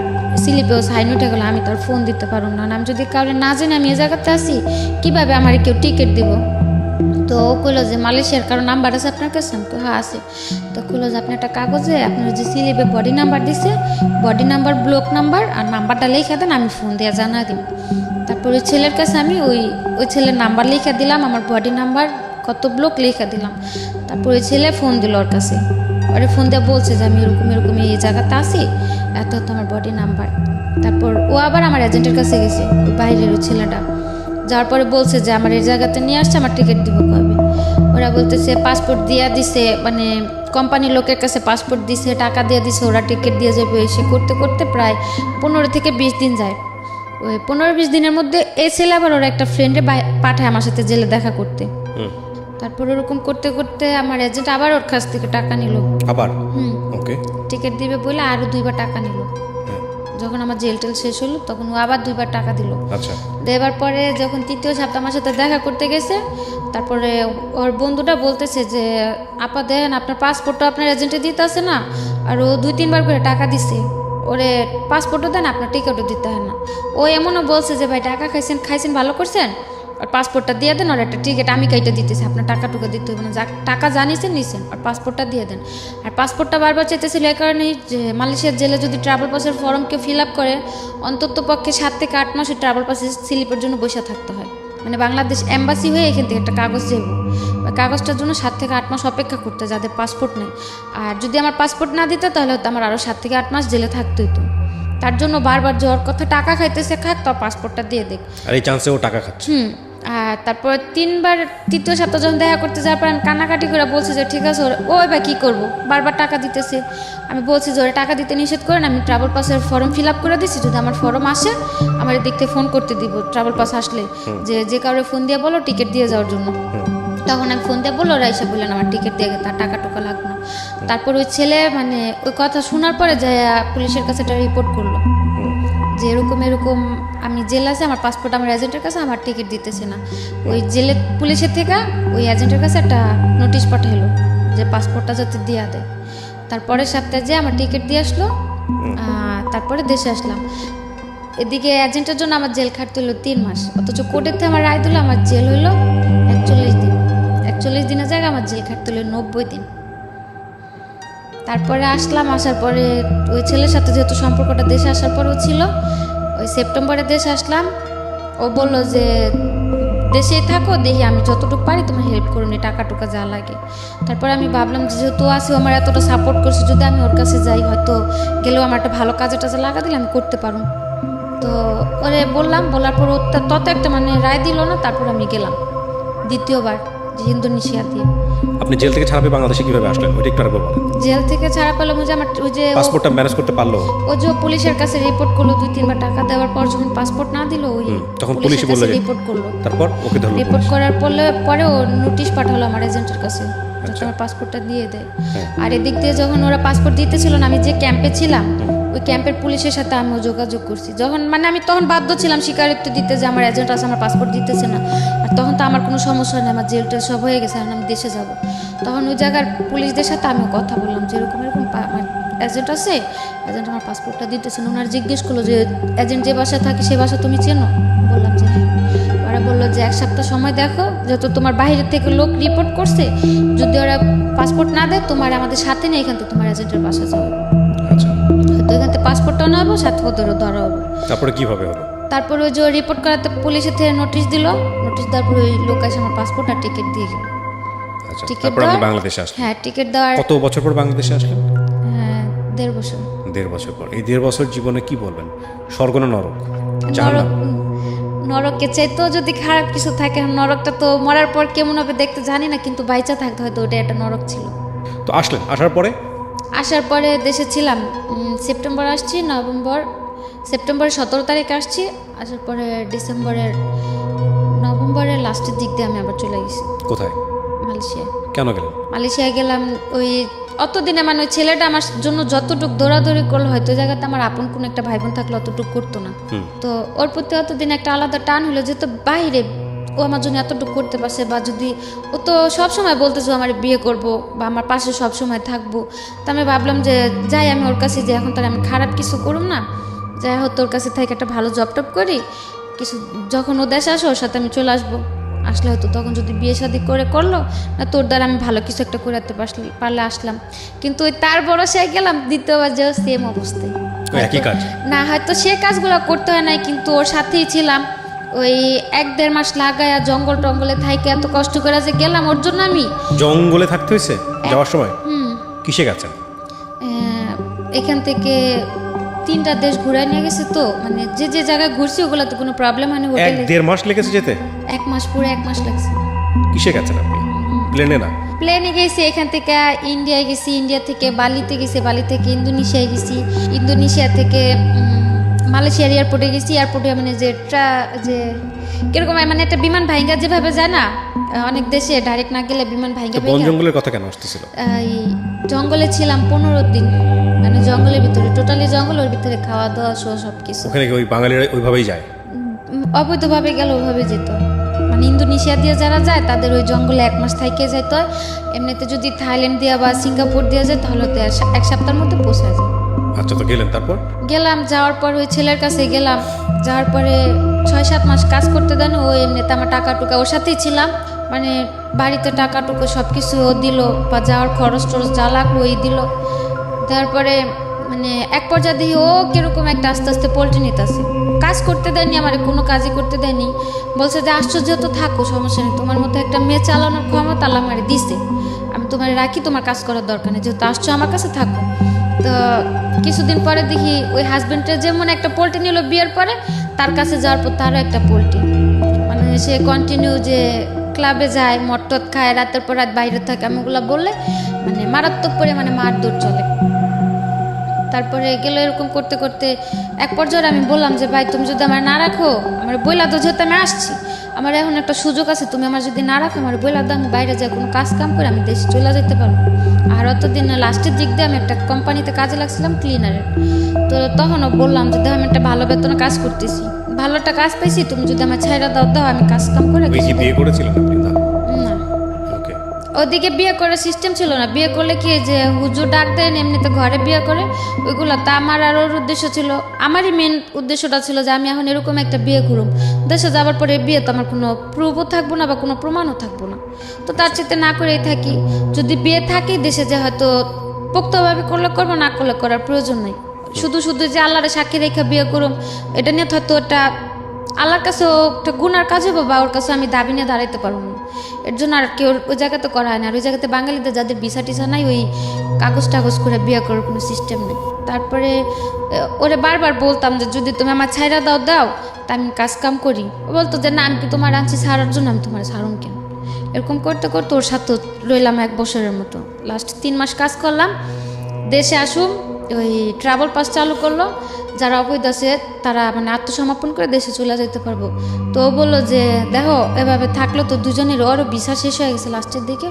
স্লিপেও সাইন উঠে গেলো, আমি তার ফোন দিতে পারবো না, আমি যদি কাউকে না জানি আমি এ জায়গাতে আসি, কীভাবে আমার কেউ টিকিট দিব? তো ও কইলো যে মালয়েশিয়ার কারো নাম্বার আছে আপনার কাছে? আমি হ্যাঁ আছে। তো কইলো যে আপনি একটা কাগজে আপনার যে স্লিপে বডি নাম্বার দিছে, বডি নাম্বার, ব্লক নাম্বার আর নাম্বারটা লিখে দেন, আমি ফোন দিয়ে জানা দিব। তারপর ওই ছেলের কাছে আমি ওই ছেলের নাম্বার লিখে দিলাম, আমার বডি নাম্বার, কত ব্লক লিখে দিলাম। তারপর ওই ছেলে ফোন দিল ওর কাছে, ওরে ফোন দিয়ে বলছে যে আমি এরকম এই জায়গাতে আসি, এত আমার বডি নাম্বার। তারপর ও আবার আমার এজেন্টের কাছে গেছে, ওই বাইরের ওই ছেলেটা, যাওয়ার পরে বলছে যে আমার এই জায়গাতে নিয়ে আসছে, আমার টিকিট দিব কবে? ওরা বলতেছে পাসপোর্ট দিয়ে দিছে, মানে কোম্পানির লোকের কাছে পাসপোর্ট দিছে, টাকা দিয়ে দিছে, ওরা টিকিট দিয়ে যাবে। এসে করতে করতে প্রায় 15 থেকে 20 দিন যায়। ওই 15-20 দিনের মধ্যে এই ছেলে আবার ওরা একটা ফ্রেন্ডে পাঠায় আমার সাথে জেলে দেখা করতে। তারপর ওরকম করতে করতে আমার এজেন্ট আবার ওর কাছ থেকে টাকা নিল, আবার ওকে টিকিট দিবে বলে আরও 2বার টাকা নিল। যখন আমার জেল টেল শেষ হলো তখন ও আবার 2বার টাকা দিল। আচ্ছা, দেবার পরে যখন 3য় সপ্তাহ আমার সাথে দেখা করতে গেছে, তারপরে ওর বন্ধুটা বলতেছে যে আপা দেন আপনার পাসপোর্টটা আপনার এজেন্টে দিতে আসে না, আর ও 2-3 বার করে টাকা দিছে। ও ওরে পাসপোর্টও দেন, আপনার টিকিটও দিতে হয় না। ও এমনও বলছে যে ভাই টাকা খাইছেন ভালো করছেন, আর পাসপোর্টটা দিয়ে দেন, আর একটা টিকিট আমি কাইটা দিতেছি, আপনার টাকাটুকু দিতে হবে না, টাকা জানিয়েছেন নিছেন, আর পাসপোর্টটা দিয়ে দেন। আর পাসপোর্টটা বারবার চাইতেছিল এই কারণেই যে মালয়েশিয়ার জেলে যদি ট্রাভেল পাসের ফর্ম কেউ ফিল আপ করে অন্তত পক্ষে 7 থেকে 8 মাস ট্রাভেল পাসের স্লিপের জন্য বসে থাকতে হয়। মানে বাংলাদেশ এম্বাসি হয়ে এখান থেকে একটা কাগজ দেব, ওই কাগজটার জন্য 7 থেকে 8 মাস অপেক্ষা করতে, যাদের পাসপোর্ট নেই। আর যদি আমার পাসপোর্ট না দিত তাহলে হয়তো আমার আরও 7 থেকে 8 মাস জেলে থাকতে হতো। তার জন্য বারবার যাওয়ার কথা, টাকা খাইতেছে খাক, তো পাসপোর্টটা দিয়ে দেখ। আর এই চান্সে ও টাকা খাচ্ছে। আর তারপর 3বার 3য় সপ্তাহ যখন দেখা করতে যাওয়ার পর আমি কান্নাকাটি করে বলছি যে ঠিক আছে ও এবার কী করবো, বারবার টাকা দিতেছে। আমি বলছি যে ওরা টাকা দিতে নিষেধ করেন, আমি ট্রাভেল পাসের ফর্ম ফিল আপ করে দিচ্ছি, যদি আমার ফর্ম আসে আমার এদিক থেকে ফোন করতে দিব ট্রাভেল পাস আসলে, যে কাউরে ফোন দিয়ে বলো টিকিট দিয়ে যাওয়ার জন্য। তখন আমি ফোন দিয়ে বললো, ওরা এসে বললেন আমার টিকিট দিয়ে তার টাকা টুকা লাগবে না। তারপর ওই ছেলে মানে ওই কথা শোনার পরে যে পুলিশের কাছে একটা রিপোর্ট করলো যে এরকম আমি জেল আছে, আমার পাসপোর্ট আমার এজেন্টের কাছে, আমার টিকিট দিতেছে না। ওই জেলে পুলিশের থেকে ওই এজেন্টের কাছে একটা নোটিশ পাঠাইলো যে পাসপোর্টটা যাতে দিয়া দেয়। তারপরের সপ্তাহে যে আমার টিকিট দিয়ে আসলো, তারপরে দেশে আসলাম। এদিকে এজেন্টের জন্য আমার জেল খাটতে হলো 3 মাস, অথচ কোর্টের থেকে আমার রায় দিল আমার জেল হইলো 41 দিন। 41 দিনের জায়গায় আমার জেল খাটতে হলো 90 দিন। তারপরে আসলাম, আসার পরে ওই ছেলের সাথে যেহেতু সম্পর্কটা দেশে আসার পরেও ছিল, ওই সেপ্টেম্বরে দেশে আসলাম। ও বললো যে দেশেই থাকো, দেখি আমি যতটুকু পারি তোমার হেল্প করুন, টাকা টুকা যা লাগে। তারপরে আমি ভাবলাম যে যেহেতু আসি আমার এতটা সাপোর্ট করছে, যদি আমি ওর কাছে যাই হয়তো গেলেও আমার একটা ভালো কাজে টাজে লাগা দিলে আমি করতে পারবো। তো ওরে বললাম, বলার পর ওর তত একটা মানে রায় দিল না। তারপর আমি গেলাম দ্বিতীয়বার যে ইন্দোনেশিয়া দিয়ে। আপনি জেল থেকে ছাড়া পেয়ে বাংলাদেশে কিভাবে আসলেন ওইটা একটু আরেকবার বলেন। জেল থেকে ছাড়া পেলাম যে আমার ওই যে পাসপোর্টটা ম্যানেজ করতে পারলো? ও যে পুলিশের কাছে রিপোর্ট করলো 2-3বার টাকা দেওয়ার পর যখন পাসপোর্ট না দিল, ওই তখন পুলিশ বলল রিপোর্ট করলো। তারপর ওকে ধরলো রিপোর্ট করার পরে ও নোটিশ পাঠালো আমার এজেন্টের কাছে যাতে আমার পাসপোর্টটা দিয়ে দেয়। আর এদিক দিয়ে যখন ওরা পাসপোর্ট দিতেছিল না, আমি যে ক্যাম্পে ছিলাম ওই ক্যাম্পের পুলিশের সাথে আমিও যোগাযোগ করছি। যখন মানে আমি তখন বাধ্য ছিলাম স্বীকারোক্তি দিতে যে আমার এজেন্ট আছে, আমার পাসপোর্ট দিতেছে না। আর তখন তো আমার কোনো সমস্যা নেই, আমার জেল টেল সব হয়ে গেছে, আর আমি দেশে যাব। তখন ওই জায়গার পুলিশদের সাথে আমিও কথা বললাম যে এরকম আমার এজেন্ট আছে, এজেন্ট আমার পাসপোর্টটা দিতেছে না। ওনার জিজ্ঞেস করলো যে এজেন্ট যে বাসায় থাকে সে বাসা তুমি চেনো? বললাম যে হ্যাঁ। ওরা বললো যে 1 সপ্তাহ সময় দেখো, যত তোমার বাইরের থেকে লোক রিপোর্ট করছে, যদি ওরা পাসপোর্ট না দেয় তোমার আমাদের সাথে নেই, এখান থেকে তোমার এজেন্টের বাসা যাবে। আচ্ছা, তো এখান থেকে পাসপোর্টটাও নেওয়া হবে, সাথে ওদেরও ধরা হবে। তারপরে কিভাবে হলো? তারপরে ওই যে রিপোর্ট করাতে পুলিশের থেকে নোটিশ দিল, নোটিশ দেওয়ার পর ওই লোক এসে আমার পাসপোর্ট আর টিকিট দিয়ে গেল। আচ্ছা, টিকিট তারপর আপনি দেওয়ার- বাংলাদেশে আসলেন? হ্যাঁ, টিকিট দেওয়ার কত বছর পর বাংলাদেশে আসলেন? 1.5 বছর। 1.5 বছর পর। এই 1.5 বছর জীবনে কি বলবেন? স্বর্গ না নরক? জাহান্নাম? নরকে চাইতেও যদি খারাপ কিছু থাকে, নরকটা তো মরার পর কেমন হবে দেখতে জানি না, কিন্তু বাইচা থাকতে হয়তো ওটা একটা নরক ছিল। তো আসলেন, আসার পরে আসার পরে দেশে ছিলাম, সেপ্টেম্বর আসছি, সেপ্টেম্বরের 17 তারিখ আসছি। আসার পরে নভেম্বরের লাস্টের দিক দিয়ে আমি আবার চলে গেছি। কোথায়? মালয়েশিয়া। কেন গেলেন? মালয়েশিয়া গেলাম ওই অতদিনে মানে ওই ছেলেটা আমার জন্য যতটুকু দৌড়াদৌড়ি করলো, হয়তো জায়গাতে আমার আপন কোনো একটা ভাই বোন থাকলে অতটুকু করতো না। তো ওর প্রতি অতদিন একটা আলাদা টান হলো, যেহেতু বাইরে ও আমার জন্য এতটুকু করতে পারছে, বা যদি ও তো সবসময় বলতেছে আমার বিয়ে করব বা আমার পাশে সবসময় থাকবো। তো আমি ভাবলাম যে যাই আমি ওর কাছে, যে এখন তার আমি খারাপ কিছু করুম না, যাই হোক তোর কাছে থেকে একটা ভালো জব টপ করি, কিছু যখন ও দেশে আসে ওর সাথে আমি চলে আসবো। আসলে হয়তো তখন যদি বিয়ে শাদী করলো না, তোর দ্বারা আমি ভালো কিছু একটা করাতে পারলে আসলাম। কিন্তু ওই তার ভরসায় গেলাম, দ্বিতীয়বার যে সেম অবস্থায়। একই কাজ না, হয়তো সে কাজগুলো করতে হয় নাই, কিন্তু ওর সাথেই ছিলাম। ওই 1-1.5 মাস লাগায়া জঙ্গলে থাইকে এত কষ্ট করে যে গেলাম ওর জন্য। আমি জঙ্গলে থাকতে হয়েছে যাওয়ার সময়? কিসে গেছেন? এখান থেকে 3টা দেশ ঘুরে নিয়ে গেছে, তো মানে যে জায়গায় ঘুরছি ওগুলোতে কোনো প্রবলেম হয়নি। 1-1.5 মাস লেগেছে যেতে? 1 মাস, পুরো 1 মাস লাগছে। কিসে গেছেন আপনি? প্লেনে না? প্লেনে গেছি, এখান থেকে ইন্ডিয়ায় গেছি, ইন্ডিয়া থেকে বালিতে গেছি, বালি থেকে ইন্দোনেশিয়ায় গেছি, ইন্দোনেশিয়া থেকে মালয়েশিয়ার এয়ারপোর্টে গেছি। এয়ারপোর্টে মানে যে কিরকম মানে একটা বিমান ভাইঙ্গা যেভাবে যায় না, অনেক দেশে ডাইরেক্ট না গেলে বিমান ভাইঙ্গা বন জঙ্গলের কথা কেন আসতেছিল? এই জঙ্গলে ছিলাম 15 দিন, মানে জঙ্গলের ভিতরে, টোটালি জঙ্গল, ওর ভিতরে খাওয়া দাওয়া সব কিছু। ওখানে ওই বাঙালিরা ওইভাবেই যায়? অবৈধভাবে গেলে ওইভাবে যেত। মানে ইন্দোনেশিয়া দিয়ে যারা যায় তাদের ওই জঙ্গলে 1 মাস থেকে যেতে হয়। এমনিতে যদি থাইল্যান্ড দিয়ে বা সিঙ্গাপুর দিয়ে যায় তাহলে তো 1 সপ্তাহের মধ্যে পৌঁছে যায়। আচ্ছা, তো গেলেন, তারপর? গেলাম, যাওয়ার পর ওই ছেলের কাছে গেলাম, যাওয়ার পরে 6-7 মাস কাজ করতে দেন। ও এমনিতে আমার টাকা টুকা ওর সাথেই ছিলাম, মানে বাড়িতে টাকা টুকু সব কিছু ও দিল, বা যাওয়ার খরচ টরচ যা লাগলো ওই দিল। তারপরে মানে এক পর্যায়ে দিয়ে ও কিরকম একটা আস্তে আস্তে পোল্ট্রি নিতেছে। কাজ করতে দেয়নি, আমার কোনো কাজই করতে দেয়নি। বলছে যে আশ্চর্য তো থাকো, সমস্যা নেই, তোমার মতো একটা মেয়ে চালানোর ক্ষমতা আল্লাহ আমারে দিছে, আমি তোমার রাখি, তোমার কাজ করার দরকার নেই, যেহেতু আসছো আমার কাছে থাকো। তো কিছুদিন পরে দেখি ওই হাজব্যান্ডের যেমন একটা পোল্ট্রি নিল বিয়ের পরে, তার কাছে যাওয়ার পর তারও একটা পোল্ট্রি। মানে সে কন্টিনিউ যে ক্লাবে যায়, মদ টদ খায়, রাতের পর রাত বাইরে থাকে, আমি ওগুলো বললে মানে মারাত্মক পরিমাণে মারধর চলে। তারপরে গেল এরকম করতে করতে এক পর্যায়ে আমি বললাম যে ভাই তুমি যদি আমার না রাখো, আমার বইলা দাও, যেহেতু আমি আসছি, আমার এখন একটা সুযোগ আছে, তুমি আমার যদি না রাখো আমার বইলা দাও, আমি বাইরে যাই কোনো কাজ কাম করে আমি দেশে চলে যেতে পারবো। আর অতদিন লাস্টের দিক দিয়ে আমি একটা কোম্পানিতে কাজে লাগছিলাম ক্লিনারের। তো তখনও বললাম যে দেখো আমি একটা ভালো বেতনে কাজ করতেছি, ভালো একটা কাজ পাইছি, তুমি যদি আমার ছাইরা দাও দাও, আমি কাজ কাম করে ওই কি বিয়ে করেছিলেন আপনি? না, না, ওকে। ওদিকে বিয়ে করার সিস্টেম ছিল না। বিয়ে করলে কি যে হুজুর ডাক দেন, এমনিতে ঘরে বিয়ে করে ওইগুলো। তা আমার আর ওর উদ্দেশ্য ছিল, আমারই মেন উদ্দেশ্যটা ছিল যে আমি এখন এরকম একটা বিয়ে করুম, দেশে যাওয়ার পরে বিয়ে তো আমার কোনো প্রুফও থাকবো না বা কোনো প্রমাণও থাকবো না। তো তার চেয়ে না করেই থাকি, যদি বিয়ে থাকে দেশে যে হয়তো পোক্তভাবে করলে করবো, না করলে করার প্রয়োজন নেই। শুধু শুধু যে আল্লাহরে সাক্ষী রেখে বিয়ে করুম, এটা নিয়ে হয়তো একটা আল্লাহর কাছেও একটা গুনার কাজ হবে, বা ওর কাছে আমি দাবি নিয়ে দাঁড়াইতে পারবো না। এর জন্য আর কেউ ওই জায়গাতে করা হয় না। আর ওই জায়গাতে বাঙালিদের যাদের ভিসা টিসা নাই, ওই কাগজ টাগজ করে বিয়ে করার কোনো সিস্টেম নেই। তারপরে ওরে বারবার বলতাম যে যদি তুমি আমার ছাইরা দাও দাও, তা আমি কাজ কাম করি। ও বলতো যে না, আমি কি তোমার আনছি ছাড়ার জন্য, আমি তোমার ছাড়ুন কেন। এরকম করতে করতে ওর সাথে রইলাম 1 বছরের মতো। লাস্ট 3 মাস কাজ করলাম, দেশে আসুম ওই ট্রাভেল পাস চালু করলো, যারা অবৈধ আছে তারা মানে আত্মসমর্পণ করে দেশে চলে যেতে পারবো। তো ও বললো যে দেখো এভাবে থাকলে তো দুজনের, ওরও ভিসা শেষ হয়ে গেছে লাস্টের দিকে,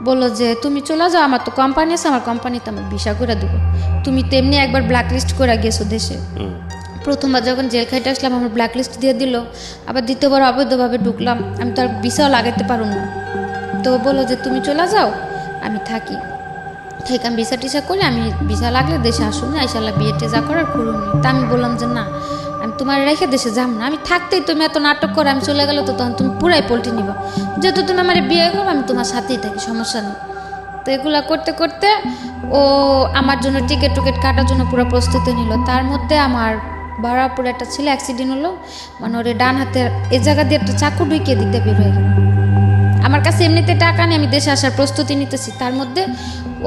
বললো যে তুমি চলে যাও, আমার তো কোম্পানি আছে, আমার কোম্পানিতে আমার ভিসা করে দেবো, তুমি তেমনি একবার ব্ল্যাক লিস্ট করে গেছো দেশে। প্রথমবার যখন জেল খাইতে আসলাম আমার ব্ল্যাক লিস্ট দিয়ে দিল, আবার দ্বিতীয়বার অবৈধভাবে ঢুকলাম, আমি তো আর ভিসাও লাগাতে পারুম না। তো বললো যে তুমি চলে যাও, আমি থাকি, ঠিক আমি ভিসা টিসা করে আমি ভিসা লাগলে দেশে আসুন না, ইনশাল্লাহ বিয়ে টিসা করার করুন। তা আমি বললাম যে না, আমি তোমার রেখে দেশে যাব না, আমি থাকতেই তুমি এত নাটক করে আমি চলে গেলে তো তখন তুমি পুরাই পোল্ট্রি নিবা, যেহেতু তুমি আমার বিয়ে করো আমি তোমার সাথেই থাকি, সমস্যা নেই। তো এগুলো করতে করতে ও আমার জন্য টিকিট টুকিট কাটার জন্য পুরো প্রস্তুতি নিল। তার মধ্যে আমার বরাবর একটা ছেলে অ্যাক্সিডেন্ট হলো, মানে ওর ডান হাতের এ জায়গা দিয়ে একটা চাকু ঢুকিয়ে দিক দিয়ে বের হয়ে গেল। আমার কাছে এমনিতে টাকা নেই, আমি দেশে আসার প্রস্তুতি নিতেছি, তার মধ্যে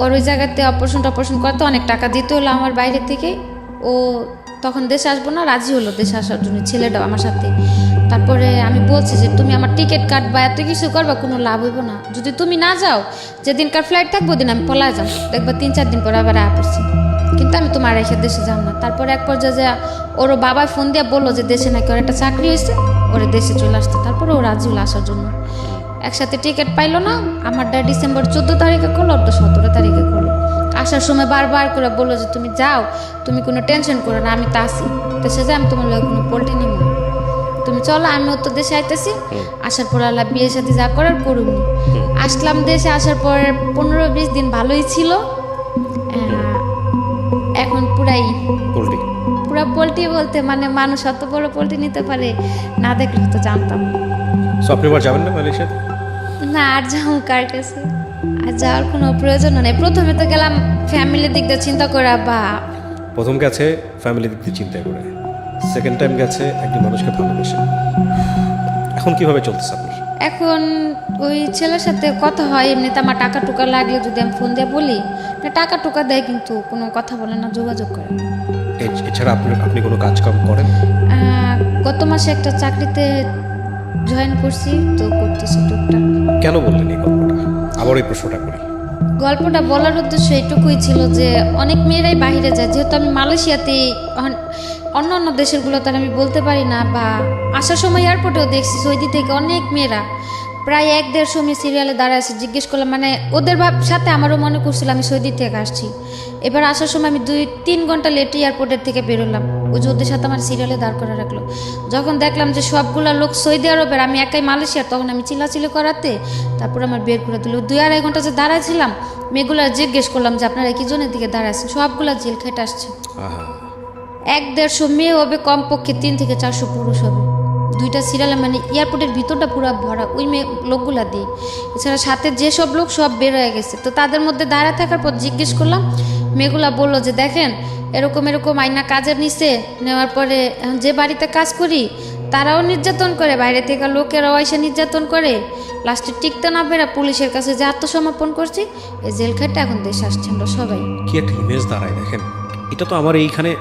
ওর ওই জায়গাতে অপারেশন করতে অনেক টাকা দিতে হলো আমার বাইরে থেকে। ও তখন দেশে আসবো না, রাজি হলো দেশে আসার জন্য, ছেলেটাও আমার সাথে। তারপরে আমি বলছি যে তুমি আমার টিকিট কাটবা, এত কিছু করবা, কোনো লাভ হইব না, যদি তুমি না যাও, যেদিনকার ফ্লাইট থাকবো দিন আমি পলা যাও, দেখবা 3-4 দিন পরে আবার পড়ছি, কিন্তু আমি তোমার রেখে দেশে যাব না। তারপরে এক পর্যায়ে যে ওরও বাবা ফোন দিয়ে বললো যে দেশে নাকি ওর একটা চাকরি হয়েছে, ওরে দেশে চলে আসতে। তারপরে ও রাজি হলো আসার জন্য। একসাথে টিকিট পাইলো না, আমারটা ডিসেম্বর 14 তারিখে করলো, ওটা 17 তারিখে করলো। আসার সময় বারবার করে বললো যে তুমি যাও, তুমি কোনো টেনশন করো না, আমি তা আসি, দেশে যাই, আমি তোমার লোক কোনো পোল্ট্রি নিব না, তুমি চলো, আমিও তো দেশে আইতেছি। আসার পর আল্লাহ বিয়ের সাথে যা করার করুনি। আসলাম দেশে, আসার পর 15-20 দিন ভালোই ছিল, এখন পুরা পোল্ট্রি বলতে মানে মানুষ অত বড় পোল্ট্রি নিতে পারে না দেখলে তো জানতাম। সো আপনি এবার যাবেন না মালয়েশিয়াতে? না, আর যাও কার কাছে, আর যাওয়ার কোনো প্রয়োজন নেই। প্রথমে তো গেলাম ফ্যামিলির দিক দিয়ে চিন্তা করা, বা প্রথম গেছে ফ্যামিলির দিক দিয়ে চিন্তা করে, সেকেন্ড টাইম গেছে একজন মানুষকে ভালোবেসে। এখন কিভাবে চলতেছে আপনার? এখন ওই ছেলের সাথে কথা হয়, এমনিতে আমার টাকা টুকা লাগলে যদি আমি ফোন দিয়ে বলি, টাকা টুকা দেয়, কিন্তু কোনো কথা বলে না, যোগাযোগ করে। এছাড়া আপনি কোনো কাজ কাম করেন? গত মাসে একটা চাকরিতে জয়েন করছি, তো করতেছি টুকটাক। কেন বললেন এই গল্পটা? আবার এই প্রশ্নটা করি। গল্পটা বলার উদ্দেশ্য এইটুকুই ছিল যে অনেক মেয়েরাই বাইরে যায়, যেহেতু আমি মালয়েশিয়াতে, অন্য অন্য দেশেরগুলো তার আমি বলতে পারি না, বা আসার সময় এয়ারপোর্টেও দেখছি সৌদি থেকে অনেক মেয়েরা প্রায় 1-1.5 আমি সিরিয়ালে দাঁড়ায় আছি, জিজ্ঞেস করলাম মানে ওদের সাথে আমারও মনে করছিল আমি সৌদি থেকে আসছি। এবার আসার সময় আমি 2-3 ঘন্টা লেট এয়ারপোর্টের থেকে বেরোলাম, ওই যে ওদের সাথে আমার সিরিয়ালে দাঁড় করে রাখলো। যখন দেখলাম যে সবগুলা লোক সৌদি আরবের, আমি একাই মালয়েশিয়ার, তখন আমি চিল্লাচিল্লি করাতে তারপর আমার বের করে দিল। 2-2.5 ঘন্টা যে দাঁড়াইছিলাম, মেয়েগুলা জিজ্ঞেস করলাম যে আপনারা কি জনের দিকে দাঁড়াচ্ছেন, সবগুলা জেল খেটে আসছে। 1-1.5 মেয়ে হবে, কমপক্ষে 3 থেকে 400 পুরুষ হবে। 2টা সিরিয়ালে মানে এয়ারপোর্টের ভিতরটা পুরো ভরা ওই মেয়ে লোকগুলা দিয়ে। এছাড়া সাথে যেসব লোক সব বের হয়ে গেছে। তো তাদের মধ্যে দাঁড়ায় থাকার পর জিজ্ঞেস করলাম, মেয়েগুলা বললো যে দেখেন এরকম আইনা কাজের নিচে নেওয়ার পরে যে বাড়িতে কাজ করি তারাও নির্যাতন করে, বাইরে থেকে লোকেরাও এসে নির্যাতন করে, লাস্টে টিকতে না পেরে পুলিশের কাছে যে আত্মসমর্পণ করছি, এই জেল খাটটা এখন দেশে আসছে আমরা সবাই। কি একটা ইমেজ দাঁড়ায় দেখেন। এটা তো আমার এইখানে,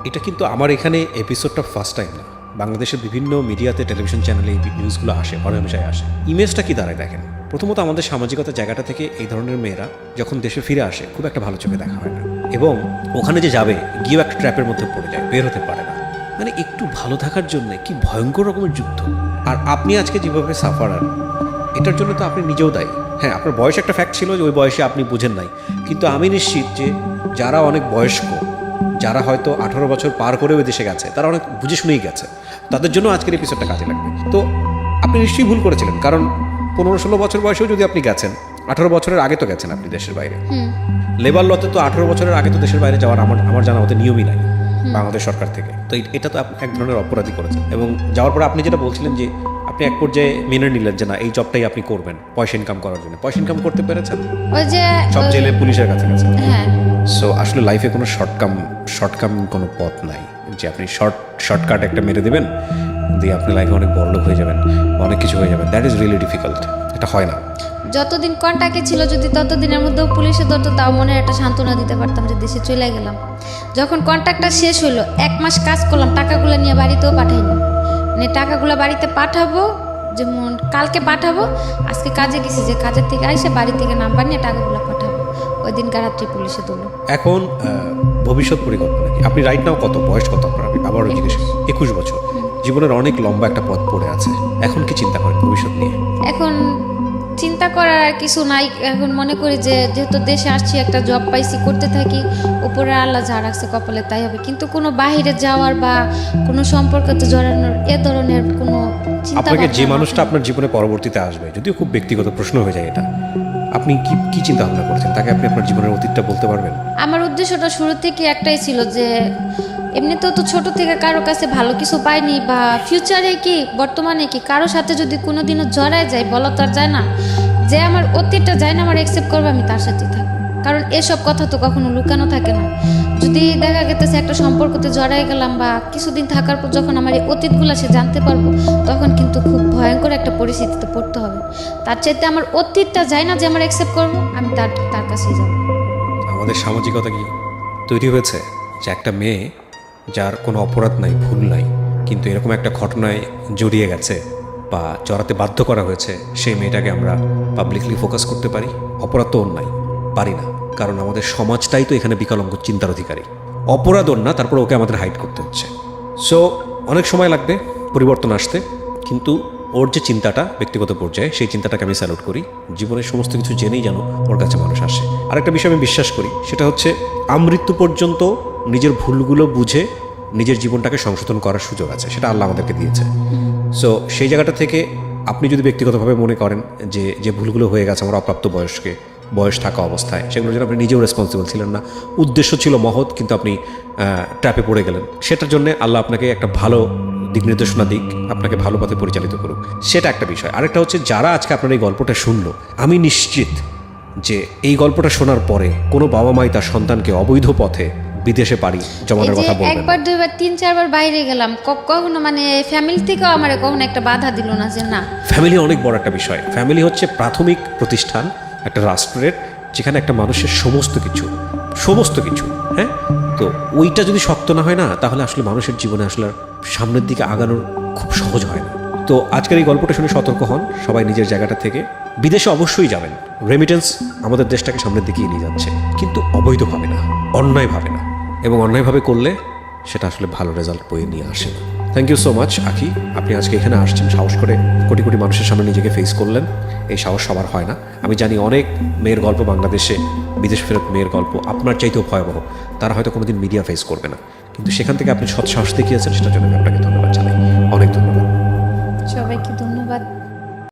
এটা কিন্তু আমার এখানে এপিসোডটা ফার্স্ট টাইম না, বাংলাদেশের বিভিন্ন মিডিয়াতে, টেলিভিশন চ্যানেলে এই নিউজগুলো আসে, হরহামেশাই আসে। ইমেজটা কি দাঁড়ায় দেখেন। প্রথমত আমাদের সামাজিকতা জায়গাটা থেকে এই ধরনের মেয়েরা যখন দেশে ফিরে আসে খুব একটা ভালো চোখে দেখা হয় না, এবং ওখানে যে যাবে গিয়েও একটা ট্র্যাপের মধ্যে পড়ে যায়, বের হতে পারে না। মানে একটু ভালো থাকার জন্য কি ভয়ঙ্কর রকমের যুদ্ধ। আর আপনি আজকে যেভাবে সাফারার, এটার জন্য তো আপনি নিজেও দায়ী। হ্যাঁ, আপনার বয়স একটা ফ্যাক্ট ছিল যে ওই বয়সে আপনি বুঝেন নাই, কিন্তু আমি নিশ্চিত যে যারা অনেক বয়স্ক, যারা হয়তো 18 বছর পার করে ওই দেশে গেছে, তারা অনেক বুঝে শুনেই গেছে, তাদের জন্য আজকের এপিসোডটা কাজে লাগবে। তো আপনি নিশ্চয়ই ভুল করেছিলেন, কারণ 15-16 বছর বয়সেও যদি আপনি গেছেন, 18 বছরের আগে তো গেছেন আপনি দেশের বাইরে। লেবার লতে তো 18 বছরের আগে তো দেশের বাইরে যাওয়ার আমার জানা মতে নিয়মই নাই বাংলাদেশ সরকার থেকে। তো এটা তো আপনি এক ধরনের অপরাধী করেছেন। এবং যাওয়ার পরে আপনি যেটা বলছিলেন যে আপনি এক পর্যায়ে মেনে নিলেন যে না, এই জবটাই আপনি করবেন পয়সা ইনকাম করার জন্য। পয়সা ইনকাম করতে পেরেছেন? ওই যে সব জেলে পুলিশের কাছে গেছেন। হ্যাঁ। সো আসলে লাইফে কোনো শর্টকাম কোনো পথ নাই যে আপনি শর্টকাট একটা মেরে দেবেন দিয়ে আপনি লাইফে অনেক বড়লোক হয়ে যাবেন, অনেক কিছু হয়ে যাবেন। That is really difficult. এটা হয় না। যতদিন কন্টাক্টে ছিল, যদি ততদিনের মধ্যেও পুলিশে ধরতো, তাও মনের একটা সান্ত্বনা দিতে পারতাম যে দেশে চলে গেলাম। যখন কন্ট্রাক্টটা শেষ হলো, 1 মাস কাজ করলাম, টাকাগুলো নিয়ে বাড়িতেও পাঠাইনি। মানে টাকাগুলো বাড়িতে পাঠাবো, যেমন কালকে পাঠাবো, আজকে কাজে গেছি, যে কাজের থেকে এসে বাড়ি থেকে নাম্বার নিয়ে টাকাগুলো পাঠাবো, ওই দিন রাত্রি পুলিশে তুলো। এখন ভবিষ্যৎ পরিকল্পনা কি? আপনি রাইট নাও কত, বয়স কত আপনার? আমি আবারও জিজ্ঞেস করি। 21 বছর। জীবনের অনেক লম্বা একটা পথ পড়ে আছে। এখন কি চিন্তা করেন ভবিষ্যৎ নিয়ে? এখন চিন্তা করার আর কিছু নাই। এখন মনে করি যে যেহেতু দেশে আসছি, একটা জব পাইছি, করতে থাকি, উপরে আল্লাহ যা রাখছে কপালে তাই হবে। কিন্তু কোনো বাইরে যাওয়ার বা কোনো সম্পর্কতে জড়ানোর এ ধরনের কোনো চিন্তা। আপনাকে যে মানুষটা আপনার জীবনে পরবর্তীতে আসবে, যদিও খুব ব্যক্তিগত প্রশ্ন হয়ে যায় এটা, আপনি কি চিন্তা ভাবনা করছেন? তাকে আপনি আপনার জীবনের অতীতটা বলতে পারবেন? আমার উদ্দেশ্যটা শুরু থেকে একটাই ছিল যে এমনিতেও তো ছোট থেকে কারো কাছে ভালো কিছু পাইনি, বা ফিউচারে কি, বর্তমানে কি, কারো সাথে যদি কোনোদিনও জড়ায় যায়, বলা তো আর যায় না যে আমার অতীতটা যায় না, আমার অ্যাকসেপ্ট করবে, আমি তার সাথেই থাকবো। কারণ এসব কথা তো কখনো লুকানো থাকে না। যদি দেখা গেতেছে একটা সম্পর্কতে জড়াই গেলাম, বা কিছুদিন থাকার পর যখন আমার এই অতীতগুলো সে জানতে পারবো, তখন কিন্তু খুব ভয়ঙ্কর একটা পরিস্থিতিতে পড়তে হবে। তার চাইতে আমার অতীতটা যায় না যে আমার অ্যাকসেপ্ট করবো, আমি তার কাছেই যাবো। আমাদের সামাজিকতা কি তৈরি হয়েছে যে একটা মেয়ে যার কোনো অপরাধ নাই, ভুল নাই, কিন্তু এরকম একটা ঘটনায় জড়িয়ে গেছে বা জড়াতে বাধ্য করা হয়েছে, সেই মেয়েটাকে আমরা পাবলিকলি ফোকাস করতে পারি? অপরাধ তো ওর নাই, পারি না, কারণ আমাদের সমাজটাই তো এখানে বিকলাঙ্গ চিন্তার অধিকারী। অপরাধ ওর না, তারপর ওকে আমাদের হাইড করতে হচ্ছে। সো অনেক সময় লাগবে পরিবর্তন আসতে, কিন্তু ওর যে চিন্তাটা ব্যক্তিগত পর্যায়ে, সেই চিন্তাটাকে আমি স্যালুট করি। জীবনের সমস্ত কিছু জেনেই যেন ওর কাছে মানুষ আসে। আরেকটা বিষয় আমি বিশ্বাস করি, সেটা হচ্ছে আমৃত্যু পর্যন্ত নিজের ভুলগুলো বুঝে নিজের জীবনটাকে সংশোধন করার সুযোগ আছে, সেটা আল্লাহ আমাদেরকে দিয়েছে। সো সেই জায়গাটা থেকে আপনি যদি ব্যক্তিগতভাবে মনে করেন যে ভুলগুলো হয়ে গেছে আমার অপ্রাপ্ত বয়স থাকা অবস্থায়, সেগুলোর জন্য আপনি নিজেও রেসপন্সিবল ছিলেন না, উদ্দেশ্য ছিল মহৎ, কিন্তু আপনি ট্র্যাপে পড়ে গেলেন, সেটার জন্য আল্লাহ আপনাকে একটা ভালো দিক নির্দেশনা দিক, আপনাকে ভালো পথে পরিচালিত করুক, সেটা একটা বিষয়। আরেকটা হচ্ছে, যারা আজকে আপনার এই গল্পটা শুনলো, আমি নিশ্চিত যে এই গল্পটা শোনার পরে কোনো বাবা মাই তার সন্তানকে অবৈধ পথে বিদেশে পাড়ি জমানোর কথা বলবেন। একবার, দুইবার, 3-4 বাইরে গেলাম, কখনো মানে ফ্যামিলি থেকেও আমার কখনো একটা বাধা দিল না যে না। ফ্যামিলি অনেক বড় একটা বিষয়। ফ্যামিলি হচ্ছে প্রাথমিক প্রতিষ্ঠান একটা রাষ্ট্রের, যেখানে একটা মানুষের সমস্ত কিছু, হ্যাঁ। তো ওইটা যদি শক্ত না হয় না, তাহলে আসলে মানুষের জীবনে আসলে সামনের দিকে আগানোর খুব সহজ হয় না। তো আজকের এই গল্পটা শুনে সতর্ক হন সবাই নিজের জায়গাটা থেকে। বিদেশে অবশ্যই যাবেন, রেমিটেন্স আমাদের দেশটাকে সামনের দিকে নিয়ে যাচ্ছে, কিন্তু অবৈধভাবে না, অন্যায়ভাবে না, এবং অন্যায়ভাবে করলে সেটা আসলে ভালো রেজাল্ট বয়ে নিয়ে আসে না। থ্যাংক ইউ সো মাচ আখি, আপনি আজকে এখানে আসছেন, সাহস করে কোটি কোটি মানুষের সামনে নিজেকে ফেস করলেন। এই সাহস সবার হয় না। আমি জানি অনেক মেয়ের গল্প বাংলাদেশে, বিদেশ ফেরত মেয়ের গল্প আপনার চাইতেও ভয়াবহ, তারা হয়তো কোনোদিন মিডিয়া ফেস করবে না, কিন্তু সেখান থেকে আপনি সৎ সাহস দেখিয়েছেন, সেটার জন্য আমি আপনাকে ধন্যবাদ জানাই। অনেক ধন্যবাদ। সবাইকে ধন্যবাদ।